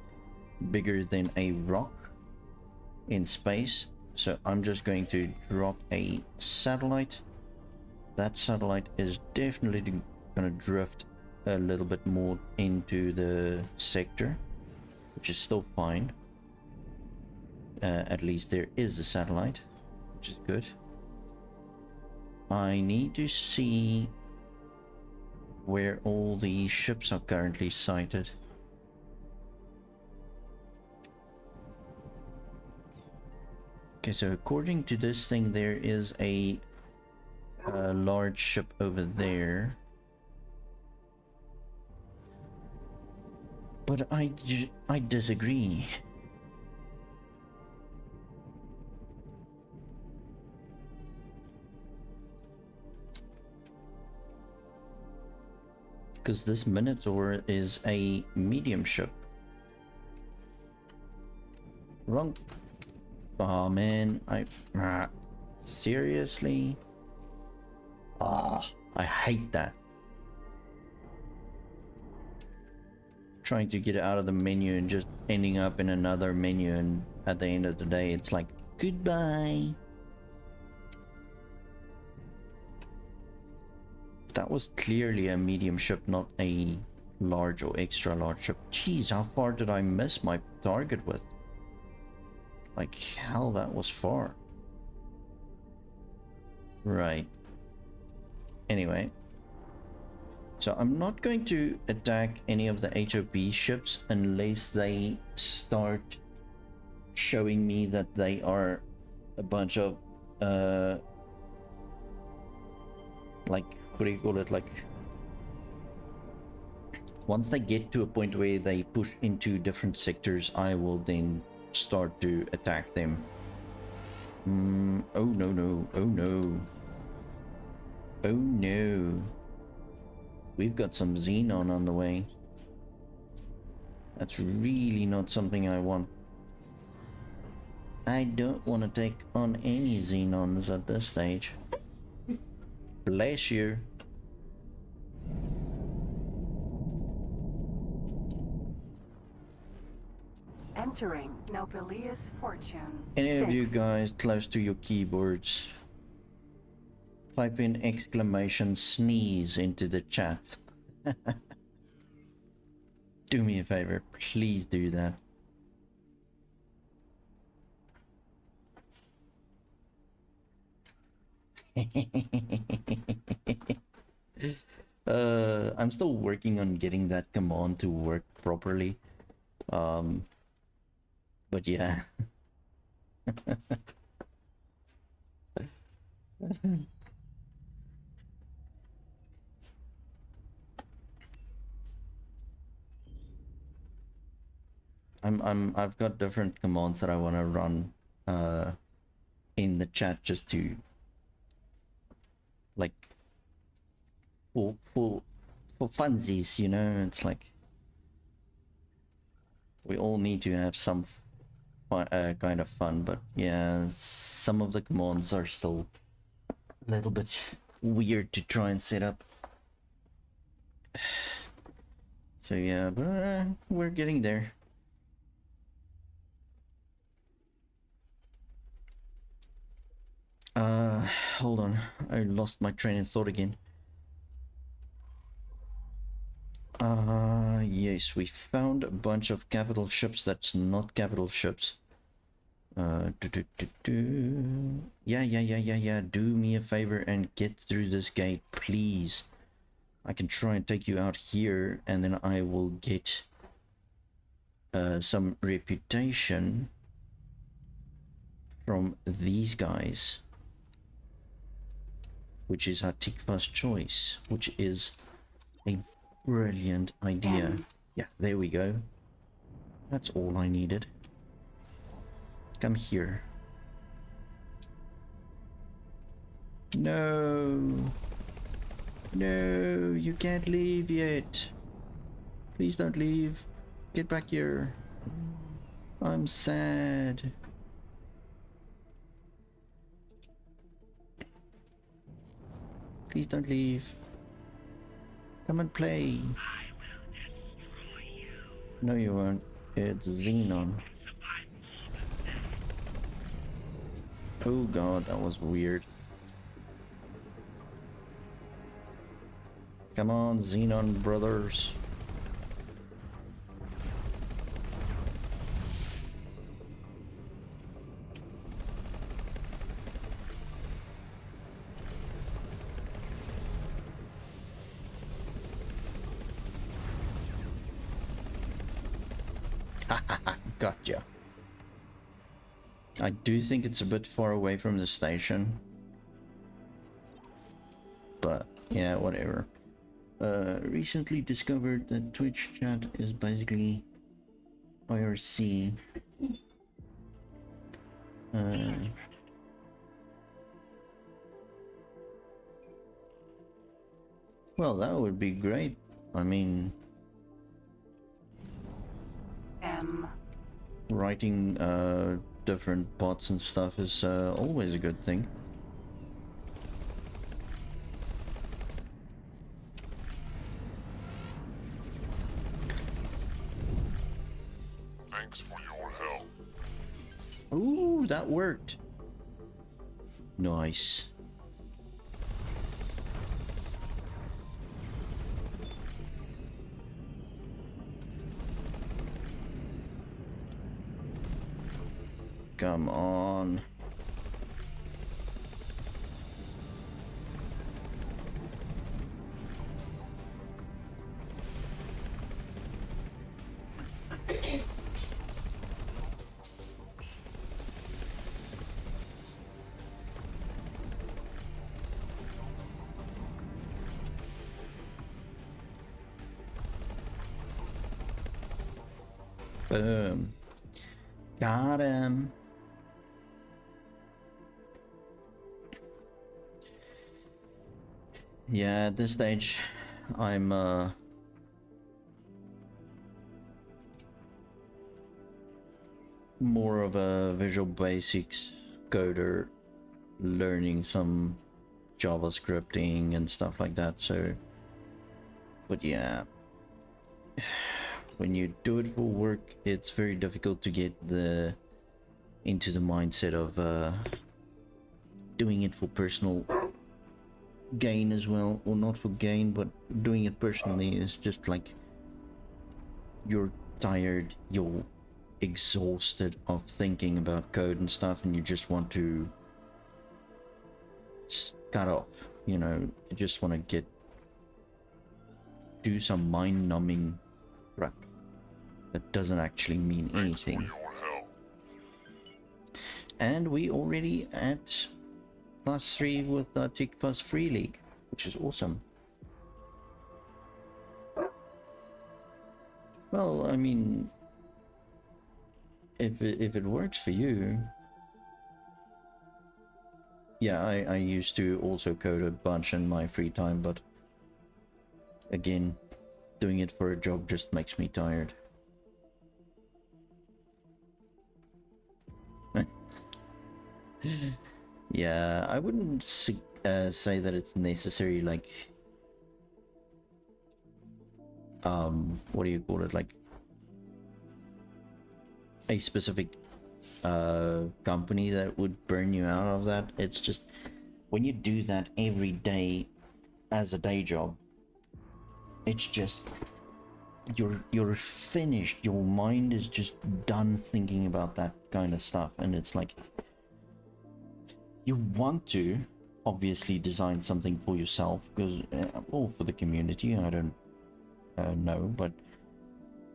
bigger than a rock in space. So I'm just going to drop a satellite. That satellite is definitely gonna drift a little bit more into the sector, which is still fine. At least there is a satellite, which is good. I need to see where all the ships are currently sighted. Okay, so according to this thing, there is a large ship over there. But I disagree. Because this Minotaur is a medium ship. Wrong. Oh man, seriously? I hate that. Trying to get out of the menu and just ending up in another menu, and at the end of the day it's like, goodbye. That was clearly a medium ship, not a large or extra large ship. Jeez, how far did I miss my target with? Like, hell, that was far. Right. Anyway. So I'm not going to attack any of the HOP ships unless they start showing me that they are a bunch of, like, what do you call it? Like, once they get to a point where they push into different sectors, I will then start to attack them. Oh no, no, oh no. Oh no. We've got some xenon on the way. That's really not something I want. I don't want to take on any xenons at this stage. Bless you. Entering Nobelius Fortune. Any of you 6. guys close to your keyboards, type in exclamation sneeze into the chat. Do me a favor, please do that. I'm still working on getting that command to work properly. But yeah. I've got different commands that I want to run in the chat, just to, like, for funsies, you know. It's like we all need to have some kind of fun, but yeah, some of the commands are still a little bit weird to try and set up. So yeah, but we're getting there. Hold on, I lost my train of thought again. Yes, we found a bunch of capital ships that's not capital ships. Yeah, do me a favor and get through this gate, please. I can try and take you out here, and then I will get some reputation from these guys, which is Hatikva's choice, which is a brilliant idea. Yeah, there we go. That's all I needed. Come here. No. No, you can't leave yet. Please don't leave. Get back here. I'm sad. Please don't leave. Come and play. No, you won't. It's Xenon. Oh god, that was weird. Come on, Xenon brothers. Gotcha. I do think it's a bit far away from the station. But, yeah, whatever. Recently discovered that Twitch chat is basically IRC. Well, that would be great. I mean... writing different bots and stuff is always a good thing. Thanks for your help. Ooh, that worked. Nice. Come on. Boom. Got him. Yeah, at this stage, I'm more of a Visual Basics coder, learning some JavaScripting and stuff like that, so... But yeah, when you do it for work, it's very difficult to get into the mindset of doing it for personal gain as well, or not for gain, but doing it personally is just like you're tired, you're exhausted of thinking about code and stuff, and you just want to cut off, you know, you just want to do some mind-numbing crap that doesn't actually mean anything. And we already at +3 with the Tick Plus Free League, which is awesome. Well, I mean, if it works for you. Yeah, I used to also code a bunch in my free time, but again, doing it for a job just makes me tired. Yeah, I wouldn't say that it's necessary, like, what do you call it, like, a specific company that would burn you out of that. It's just, when you do that every day as a day job, it's just, you're finished, your mind is just done thinking about that kind of stuff, and it's like, you want to obviously design something for yourself, because or for the community, I don't know, but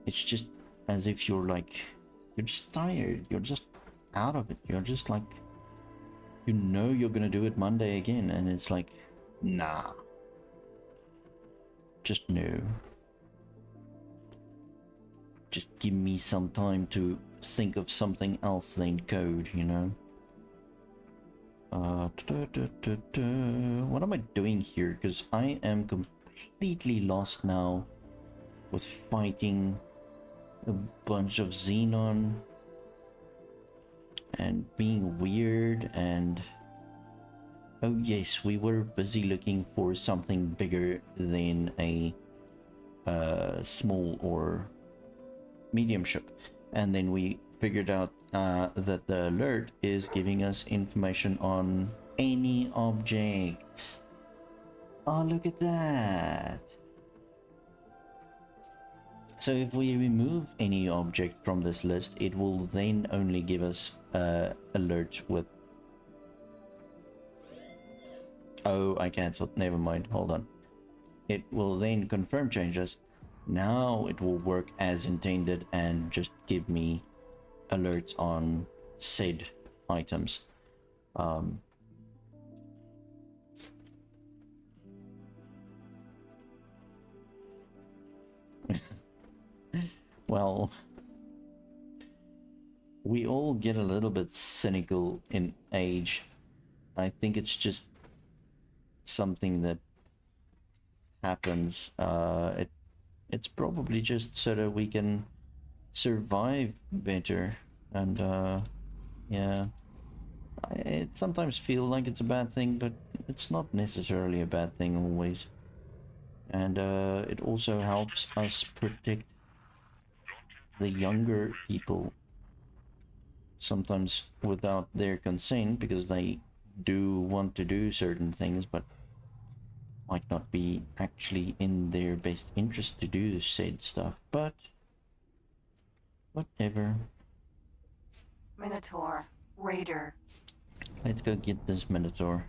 it's just as if you're like, you're just tired, you're just out of it, you're just like, you know you're gonna do it Monday again, and it's like, nah, just no, just give me some time to think of something else than code, you know. What am I doing here? Because I am completely lost now with fighting a bunch of Xenon and being weird. And oh yes, we were busy looking for something bigger than a small or medium ship, and then we figured out that the alert is giving us information on any object. Oh, look at that. So if we remove any object from this list, it will then only give us alerts with... Oh, I canceled. Never mind. Hold on. It will then confirm changes. Now it will work as intended and just give me alerts on said items. Well, we all get a little bit cynical in age. I think it's just something that happens. It's probably just so that we can survive better. And yeah, it sometimes feel like it's a bad thing, but it's not necessarily a bad thing always. And it also helps us protect the younger people, sometimes without their consent, because they do want to do certain things, but might not be actually in their best interest to do said stuff. But whatever. Minotaur. Raider. Let's go get this Minotaur.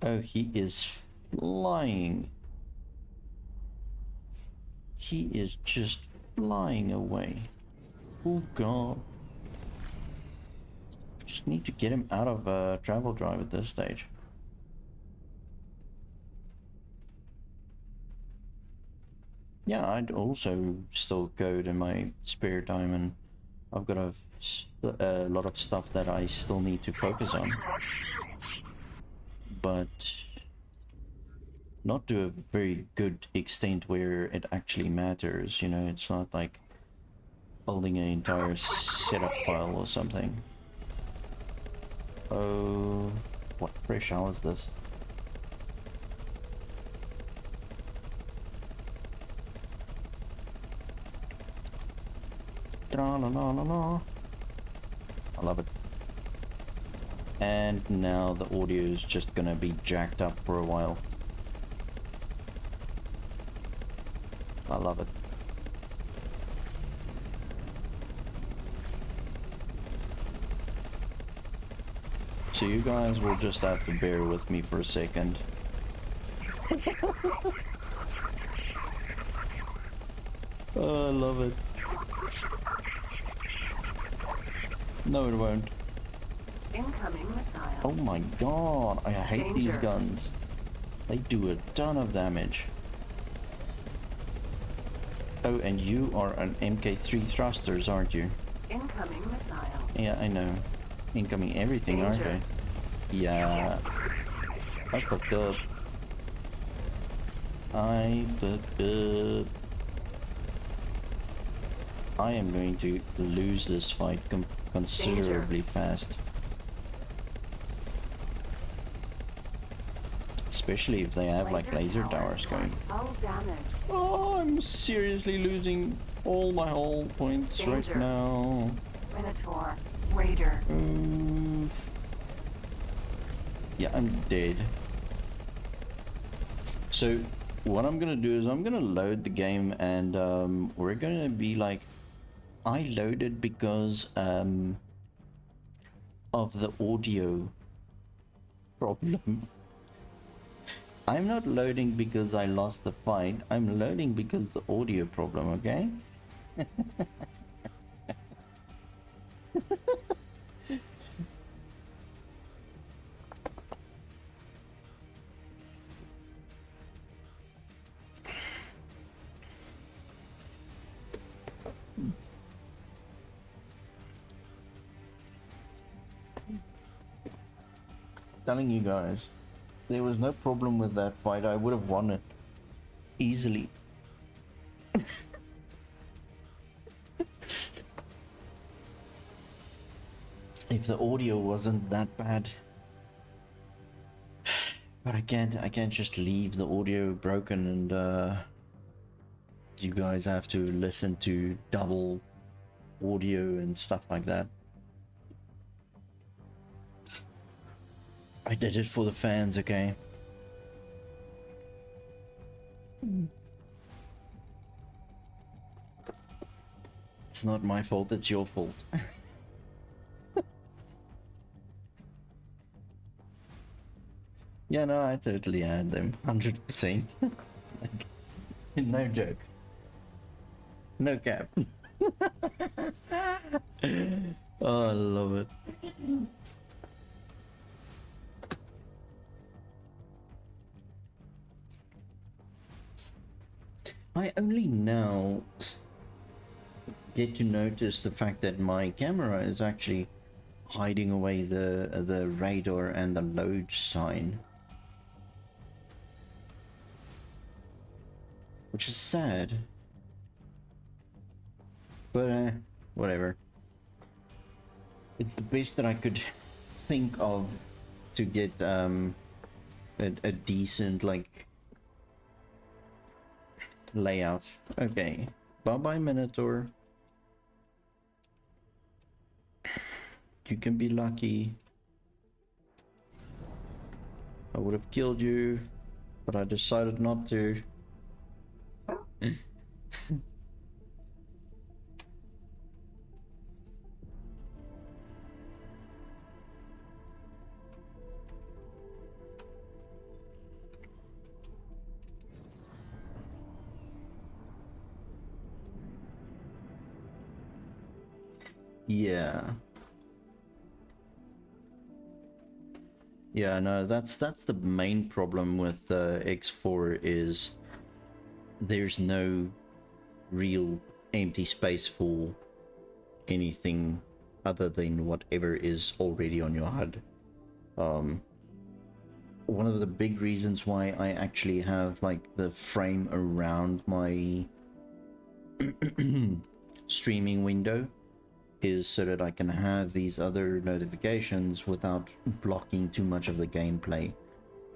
Oh, he is flying. He is just flying away. Oh god. Just need to get him out of travel drive at this stage. Yeah, I'd also still code in my spare time, and I've got a lot of stuff that I still need to focus on. But not to a very good extent where it actually matters, you know. It's not like holding an entire setup file or something. Oh, what fresh hell is this? Tra la la la la. I love it. And now the audio is just gonna be jacked up for a while. I love it. So you guys will just have to bear with me for a second. Oh, I love it. No, it won't. Incoming missile. Oh my god, I hate these Danger. guns. They do a ton of damage. Oh, and you are an MK3 thrusters, aren't you? Incoming missile. Yeah, I know. Incoming everything, aren't Danger. they? Yeah. I fucked up. I fucked up. I am going to lose this fight considerably fast. Especially if they have like laser towers going. All damage. Oh, I'm seriously losing all my hull points Danger. right now. Minotaur. Raider. Yeah, I'm dead. So what I'm gonna do is I'm gonna load the game, and we're gonna be like, I loaded because of the audio problem. I'm not loading because I lost the fight. I'm loading because the audio problem, okay? Telling you guys, there was no problem with that fight. I would have won it easily. If the audio wasn't that bad. But I can't just leave the audio broken and you guys have to listen to double audio and stuff like that. I did it for the fans, okay? It's not my fault, it's your fault. Yeah, no, I totally had them. 100%. No joke. No cap. Oh, I love it. I only now get to notice the fact that my camera is actually hiding away the radar and the load sign. Which is sad. But whatever. It's the best that I could think of to get a decent like layout. Okay. Bye bye Minotaur. You can be lucky. I would have killed you, but I decided not to. Yeah. Yeah, no, that's the main problem with X4 is there's no real empty space for anything other than whatever is already on your HUD. One of the big reasons why I actually have like the frame around my streaming window is so that I can have these other notifications without blocking too much of the gameplay.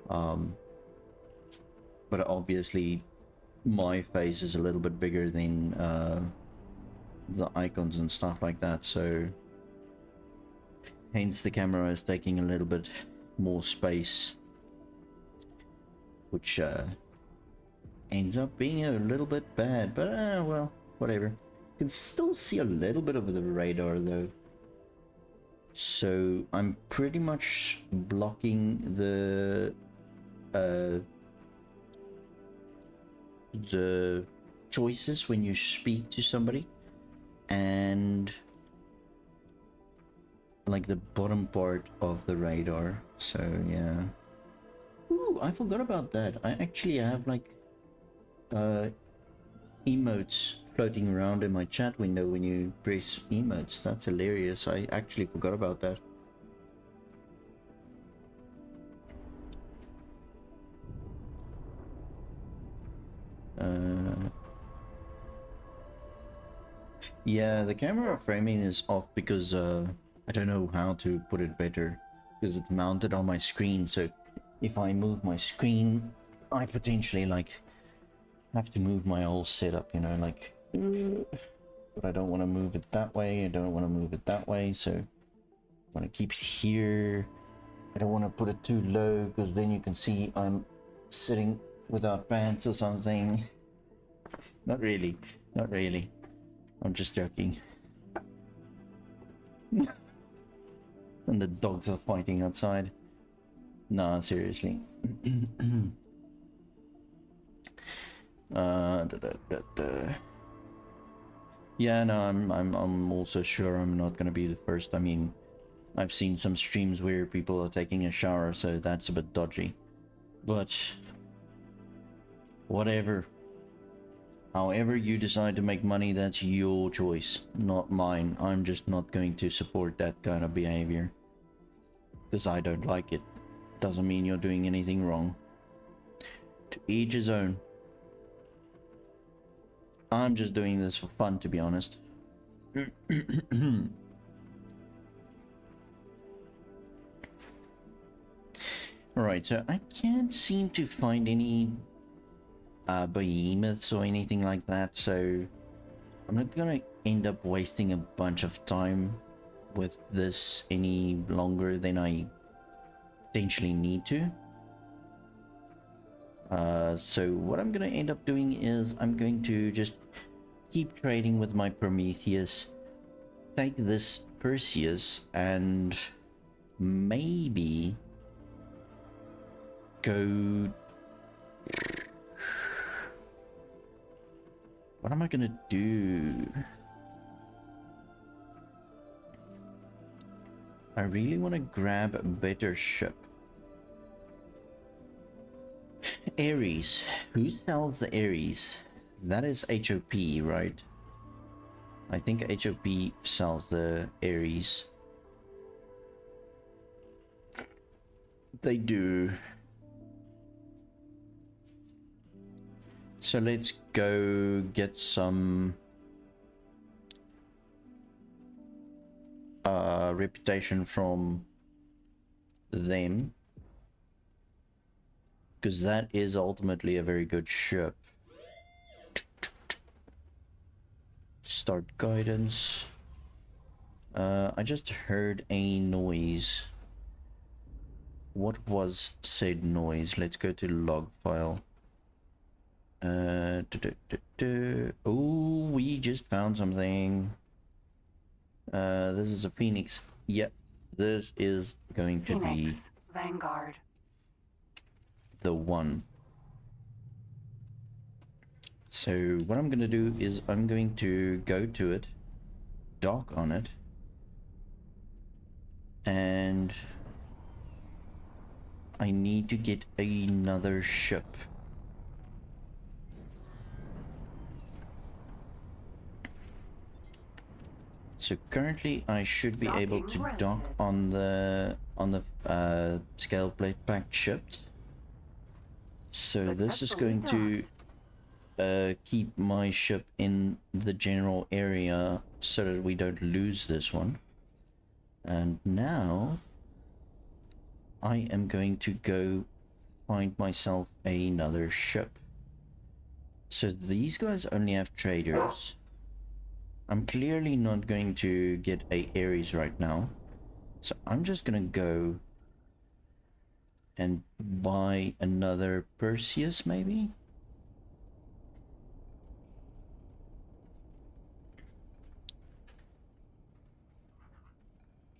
But obviously my face is a little bit bigger than the icons and stuff like that, so hence the camera is taking a little bit more space, which ends up being a little bit bad, but well, whatever. You can still see a little bit of the radar though, so I'm pretty much blocking the choices when you speak to somebody and like the bottom part of the radar. So yeah. Ooh, I forgot about that. I actually have like emotes floating around in my chat window when you press emotes. That's hilarious. I actually forgot about that. Yeah, the camera framing is off because I don't know how to put it better, because it's mounted on my screen, so if I move my screen I potentially like have to move my whole setup, you know, like, but I don't want to move it that way, I don't want to move it that way, so I want to keep it here. I don't want to put it too low because then you can see I'm sitting without pants or something. Not really, not really. I'm just joking. And the dogs are fighting outside. Nah, seriously. Yeah, no, I'm also sure I'm not gonna be the first. I mean, I've seen some streams where people are taking a shower, so that's a bit dodgy. But whatever. However you decide to make money, that's your choice, not mine. I'm just not going to support that kind of behavior, because I don't like it. Doesn't mean you're doing anything wrong. To each his own. I'm just doing this for fun, to be honest. Alright, so I can't seem to find any behemoths or anything like that, so I'm not gonna end up wasting a bunch of time with this any longer than I potentially need to. So what I'm gonna end up doing is I'm going to just keep trading with my Prometheus, take this Perseus, and maybe go... What am I gonna do? I really want to grab a better ship. Ares. Who sells the Ares? That is HOP, right? I think HOP sells the Ares. They do. So let's go get some reputation from them, because that is ultimately a very good ship. Start guidance. I just heard a noise. What was said noise? Let's go to log file. Oh, we just found something. This is a Phoenix. Yep, this is going to be Phoenix, Vanguard. the one. So what I'm gonna do is I'm going to go to it, dock on it, and I need to get another ship. So currently I should be able to Docking dock granted. on the scale plate packed ships. So this is Successfully going to keep my ship in the general area so that we don't lose this one. And now I am going to go find myself another ship. So these guys only have traders. I'm clearly not going to get a Ares right now, so I'm just gonna go and buy another Perseus, maybe?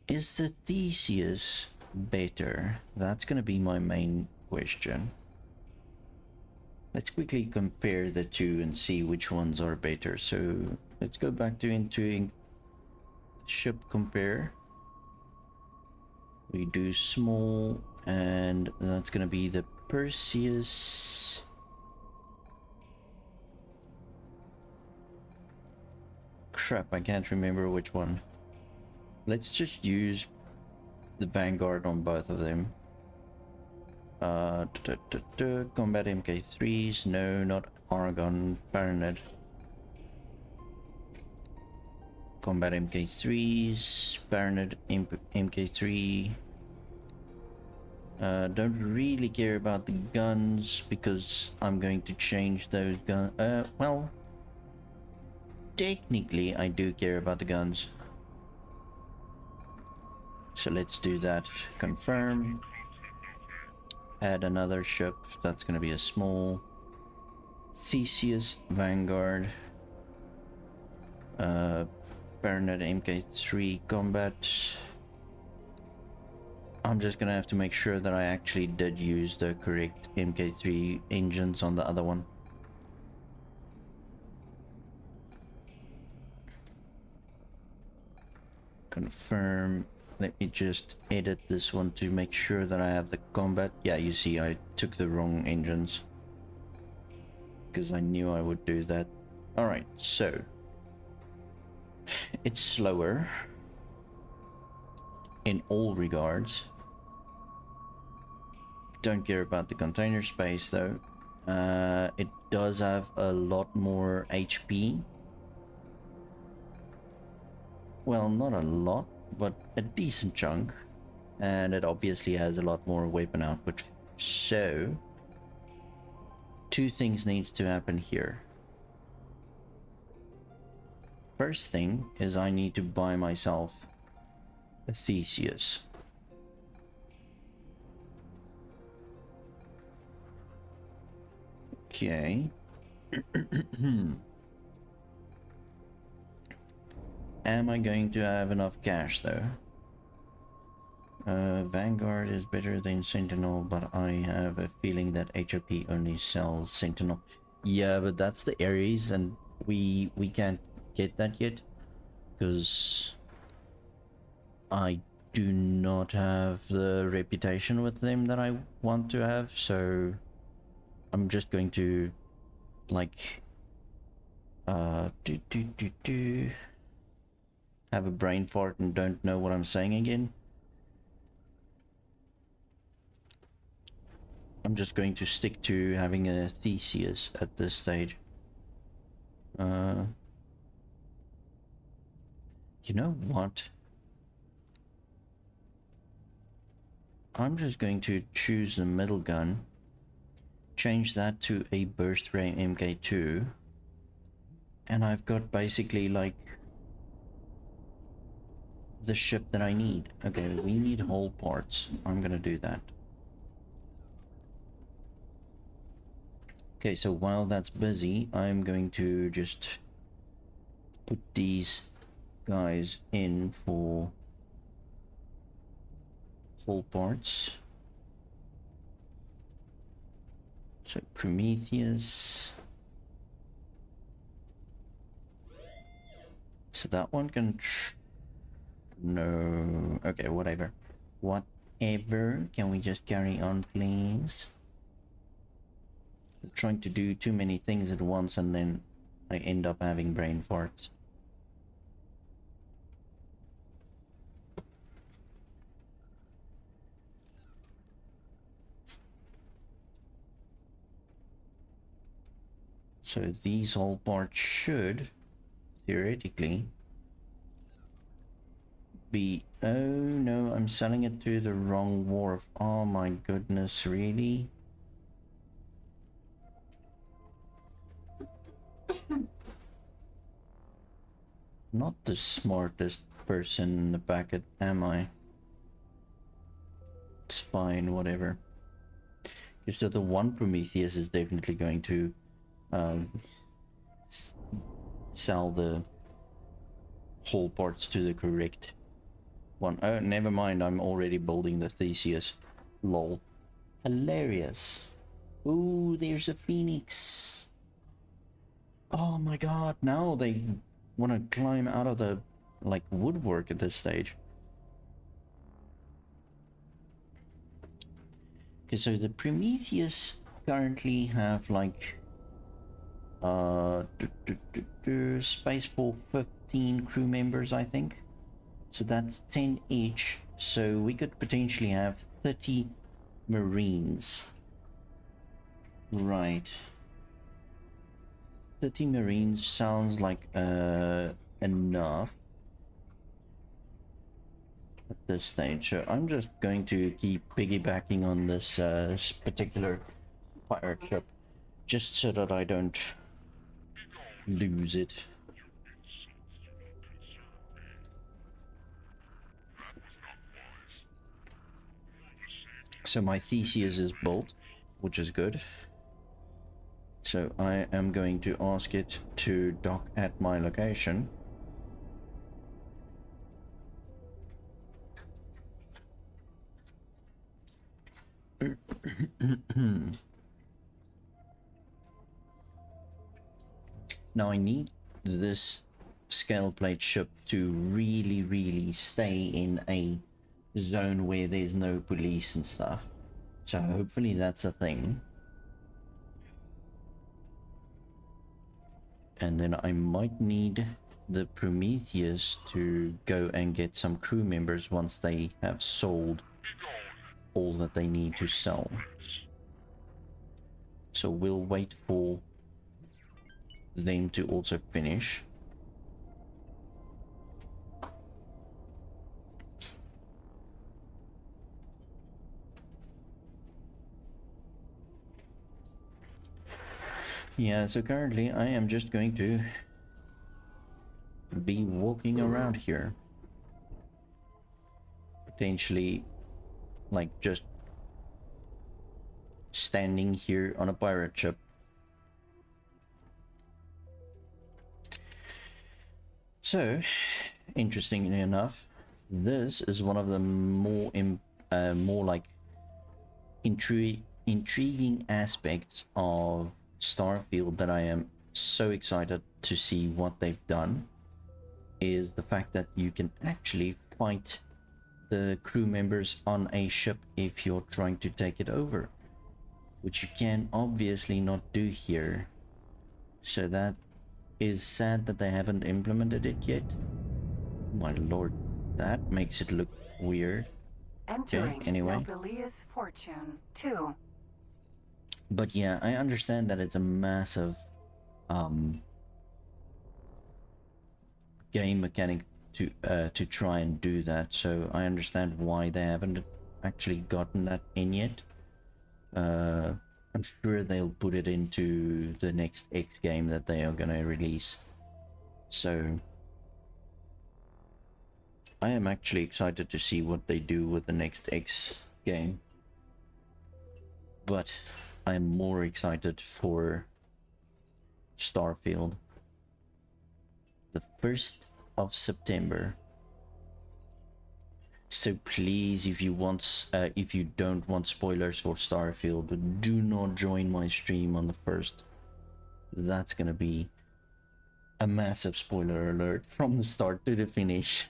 Is the Theseus better? That's gonna be my main question. Let's quickly compare the two and see which ones are better. So let's go back to into ship compare. We do small, and that's gonna be the Perseus. Crap, I can't remember which one. Let's just use the Vanguard on both of them. Combat MK3s, no, not Argon, Baronet. Combat MK3s, Baronet MK3. Don't really care about the guns because I'm going to change those guns. Well, technically I do care about the guns. So let's do that. Confirm. Add another ship. That's gonna be a small Theseus Vanguard. Baronet MK3 combat. I'm just gonna have to make sure that I actually did use the correct MK3 engines on the other one. Confirm. Let me just edit this one to make sure that I have the combat. Yeah, you see I took the wrong engines because I knew I would do that. Alright, so it's slower in all regards. Don't care about the container space though. It does have a lot more HP. Well, not a lot, but a decent chunk. And it obviously has a lot more weapon output. So, two things needs to happen here. First thing is I need to buy myself a Theseus. Okay. Am I going to have enough cash though? Vanguard is better than Sentinel, but I have a feeling that HOP only sells Sentinel. Yeah, but that's the Ares, and we can't get that yet because I do not have the reputation with them that I want to have, so I'm just going to like have a brain fart and don't know what I'm saying again. I'm just going to stick to having a Theseus at this stage. You know what? I'm just going to choose the middle gun, change that to a burst ray MK2, and I've got basically like the ship that I need. Okay, we need hull parts. I'm gonna do that. Okay, so while that's busy, I'm going to just put these guys in for full parts. So Prometheus. So that one can no. Okay, whatever. Whatever. Can we just carry on, please? I'm trying to do too many things at once and then I end up having brain farts. So these whole parts should theoretically be... Oh no, I'm selling it to the wrong wharf. Oh my goodness, really? Not the smartest person in the packet, am I? It's fine, whatever. Okay, so the one Prometheus is definitely going to sell the whole parts to the correct one. Oh, never mind, I'm already building the Theseus. Lol. Hilarious. Ooh, there's a Phoenix. Oh my god, now they want to climb out of the like woodwork at this stage. Okay, so the Prometheus currently have like space for 15 crew members, I think. So that's 10 each. So we could potentially have 30 Marines. Right. 30 Marines sounds like enough at this stage. So I'm just going to keep piggybacking on this particular pirate ship, just so that I don't lose it. So my Theseus is built, which is good. So I am going to ask it to dock at my location. Now I need this scale plate ship to really stay in a zone where there's no police and stuff. So hopefully that's a thing. And then I might need the Prometheus to go and get some crew members once they have sold all that they need to sell. So we'll wait for them to also finish. Yeah, so currently I am just going to be walking around here. Potentially, like, just standing here on a pirate ship. So, interestingly enough, this is one of the more like intriguing aspects of Starfield that I am so excited to see what they've done, is the fact that you can actually fight the crew members on a ship if you're trying to take it over, which you can obviously not do here. So that is sad that they haven't implemented it yet. My lord, that makes it look weird. Entering anyway. Nobilia's Fortune 2. But yeah, I understand that it's a massive game mechanic to try and do that, so I understand why they haven't actually gotten that in yet. I'm sure they'll put it into the next X game that they are gonna release. So I am actually excited to see what they do with the next X game. But I'm more excited for Starfield. The 1st of September. So please, if you don't want spoilers for Starfield, do not join my stream on the 1st. That's gonna be a massive spoiler alert from the start to the finish.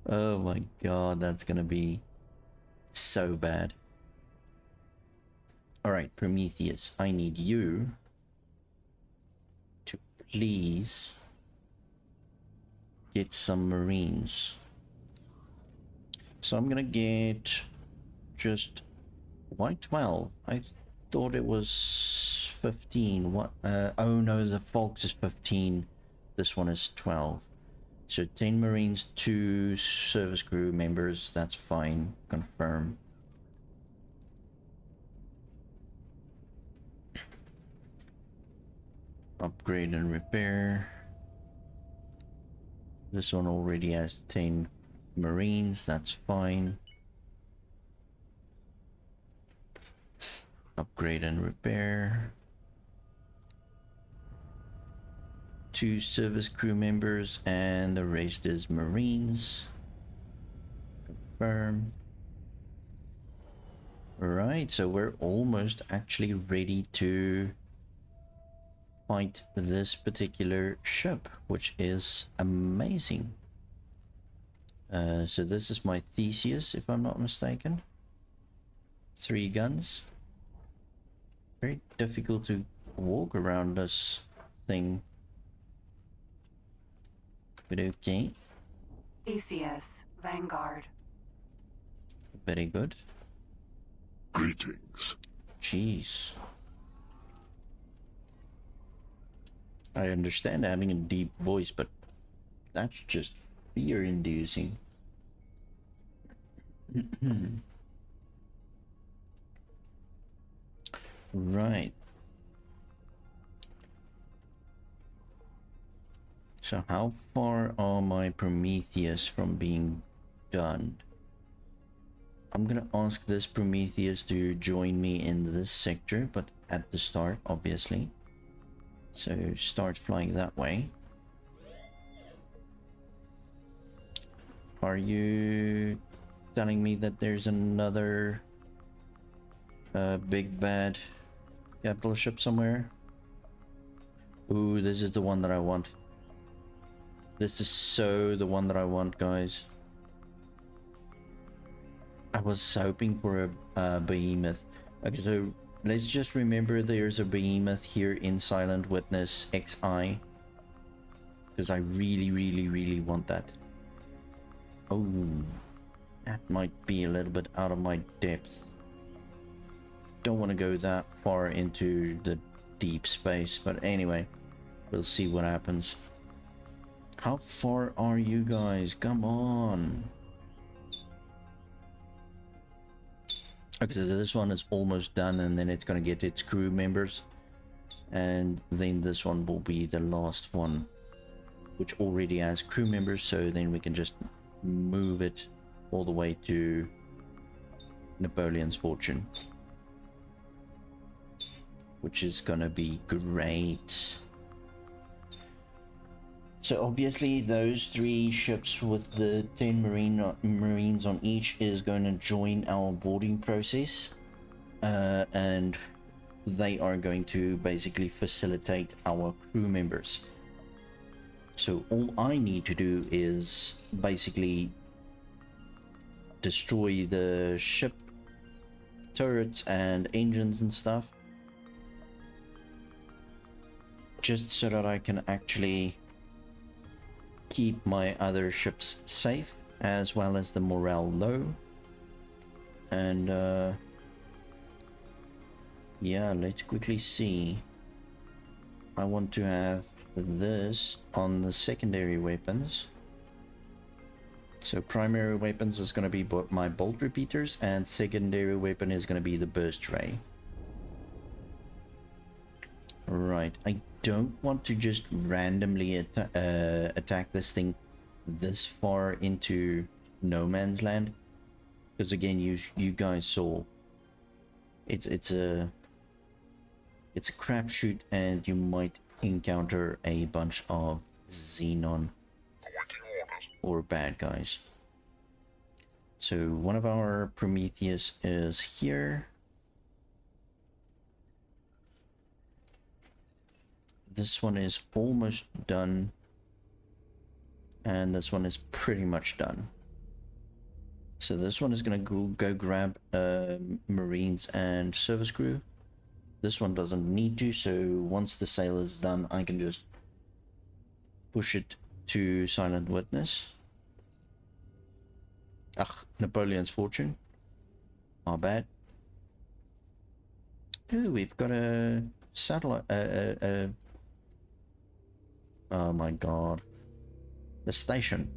Oh my god, that's gonna be so bad. Alright, Prometheus, I need you to please get some Marines. So I'm gonna get just, why 12? I thought it was 15. What? Oh no, the Fox is 15. This one is 12. So 10 Marines, 2 service crew members. That's fine. Confirm. Upgrade and repair. This one already has 10 Marines. That's fine. Upgrade and repair. 2 service crew members, and the rest is Marines. Confirm. Right, so we're almost actually ready to fight this particular ship, which is amazing. So this is my Theseus, if I'm not mistaken. 3 guns. Very difficult to walk around this thing. But okay. Theseus, Vanguard. Very good. Greetings. Jeez. I understand having a deep voice, but that's just fear-inducing. Right. So how far are my Prometheus from being done? I'm gonna ask this Prometheus to join me in this sector, but at the start, obviously. So start flying that way. Are you telling me that there's another big bad capital ship somewhere? Ooh, this is the one that I want. This is so the one that I want, guys. I was hoping for a behemoth. Okay, so let's just remember there's a behemoth here in Silent Witness XI. Because I really want that. Oh, that might be a little bit out of my depth. don't want to go that far into the deep space, but anyway, we'll see what happens. How far are you guys? Come on. Okay, so this one is almost done, and then it's gonna get its crew members, and then this one will be the last one, which already has crew members, so then we can just move it all the way to Napoleon's Fortune, which is gonna be great. So obviously those 3 ships with the 10 Marines on each is going to join our boarding process, and they are going to basically facilitate our crew members. So all I need to do is basically destroy the ship turrets and engines and stuff, just so that I can actually keep my other ships safe, as well as the morale low. And yeah, let's quickly see. I want to have this on the secondary weapons. So primary weapons is going to be my bolt repeaters, and secondary weapon is going to be the burst ray. Right, I don't want to just randomly attack this thing this far into no man's land, because again, you guys saw it's a crapshoot, and you might encounter a bunch of xenon or bad guys. So one of our Prometheus is here. This one is almost done, and this one is pretty much done. So this one is gonna go grab Marines and service crew. This one doesn't need to, so once the sail is done, I can just push it to Silent Witness. Ugh, Napoleon's Fortune. My bad. Ooh, we've got a satellite, oh my god. The station.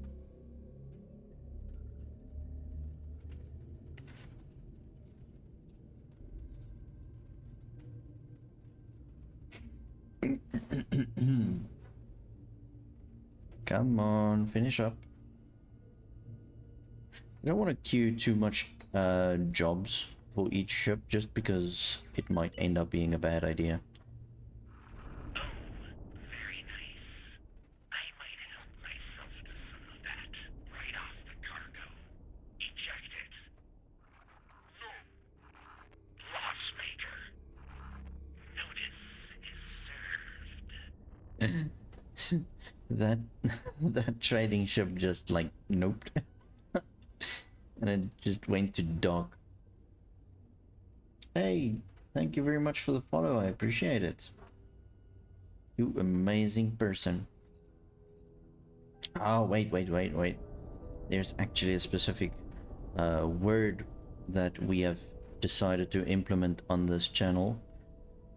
Come on, finish up. I don't want to queue too much jobs for each ship, just because it might end up being a bad idea. Very nice. I might help myself to some of that right off the cargo. Eject it. No. Loss maker. Notice is served. that trading ship just like noped. And it just went to dock. Hey, thank you very much for the follow, I appreciate it. You amazing person. Oh, wait. There's actually a specific word that we have decided to implement on this channel,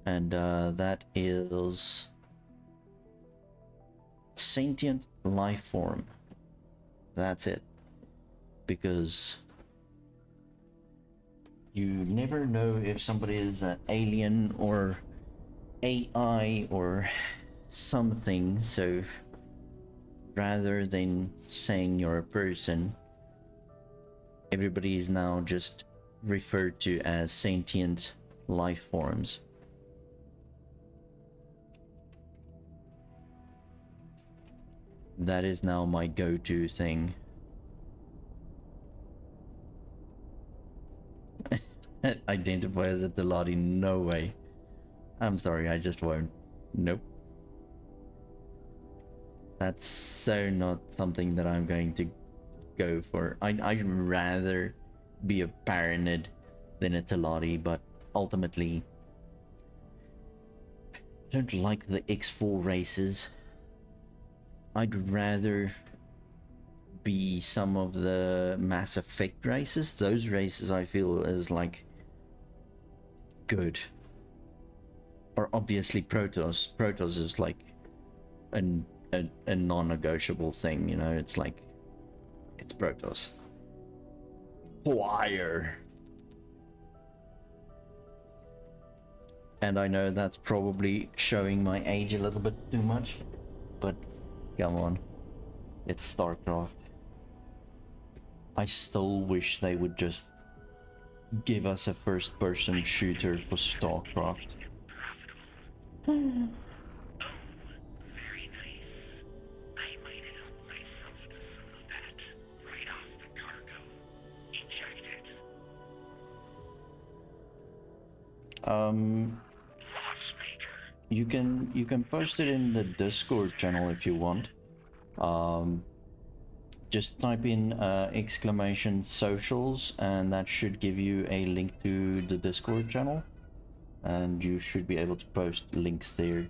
and that is sentient life form. That's it. Because you never know if somebody is an alien or AI or something, so rather than saying you're a person, everybody is now just referred to as sentient life forms. That is now my go-to thing. Identify as a Teladi? No way. I'm sorry, I just won't. Nope. That's so not something that I'm going to go for. I'd rather be a Paranid than a Teladi, but ultimately I don't like the X4 races. I'd rather be some of the Mass Effect races. Those races I feel is like good. Or obviously Protoss. Protoss is like a non-negotiable thing, you know. It's like, it's Protoss. Fire. And I know that's probably showing my age a little bit too much, but come on, it's StarCraft. I still wish they would just give us a first-person shooter for StarCraft. Very nice. I might help myself to some of that right off the cargo. Eject it. Lossmaker. You can post it in the Discord channel if you want. Just type in exclamation socials, and that should give you a link to the Discord channel, and you should be able to post links there.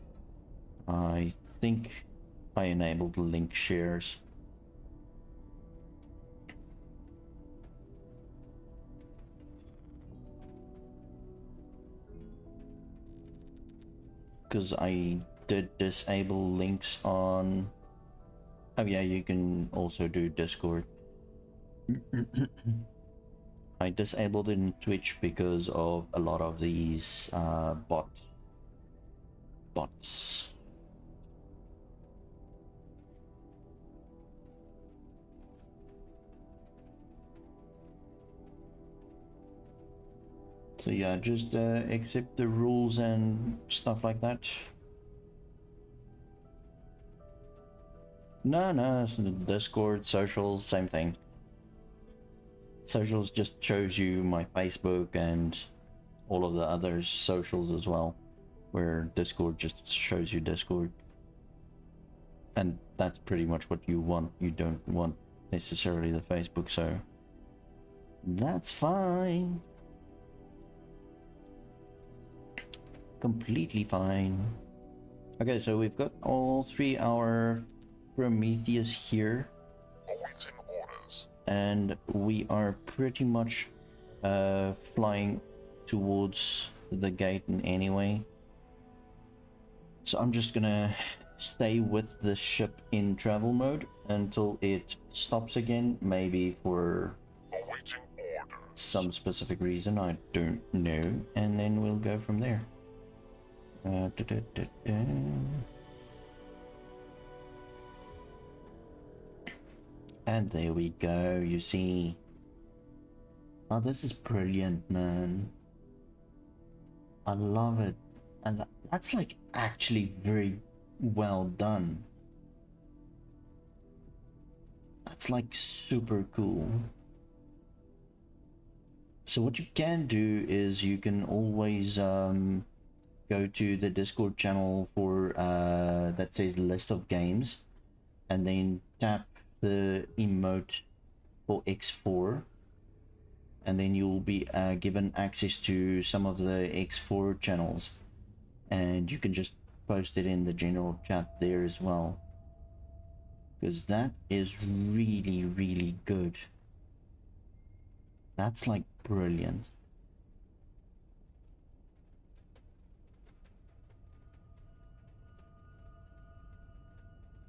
I think I enabled link shares. Because I did disable links on... Oh yeah, you can also do Discord. I disabled it in Twitch because of a lot of these bots. So yeah, just accept the rules and stuff like that. No, it's the Discord, socials, same thing. Socials just shows you my Facebook and all of the other socials as well, where Discord just shows you Discord. And that's pretty much what you want. You don't want necessarily the Facebook, so that's fine. Completely fine. Okay, so we've got all 3 our Prometheus here, Awaiting orders. and we are pretty much flying towards the gate in anyway. So I'm just gonna stay with the ship in travel mode until it stops again, maybe for Awaiting orders. some specific reason, I don't know, and then we'll go from there. And there we go, you see. Oh, this is brilliant, man. I love it. And that's like actually very well done. That's like super cool. So what you can do is you can always go to the Discord channel for that says list of games, and then tap the emote for X4, and then you'll be given access to some of the X4 channels, and you can just post it in the general chat there as well, because that is really, really good. That's like brilliant.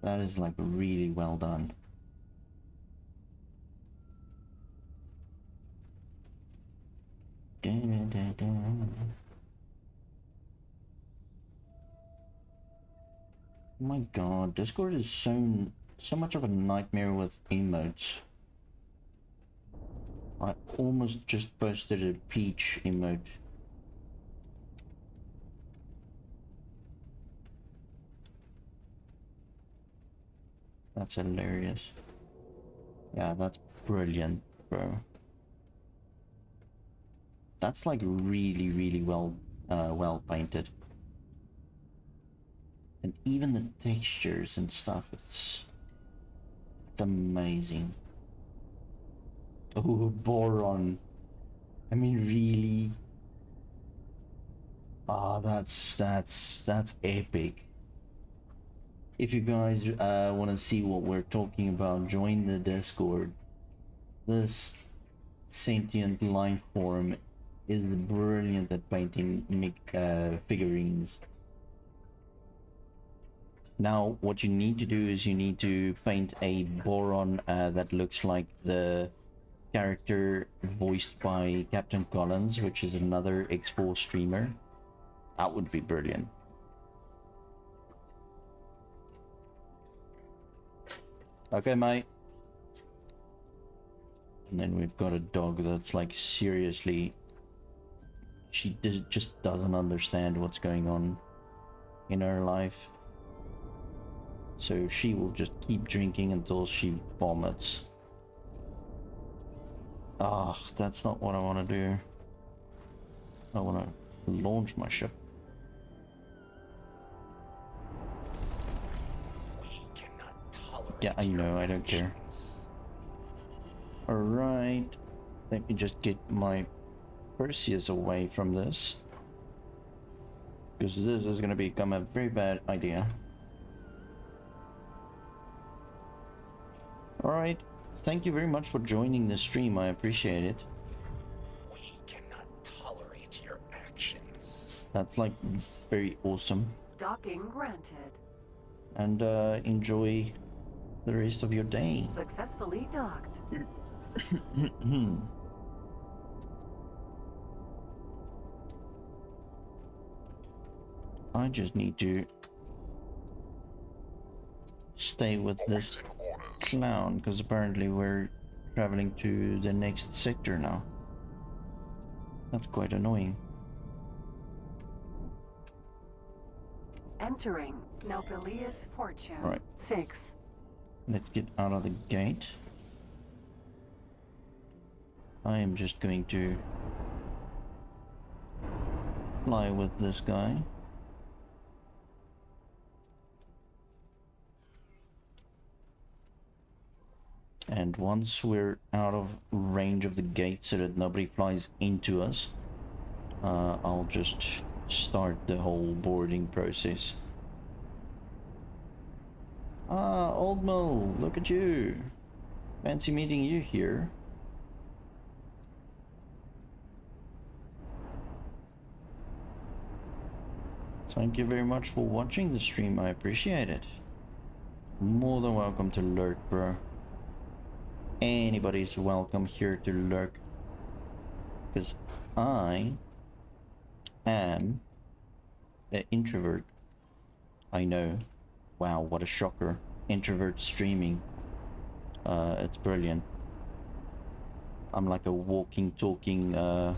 That is like really well done. Oh my god, Discord is so much of a nightmare with emotes. I almost just posted a peach emote. That's hilarious. Yeah, that's brilliant, bro. That's like really, really well painted. And even the textures and stuff, it's amazing. Oh, Boron. I mean, really? Ah, that's epic. If you guys want to see what we're talking about, join the Discord. This sentient life form is brilliant at painting figurines. Now, what you need to do is you need to paint a Boron that looks like the character voiced by Captain Collins, which is another X4 streamer. That would be brilliant. Okay, mate. And then we've got a dog that's like seriously, she just doesn't understand what's going on in her life. So she will just keep drinking until she vomits. Ah, that's not what I want to do. I want to launch my ship. We cannot tolerate Yeah, I your know, I don't care. actions. Alright, let me just get my Perseus away from this, because this is going to become a very bad idea. Alright, thank you very much for joining the stream, I appreciate it. We cannot tolerate your actions. That's like very awesome. Docking granted. And enjoy the rest of your day. Successfully docked. I just need to stay with this Awaiting orders. clown, because apparently we're traveling to the next sector now. That's quite annoying. Entering Nopelius Fortune. Right. 6. Let's get out of the gate. I am just going to fly with this guy. And once we're out of range of the gate so that nobody flies into us, I'll just start the whole boarding process. Ah, Old Mo, look at you. Fancy meeting you here. Thank you very much for watching the stream, I appreciate it. More than welcome to lurk, bro. Anybody's welcome here to lurk. Because I am an introvert. I know. Wow, what a shocker. Introvert streaming. It's brilliant. I'm like a walking, talking, what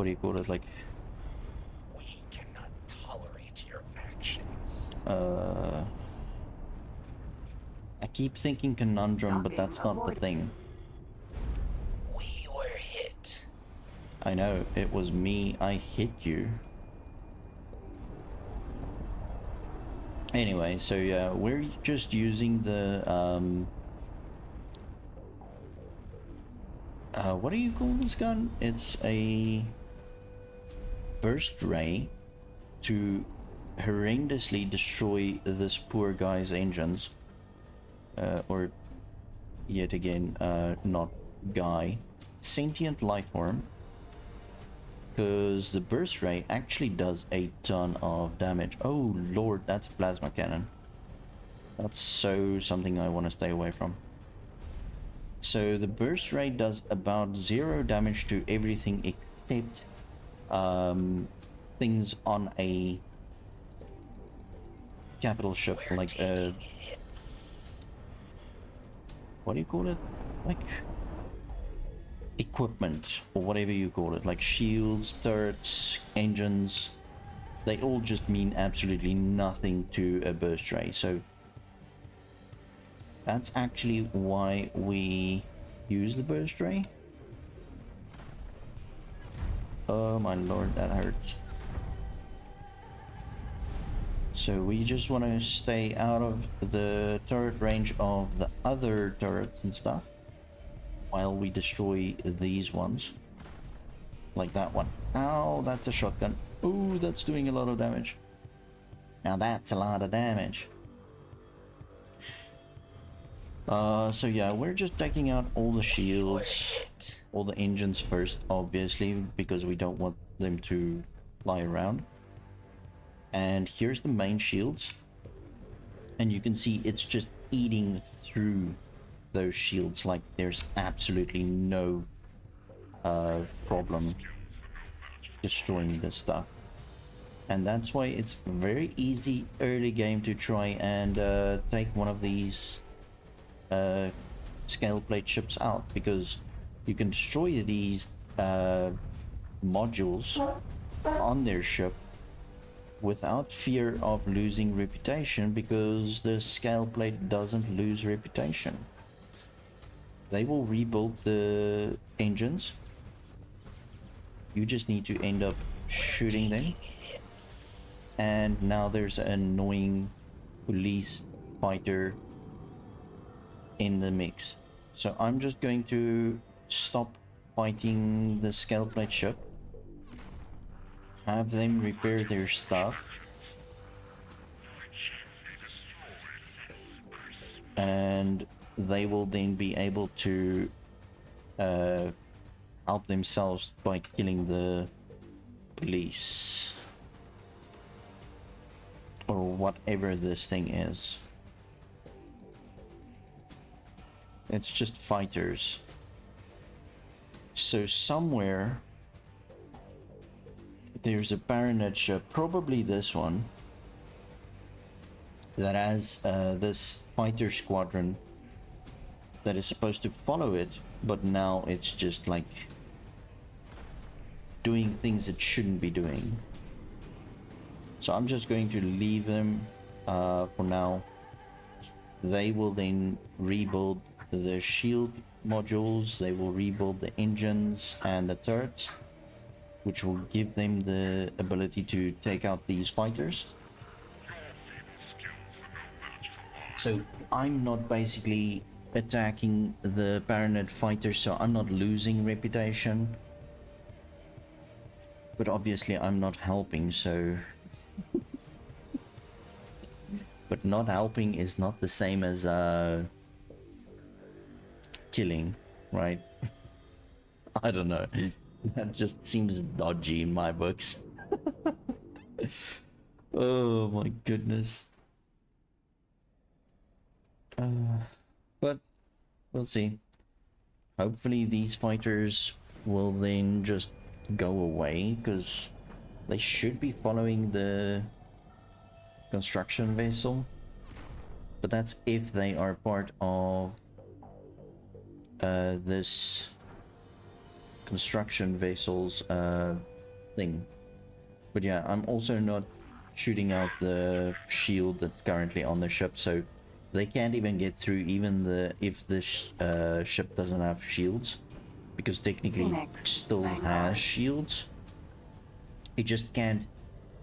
do you call it? Like, We cannot tolerate your actions. I keep thinking conundrum, but Docking that's not the aborted. thing. We were hit. I know, it was me, I hit you. Anyway, so yeah, we're just using the, what do you call this gun? It's a burst ray to horrendously destroy this poor guy's engines. Or, yet again, not guy. Sentient life form. Because the burst ray actually does a ton of damage. Oh lord, that's a plasma cannon. That's so something I want to stay away from. So the burst ray does about 0 damage to everything except things on a capital ship, We're like taking hits. what do you call it? Like equipment, or whatever you call it, like shields, turrets, engines. They all just mean absolutely nothing to a burst ray. So that's actually why we use the burst ray. Oh my lord, that hurts. So we just want to stay out of the turret range of the other turrets and stuff while we destroy these ones. Like that one. Ow, that's a shotgun. Ooh, that's doing a lot of damage. Now that's a lot of damage. So yeah, we're just taking out all the We were shields. hit. all the engines first, obviously, because we don't want them to lie around. And here's the main shields. And you can see it's just eating through those shields like there's absolutely no problem destroying this stuff. And that's why it's very easy early game to try and take one of these scale plate ships out, because you can destroy these modules on their ship without fear of losing reputation, because the scale plate doesn't lose reputation. They will rebuild the engines. You just need to end up shooting them. And now there's an annoying police fighter in the mix. So I'm just going to stop fighting the scale plate ship, have them repair their stuff, and they will then be able to help themselves by killing the police or whatever this thing is. It's just fighters. So somewhere there's a Baronet ship, probably this one, that has this fighter squadron that is supposed to follow it, but now it's just like doing things it shouldn't be doing. So I'm just going to leave them for now. They will then rebuild the shield modules, they will rebuild the engines and the turrets, which will give them the ability to take out these fighters. So I'm not basically attacking the Baronet fighters, so I'm not losing reputation. But obviously I'm not helping, so... But not helping is not the same as killing, right? I don't know. That just seems dodgy in my books. Oh my goodness. But we'll see. Hopefully these fighters will then just go away, because they should be following the construction vessel. But that's if they are part of this construction vessel's thing. But yeah, I'm also not shooting out the shield that's currently on the ship, so they can't even get through even if the ship doesn't have shields, because technically it still has shields. It just can't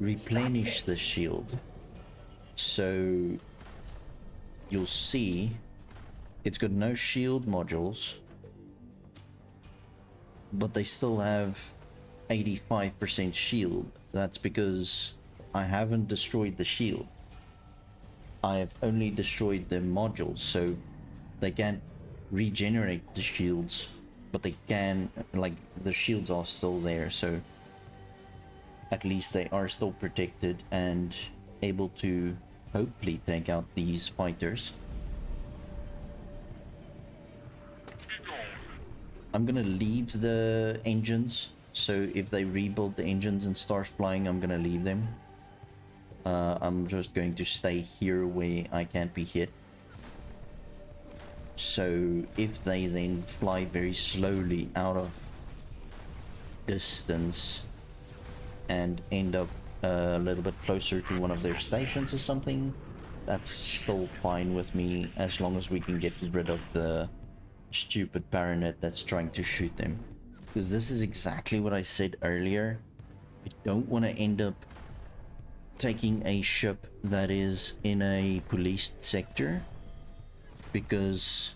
replenish the shield. So you'll see it's got no shield modules, but they still have 85% shield. That's because I haven't destroyed the shield. I have only destroyed the modules, so they can't regenerate the shields, but they can, like, the shields are still there, so at least they are still protected and able to hopefully take out these fighters. I'm gonna leave the engines, so if they rebuild the engines and start flying, I'm gonna leave them. I'm just going to stay here where I can't be hit. So if they then fly very slowly out of distance and end up a little bit closer to one of their stations or something, that's still fine with me, as long as we can get rid of the stupid Baronet that's trying to shoot them. Because this is exactly what I said earlier. I don't want to end up taking a ship that is in a policed sector, because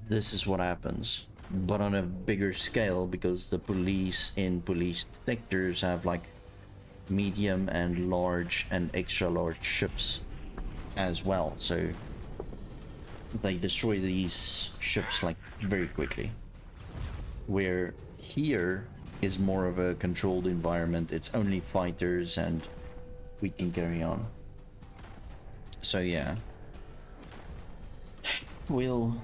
this is what happens, but on a bigger scale, because the police in policed sectors have like medium and large and extra large ships as well, so they destroy these ships like very quickly. Where here is more of a controlled environment. It's only fighters and we can carry on. So yeah. We'll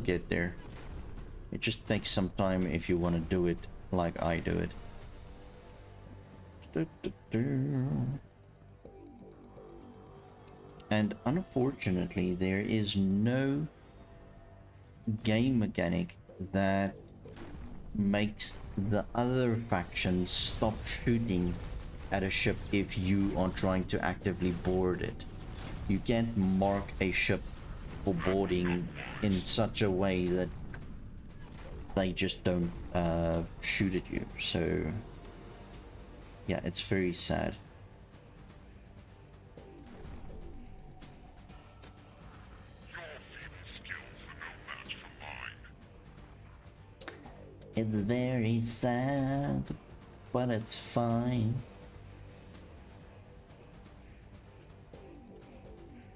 get there. It just takes some time if you want to do it like I do it. And unfortunately, there is no game mechanic that makes the other faction stop shooting at a ship if you are trying to actively board it. You can't mark a ship for boarding in such a way that they just don't shoot at you. So yeah, it's very sad. It's very sad, but it's fine.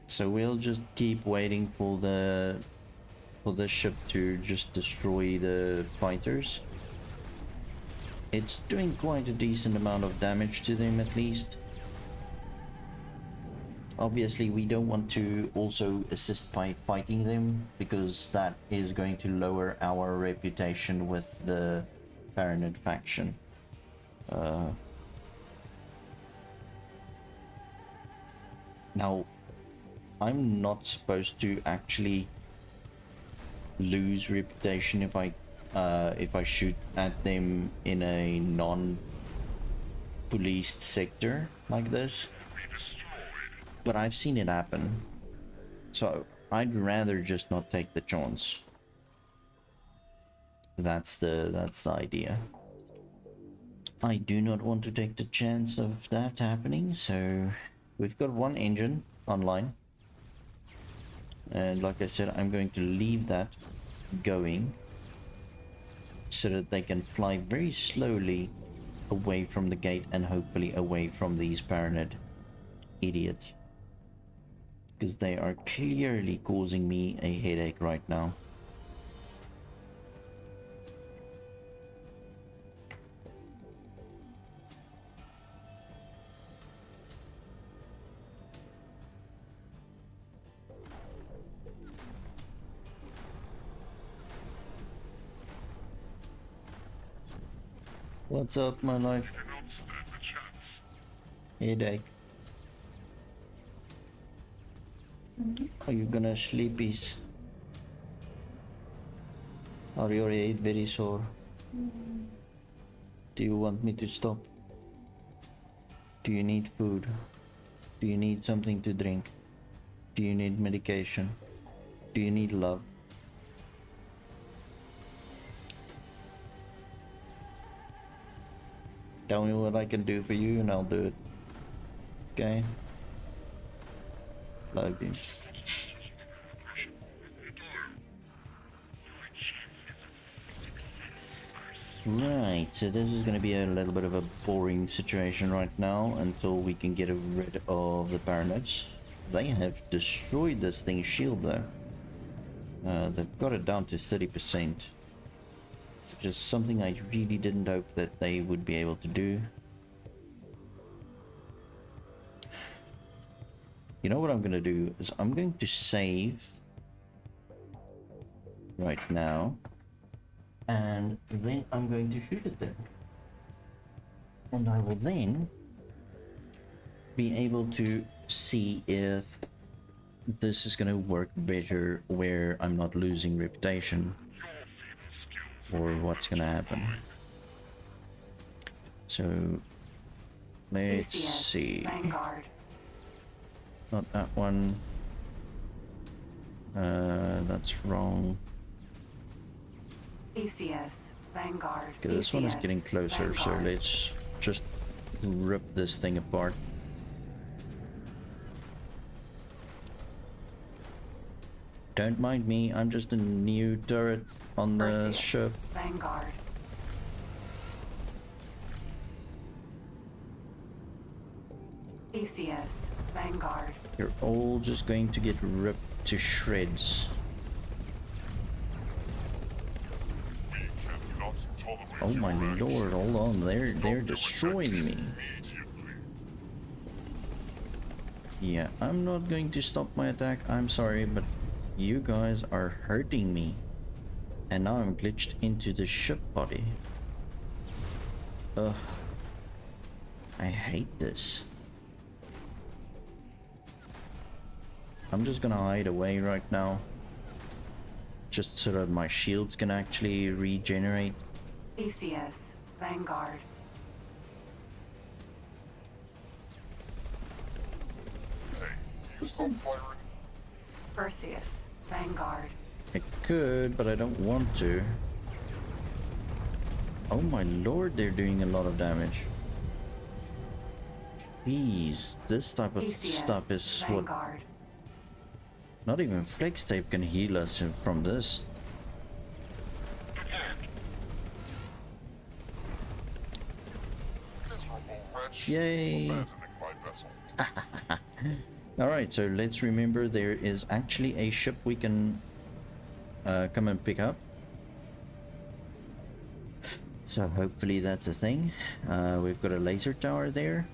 So we'll just keep waiting for the ship to just destroy the fighters. It's doing quite a decent amount of damage to them at least. Obviously we don't want to also assist by fighting them, because that is going to lower our reputation with the Baronet faction. Now, I'm not supposed to actually lose reputation if I shoot at them in a non-policed sector like this. But I've seen it happen, so I'd rather just not take the chance. That's the idea. I do not want to take the chance of that happening, so we've got one engine online. And like I said, I'm going to leave that going so that they can fly very slowly away from the gate and hopefully away from these Baronet idiots. Because they are clearly causing me a headache right now. What's up, my life? Headache. Are you gonna sleepies? Are your head very sore? Do you want me to stop? Do you need food? Do you need something to drink? Do you need medication? Do you need love? Tell me what I can do for you and I'll do it. Okay? Love you. Right, so this is going to be a little bit of a boring situation right now until we can get rid of the Baronets. They have destroyed this thing's shield though. They've got it down to 30%. Which is something I really didn't hope that they would be able to do. You know what I'm gonna do is I'm going to save right now, and then I'm going to shoot at them, and I will then be able to see if this is gonna work better where I'm not losing reputation, or what's gonna happen. So let's see. Vanguard. Not that one. That's wrong. ACS Vanguard. Okay, this one is ACS, getting closer, so Vanguard. let's just rip this thing apart. Don't mind me, I'm just a new turret on the Perseus, ship. Vanguard. ACS Vanguard. You're all just going to get ripped to shreds. tolerate Oh your my actions. lord, hold on, they're Stop doing destroying that me. immediately. Yeah, I'm not going to stop my attack. I'm sorry, but you guys are hurting me. And now I'm glitched into the ship body. Ugh. I hate this. I'm just gonna hide away right now. Just so that my shields can actually regenerate. ACS, Vanguard. Hey, you stop firing? Perseus, Vanguard. I could, but I don't want to. Oh my lord, they're doing a lot of damage. Jeez, this type of ACS, stuff is what... Vanguard. Not even flex tape can heal us from this. Miserable wretch. Yay! Abandoning my vessel. Alright, so let's remember there is actually a ship we can come and pick up. So hopefully that's a thing. We've got a laser tower there.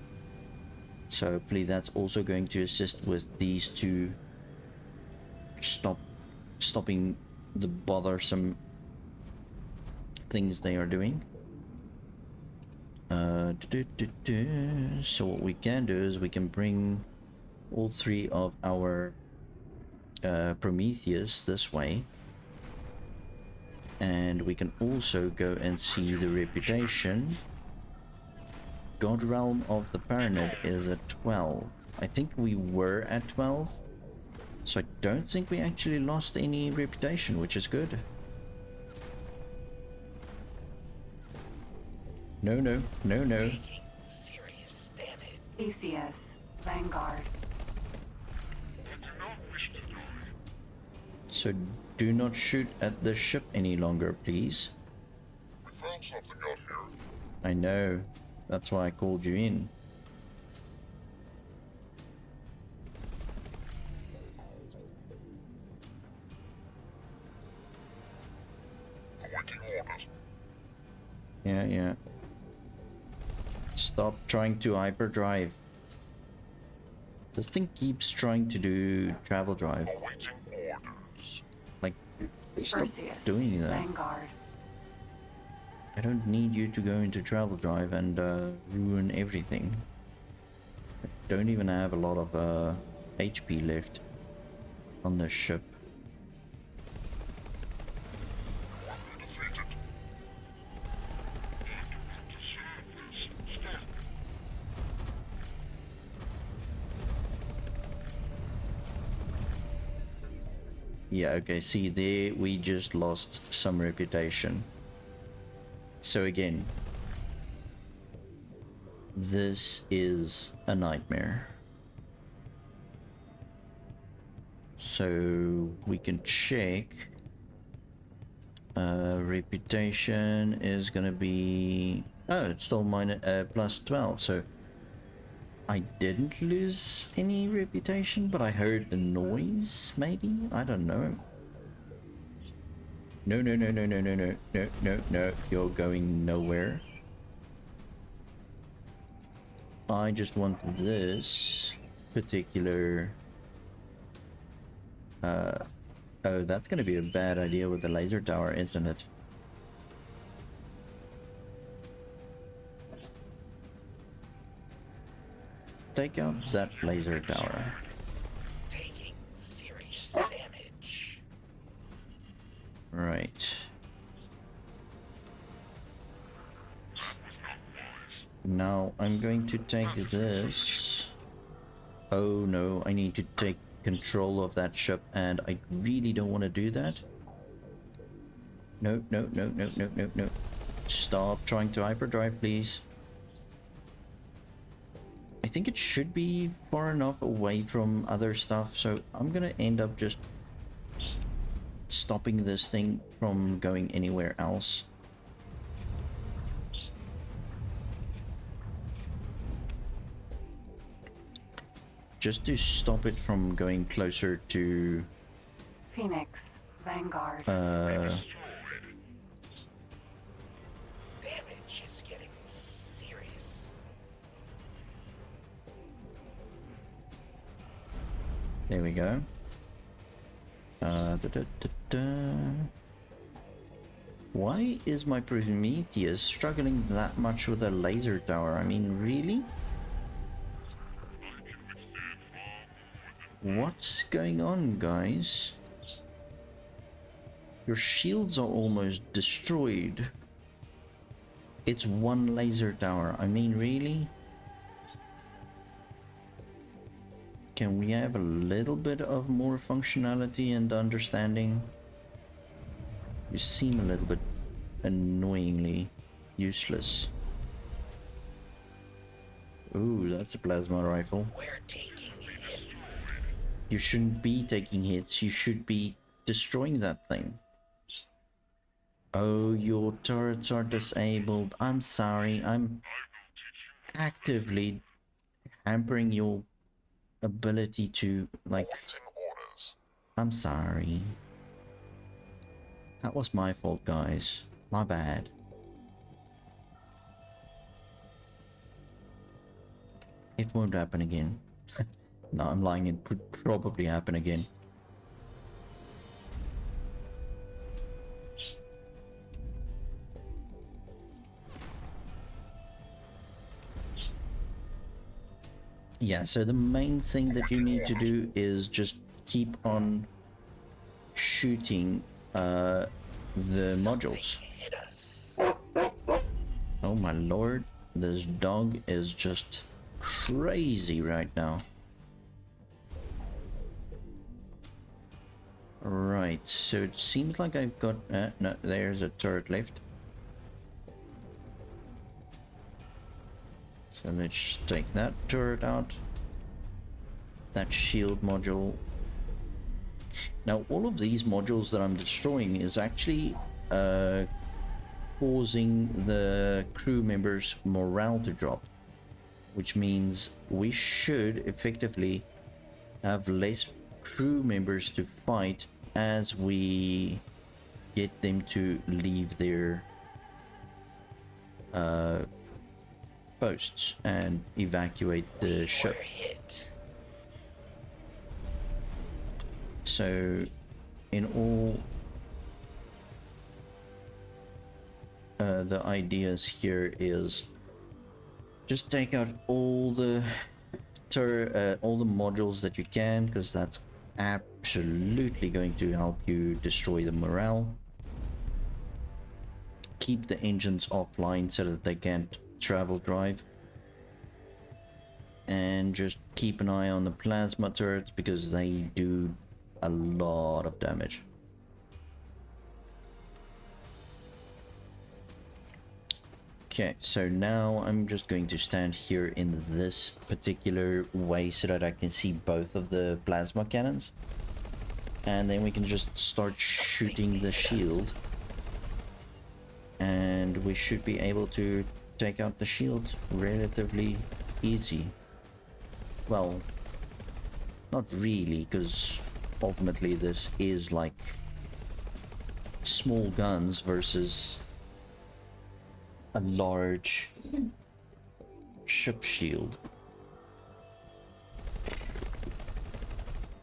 So hopefully that's also going to assist with these two stopping the bothersome things they are doing. So what we can do is we can bring all three of our Prometheus this way, and we can also go and see the reputation. God Realm of the Paranid is at 12. I think we were at 12, so I don't think we actually lost any reputation, which is good. No, no, no, no. Taking serious damage. ACS, Vanguard. So do not shoot at the ship any longer, please. We found something out here. I know. That's why I called you in. Awaiting orders. Yeah, yeah. Stop trying to hyperdrive. This thing keeps trying to do travel drive. Awaiting orders. Like, stop Perseus, doing that. Vanguard. I don't need you to go into travel drive and ruin everything. I don't even have a lot of HP left on this ship. You will be defeated. Yeah, okay, see there we just lost some reputation. So again, this is a nightmare. So we can check. Reputation is gonna be, oh, it's still plus 12, so I didn't lose any reputation, but I heard the noise, maybe? I don't know. No, no, no, no, no, no, no, no, no, no, you're going nowhere. I just want this particular... oh, that's gonna be a bad idea with the laser tower, isn't it? Take out that laser tower. Taking serious damage. Right. Now I'm going to take this. Oh no, I need to take control of that ship, and I really don't want to do that. No, no, no, no, no, no, no. Stop trying to hyperdrive, please. I think it should be far enough away from other stuff, so I'm gonna end up just stopping this thing from going anywhere else. Just to stop it from going closer to Phoenix, Vanguard. There we go. Da, da, da, da. Why is my Prometheus struggling that much with a laser tower? I mean, really? What's going on, guys? Your shields are almost destroyed. It's one laser tower. I mean, really? Can we have a little bit of more functionality and understanding? You seem a little bit annoyingly useless. Ooh, that's a plasma rifle. We're taking hits. You shouldn't be taking hits. You should be destroying that thing. Oh, your turrets are disabled. I'm sorry. I'm actively hampering your ability to, like... Awaiting orders. I'm sorry. That was my fault, guys. My bad. It won't happen again. No, I'm lying. It would probably happen again. Yeah, so the main thing that you need to do is just keep on shooting the modules. Hit us. Oh my lord, this dog is just crazy right now. Right, so it seems like I've got... no, there's a turret left. So let's just take that turret out. That shield module. Now, all of these modules that I'm destroying is actually causing the crew members' morale to drop. Which means we should effectively have less crew members to fight as we get them to leave their posts and evacuate the ship. We're hit. So in all the ideas here is just take out all the modules that you can, because that's absolutely going to help you destroy the morale. Keep the engines offline so that they can't travel drive, and just keep an eye on the plasma turrets because they do a lot of damage. Okay, so now I'm just going to stand here in this particular way so that I can see both of the plasma cannons, and then we can just start shooting the shield, and we should be able to take out the shield relatively easy. Well, not really, because ultimately this is like small guns versus a large ship shield.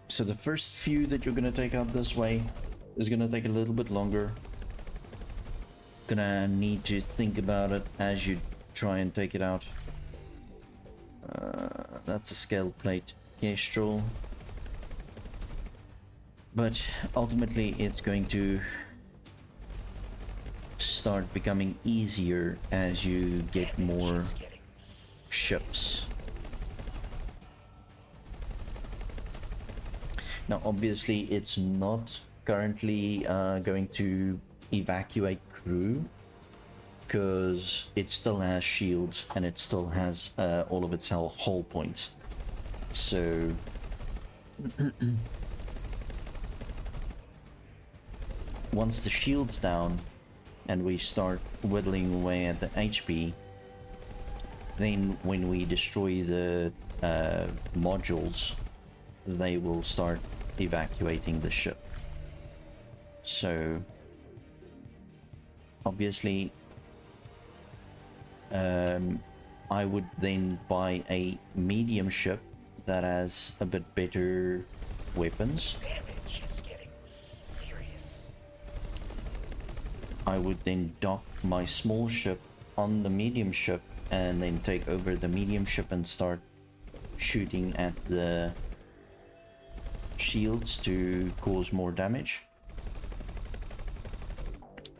So the first few that you're gonna take out this way is gonna take a little bit longer. Gonna need to think about it as you try and take it out. That's a scale plate Kestrel, but ultimately it's going to start becoming easier as you get more ships. Now obviously it's not currently going to evacuate crew, because it still has shields and it still has all of its hull points. So once the shield's down and we start whittling away at the HP, then when we destroy the modules, they will start evacuating the ship. So obviously I would then buy a medium ship that has a bit better weapons. Damage is getting serious. I would then dock my small ship on the medium ship and then take over the medium ship and start shooting at the shields to cause more damage.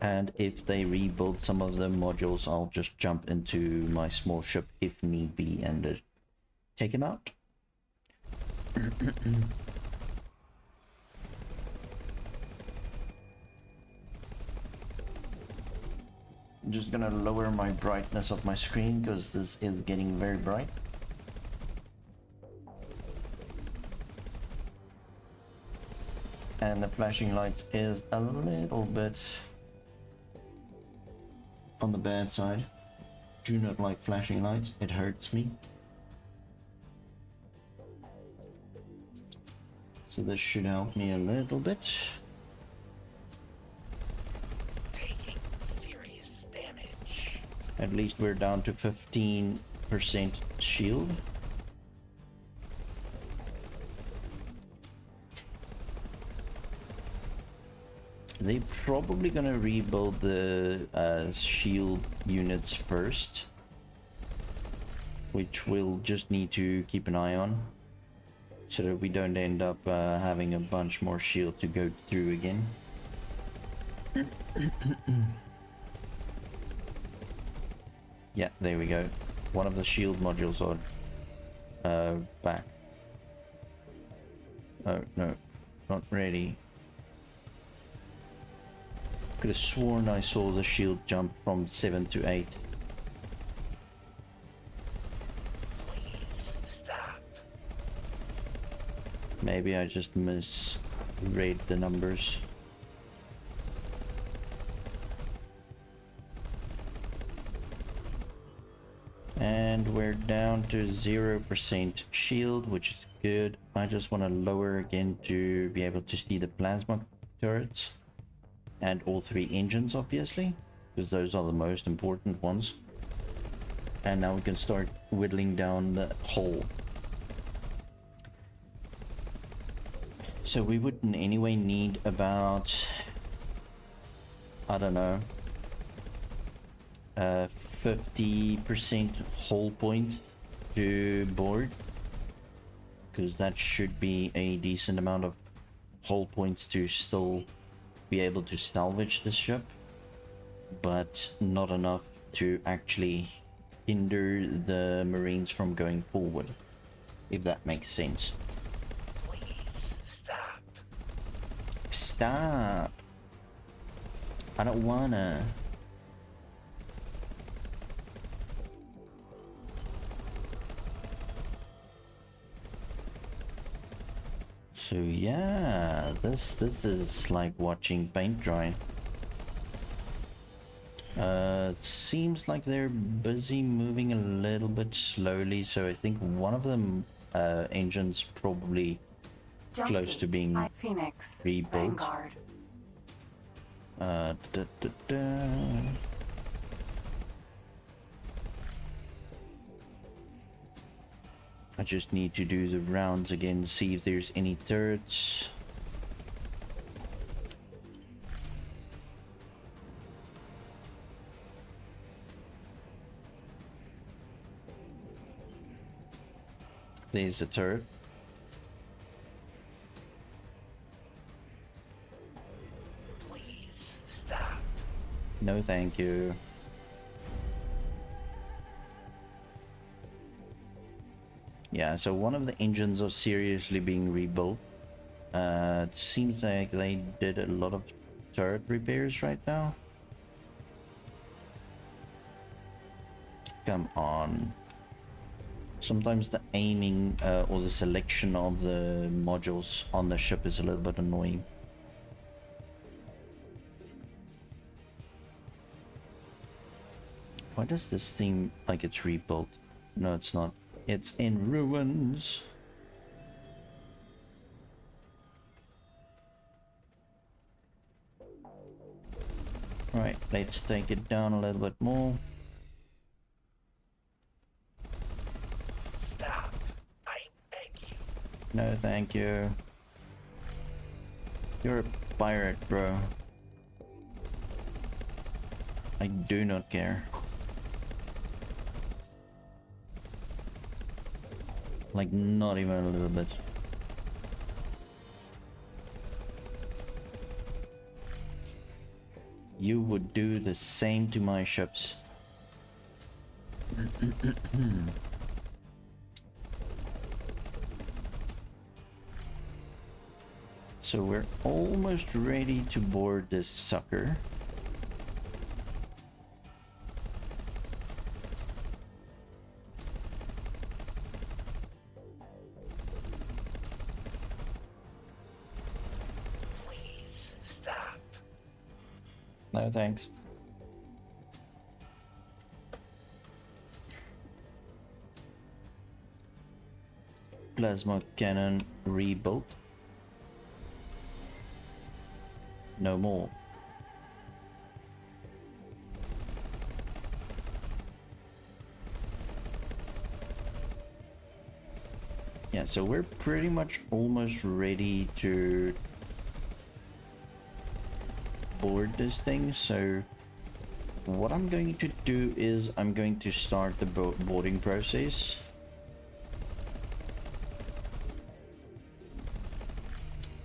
And if they rebuild some of the modules, I'll just jump into my small ship if need be and take him out. I'm just gonna lower my brightness of my screen because this is getting very bright. And the flashing lights is a little bit on the bad side. Do not like flashing lights, it hurts me. So this should help me a little bit. Taking serious damage. At least we're down to 15% shield. They're probably gonna rebuild the shield units first, which we'll just need to keep an eye on, so that we don't end up having a bunch more shield to go through again. Yeah, there we go. One of the shield modules are back. Oh no, not ready. Could have sworn I saw the shield jump from 7 to 8. Please stop. Maybe I just misread the numbers. And we're down to 0% shield, which is good. I just want to lower again to be able to see the plasma turrets. And all 3 engines, obviously, because those are the most important ones. And now we can start whittling down the hull. So we would anyway need about, I don't know, 50% hull points to board, because that should be a decent amount of hull points to still be able to salvage this ship, but not enough to actually hinder the Marines from going forward, if that makes sense. Please stop. Stop! I don't wanna. So yeah, this is like watching paint dry. It seems like they're busy moving a little bit slowly, so I think one of them engines probably Jump close to gate. being Phoenix. rebuilt. Vanguard. Da, da, da. I just need to do the rounds again, see if there's any turrets. There's a turret. Please stop. No, thank you. Yeah, so one of the engines are seriously being rebuilt. It seems like they did a lot of turret repairs right now. Come on. Sometimes the aiming or the selection of the modules on the ship is a little bit annoying. Why does this seem like it's rebuilt? No, it's not. It's in ruins. Right, let's take it down a little bit more. Stop. I beg you. No, thank you. You're a pirate, bro. I do not care. Like, not even a little bit. You would do the same to my ships. So we're almost ready to board this sucker. Please stop. No thanks. Plasma cannon rebuilt. No more. Yeah, so we're pretty much almost ready to board this thing. So what I'm going to do is I'm going to start the boarding process.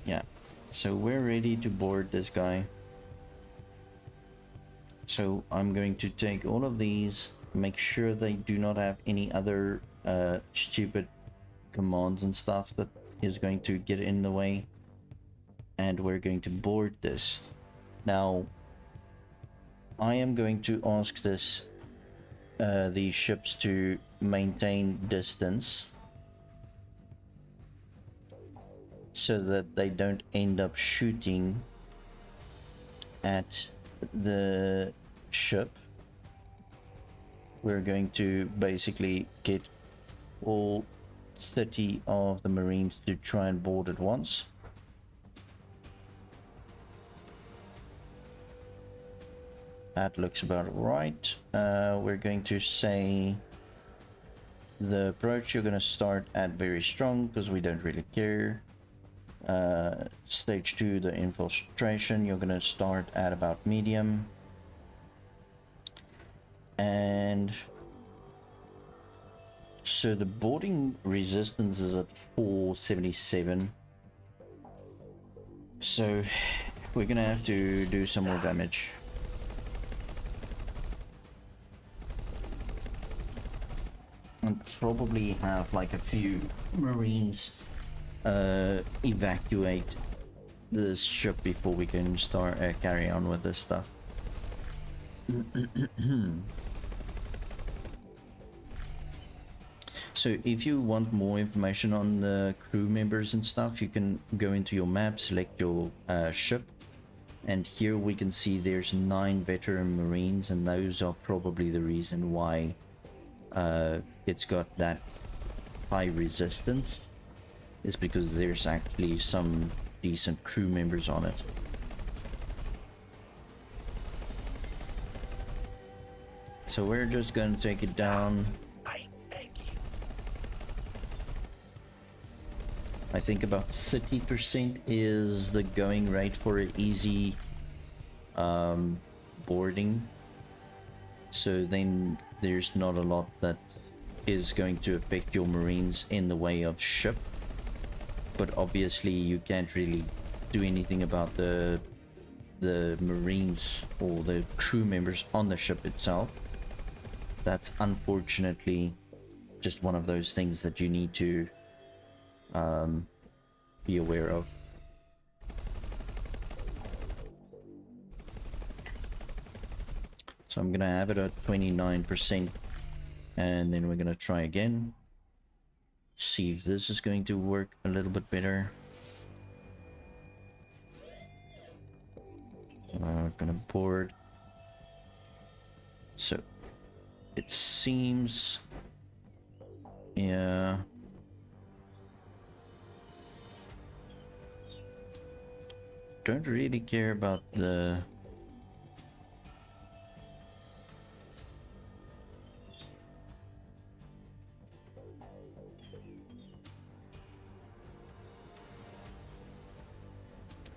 Yeah, so we're ready to board this guy. So I'm going to take all of these, make sure they do not have any other stupid commands and stuff that is going to get in the way, and we're going to board this. Now I am going to ask this these ships to maintain distance so that they don't end up shooting at the ship. We're going to basically get all 30 of the Marines to try and board at once. That looks about right. We're going to say the approach, you're going to start at very strong because we don't really care. Stage 2, the infiltration, you're going to start at about medium. And so the boarding resistance is at 477. So we're going to have to do some more damage. And probably have like a few Marines evacuate this ship before we can start carry on with this stuff. So if you want more information on the crew members and stuff, you can go into your map, select your ship, and here we can see there's 9 veteran Marines, and those are probably the reason why it's got that high resistance, is because there's actually some decent crew members on it. So we're just gonna take it down. I beg you. I think about 30% is the going rate for an easy boarding. So then there's not a lot that is going to affect your Marines in the way of ship. But obviously you can't really do anything about the Marines or the crew members on the ship itself. That's unfortunately just one of those things that you need to be aware of. So I'm gonna have it at 29%, and then we're gonna try again. See if this is going to work a little bit better. Gonna board. So it seems, yeah, don't really care about the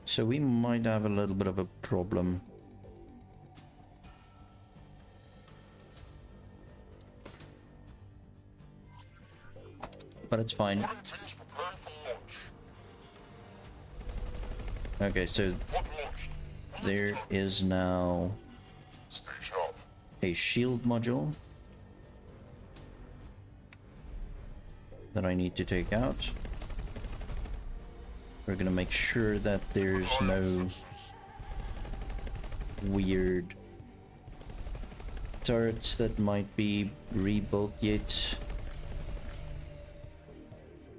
So we might have a little bit of a problem. But it's fine. Quarantine's preparing for launch. Okay, so Hot launched. there is now Stay sharp. a shield module that I need to take out. We're gonna make sure that there's no weird turrets that might be rebuilt yet.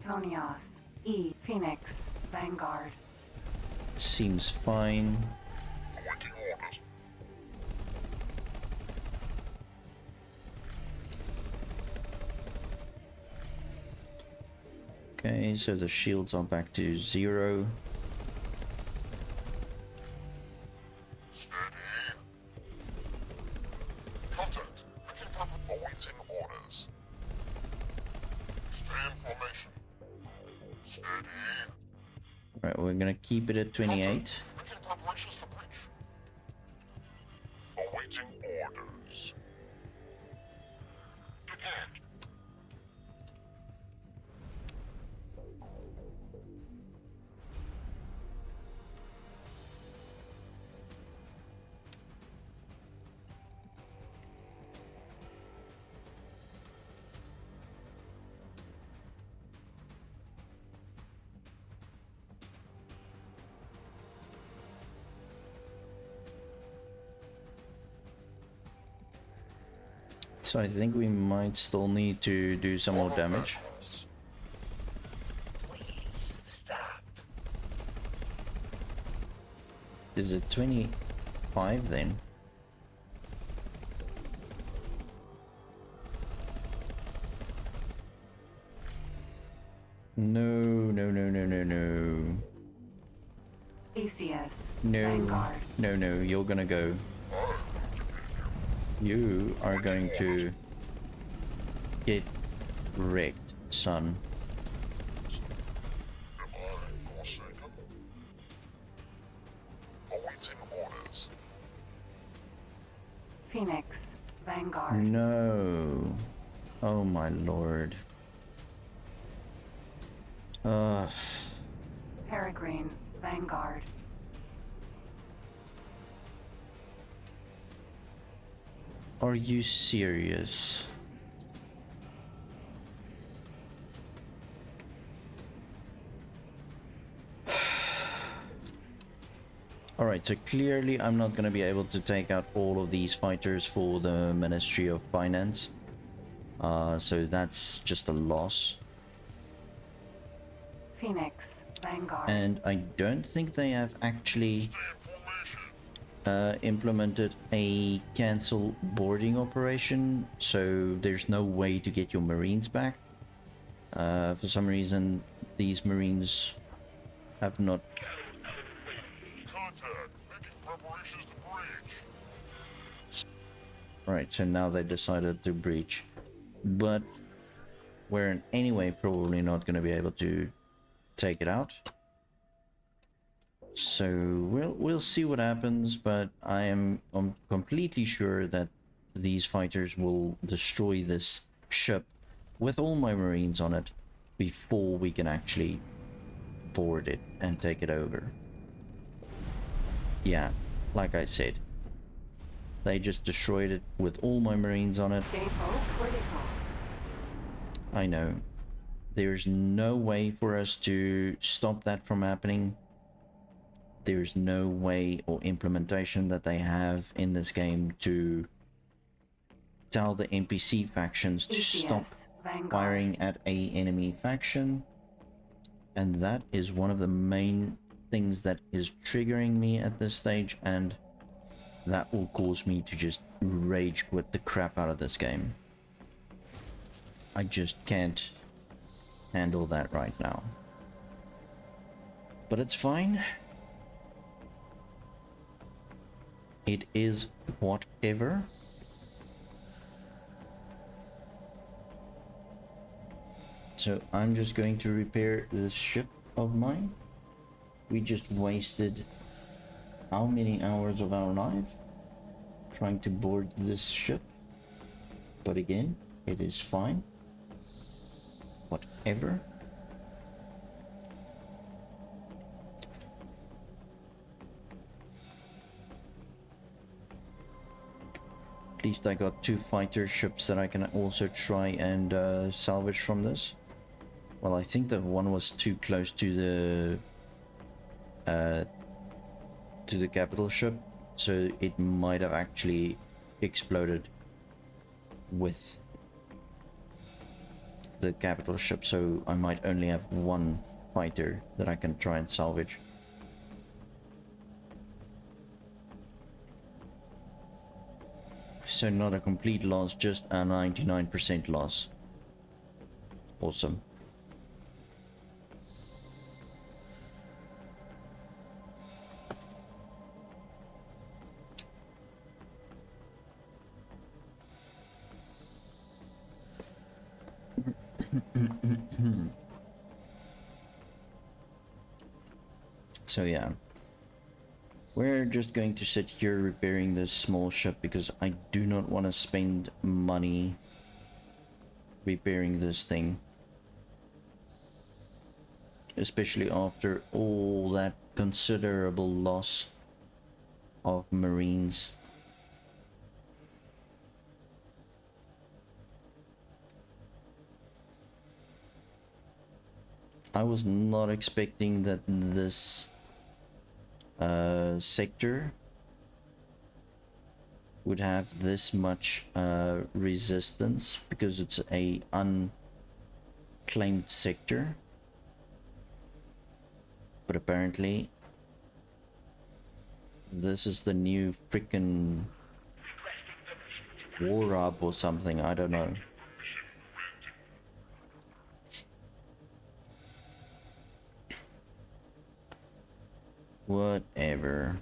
Tonios. E. Phoenix. Vanguard. Seems fine. Awaiting orders. Okay, so the shields are back to 0. Steady. Contact. Picking up awaiting orders. Stay in formation. Steady. Right, we're gonna keep it at 28. Begin preparations to breach. Awaiting orders. Depart. So I think we might still need to do some more damage. Please stop. Is it 25 then? No, no, no, no, no, no. ACS. No, Vanguard. no, no, you're gonna go. You are going to get wrecked, son. Am I forsaken? Awaiting orders. Phoenix. Vanguard. No. Oh my lord. Peregrine. Vanguard. Are you serious? Alright, so clearly I'm not going to be able to take out all of these fighters for the Ministry of Finance. So that's just a loss. Phoenix. Vanguard. And I don't think they have actually Stay in formation. implemented a cancel boarding operation, so there's no way to get your Marines back. For some reason, these Marines have not. Contact. Making preparations to breach. Right, so now they decided to breach, but we're in any way probably not going to be able to take it out. So we'll see what happens, but I'm completely sure that these fighters will destroy this ship with all my Marines on it before we can actually board it and take it over. Yeah, like I said, they just destroyed it with all my Marines on it. Depot critical. I know. There's no way for us to stop that from happening. There's no way or implementation that they have in this game to tell the NPC factions to stop Vanguard. firing at a enemy faction. And that is one of the main things that is triggering me at this stage, and that will cause me to just rage quit the crap out of this game. I just can't handle that right now. But it's fine. It is whatever. So I'm just going to repair this ship of mine. We just wasted how many hours of our life trying to board this ship? But again, it is fine. Whatever. At least I got 2 fighter ships that I can also try and salvage from this. Well, I think that one was too close to the capital ship, so it might have actually exploded with the capital ship, so I might only have 1 fighter that I can try and salvage. So not a complete loss, just a 99% loss. Awesome. So yeah, we're just going to sit here repairing this small ship because I do not want to spend money repairing this thing, especially after all that considerable loss of Marines. I was not expecting that this sector would have this much resistance, because it's a unclaimed sector, but apparently this is the new freaking war hub or something, I don't know. Whatever.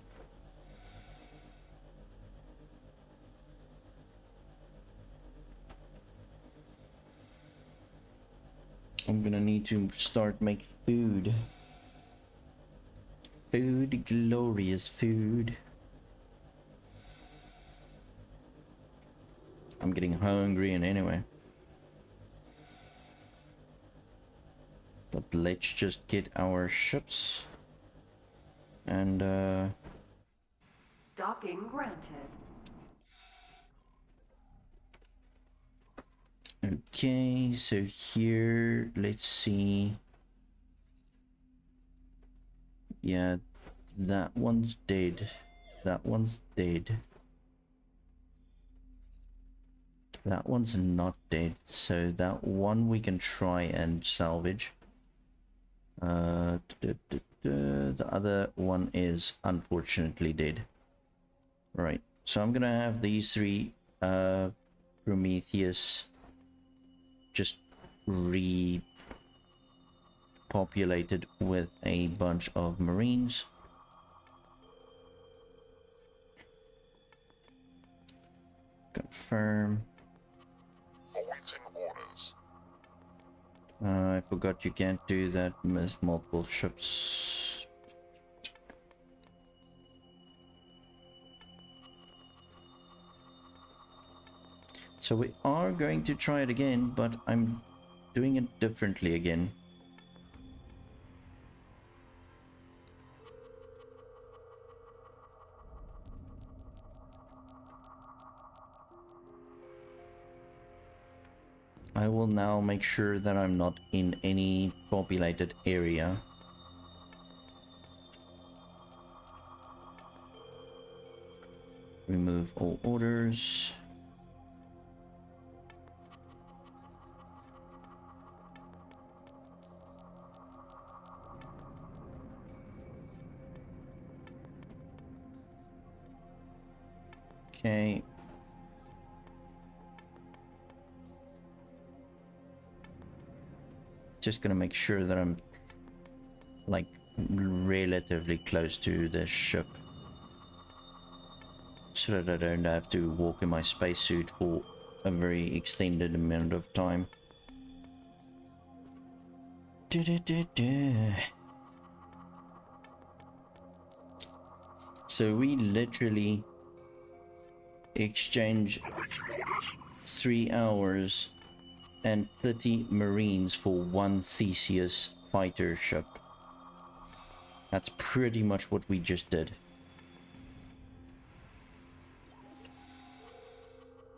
I'm gonna need to start make food. Food, glorious food. I'm getting hungry and anyway. But let's just get our ships. And Docking granted. okay, so here, let's see. Yeah, that one's dead. That one's dead. That one's not dead, so that one we can try and salvage. The other one is unfortunately dead. Right, so I'm gonna have these 3 Prometheus just repopulated with a bunch of Marines. Confirm. Awaiting orders. I forgot you can't do that with multiple ships. So we are going to try it again, but I'm doing it differently again. I will now make sure that I'm not in any populated area. Remove all orders. Okay. Just gonna make sure that I'm like relatively close to the ship, so that I don't have to walk in my spacesuit for a very extended amount of time. So we literally exchange 3 hours and 30 Marines for one Theseus fighter ship. That's pretty much what we just did.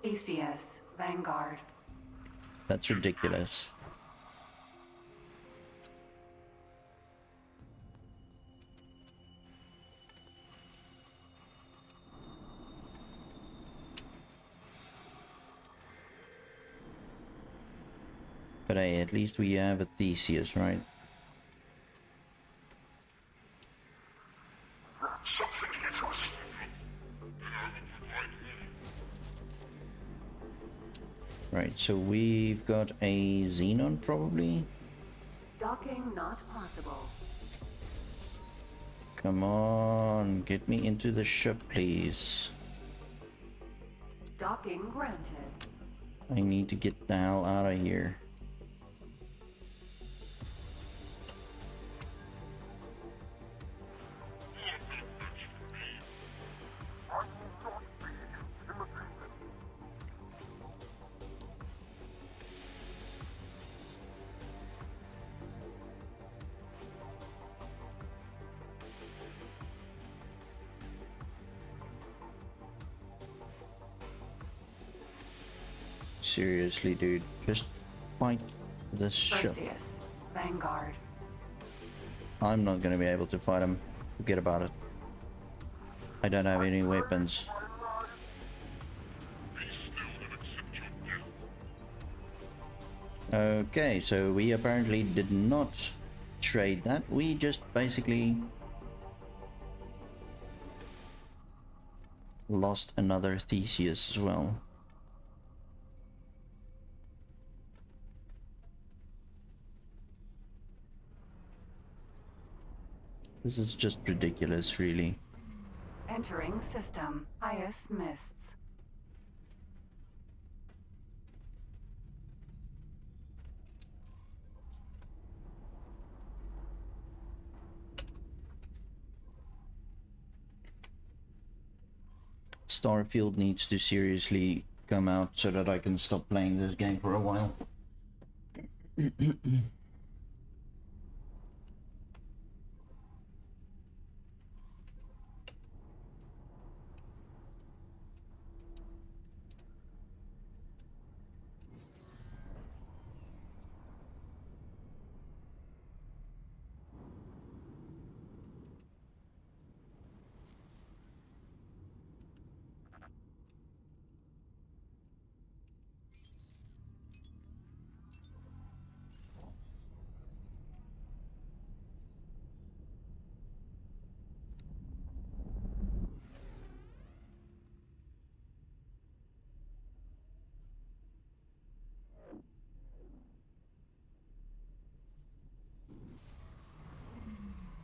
Theseus, Vanguard. That's ridiculous. But hey, at least we have a Theseus, right? Something hit us. And I will provide more. Right, so we've got a Xenon probably. Docking not possible. Come on, get me into the ship, please. Docking granted. I need to get the hell out of here. Seriously, dude, just fight this ship. Perseus, Vanguard. I'm not gonna be able to fight him. Forget about it. I don't have any weapons. Okay, so we apparently did not trade that. We just basically lost another Theseus as well. This is just ridiculous, really. Entering system. Ice mists. Starfield needs to seriously come out so that I can stop playing this game for a while.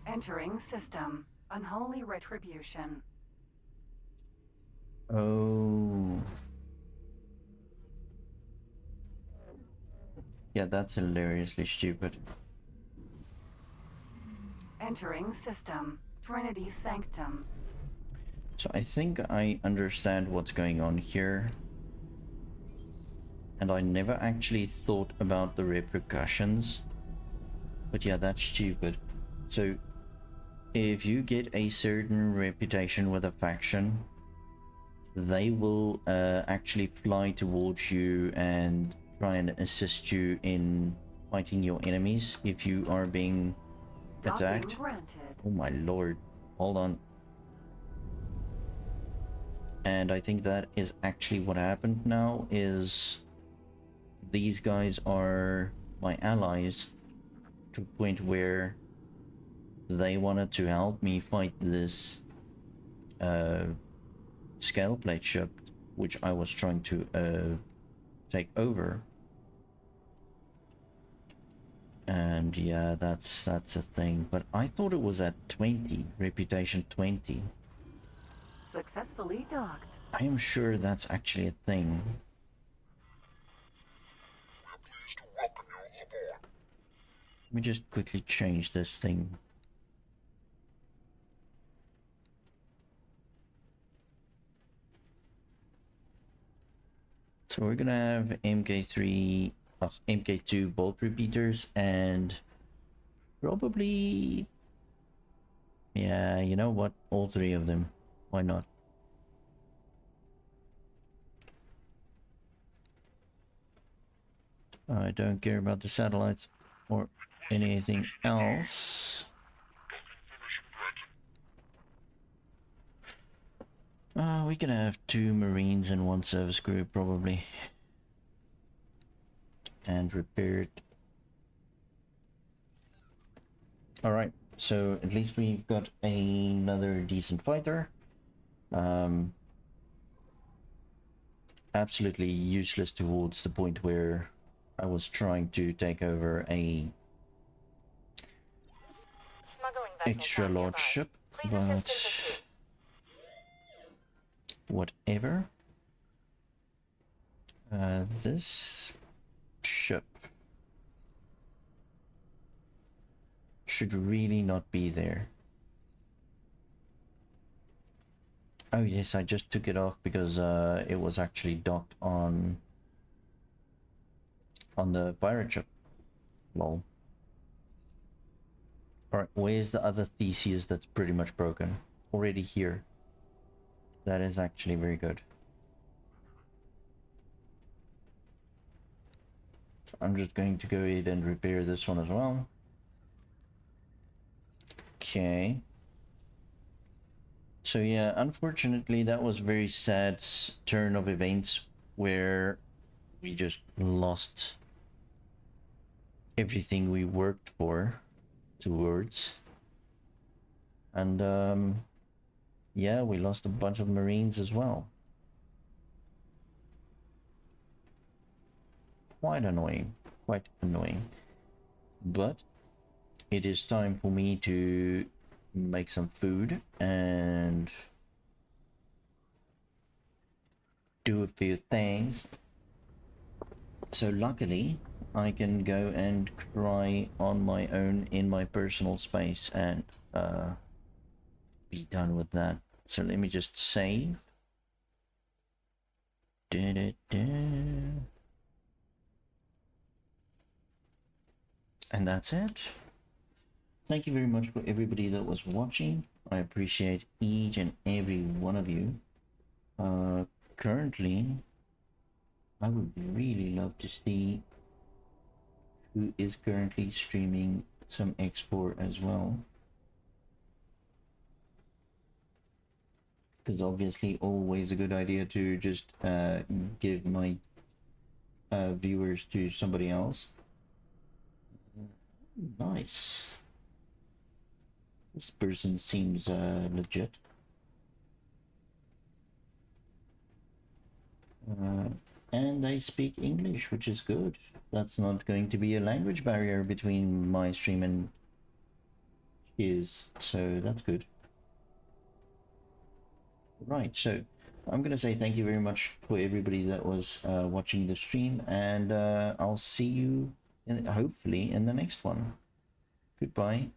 Entering system. Unholy retribution. Oh. Yeah, that's hilariously stupid. Entering system. Trinity Sanctum. So I think I understand what's going on here. And I never actually thought about the repercussions. But yeah, that's stupid. So if you get a certain reputation with a faction, they will actually fly towards you and try and assist you in fighting your enemies if you are being attacked. Docking granted. Oh my lord. Hold on. And I think that is actually what happened now, is these guys are my allies to the point where they wanted to help me fight this scale plate ship, which I was trying to take over. And yeah, that's a thing. But I thought it was at 20, reputation 20. Successfully docked. I am sure that's actually a thing. We're pleased to welcome you aboard. Let me just quickly change this thing. So we're gonna have MK3, MK2 bolt repeaters, and probably, yeah, you know what? All three of them. Why not? I don't care about the satellites or anything else. We can have 2 Marines and 1 service crew probably. And repaired. Alright, so at least we've got another decent fighter. Absolutely useless towards the point where I was trying to take over a extra large ship, but whatever. This ship should really not be there. Oh yes, I just took it off because it was actually docked on the pirate ship. Lol. Alright, where's the other Theseus that's pretty much broken? Already here. That is actually very good. So I'm just going to go ahead and repair this one as well. Okay. So yeah, unfortunately that was a very sad turn of events where we just lost everything we worked for towards. And yeah, we lost a bunch of Marines as well. Quite annoying. Quite annoying. But it is time for me to make some food and do a few things. So luckily I can go and cry on my own in my personal space and be done with that. So let me just save. And that's it. Thank you very much for everybody that was watching. I appreciate each and every one of you. Currently, I would really love to see who is currently streaming some X4 as well. Because obviously always a good idea to just give my viewers to somebody else. Nice. This person seems legit. And they speak English, which is good. That's not going to be a language barrier between my stream and his, so that's good. Right, so I'm gonna say thank you very much for everybody that was watching the stream, and I'll see you hopefully in the next one. Goodbye.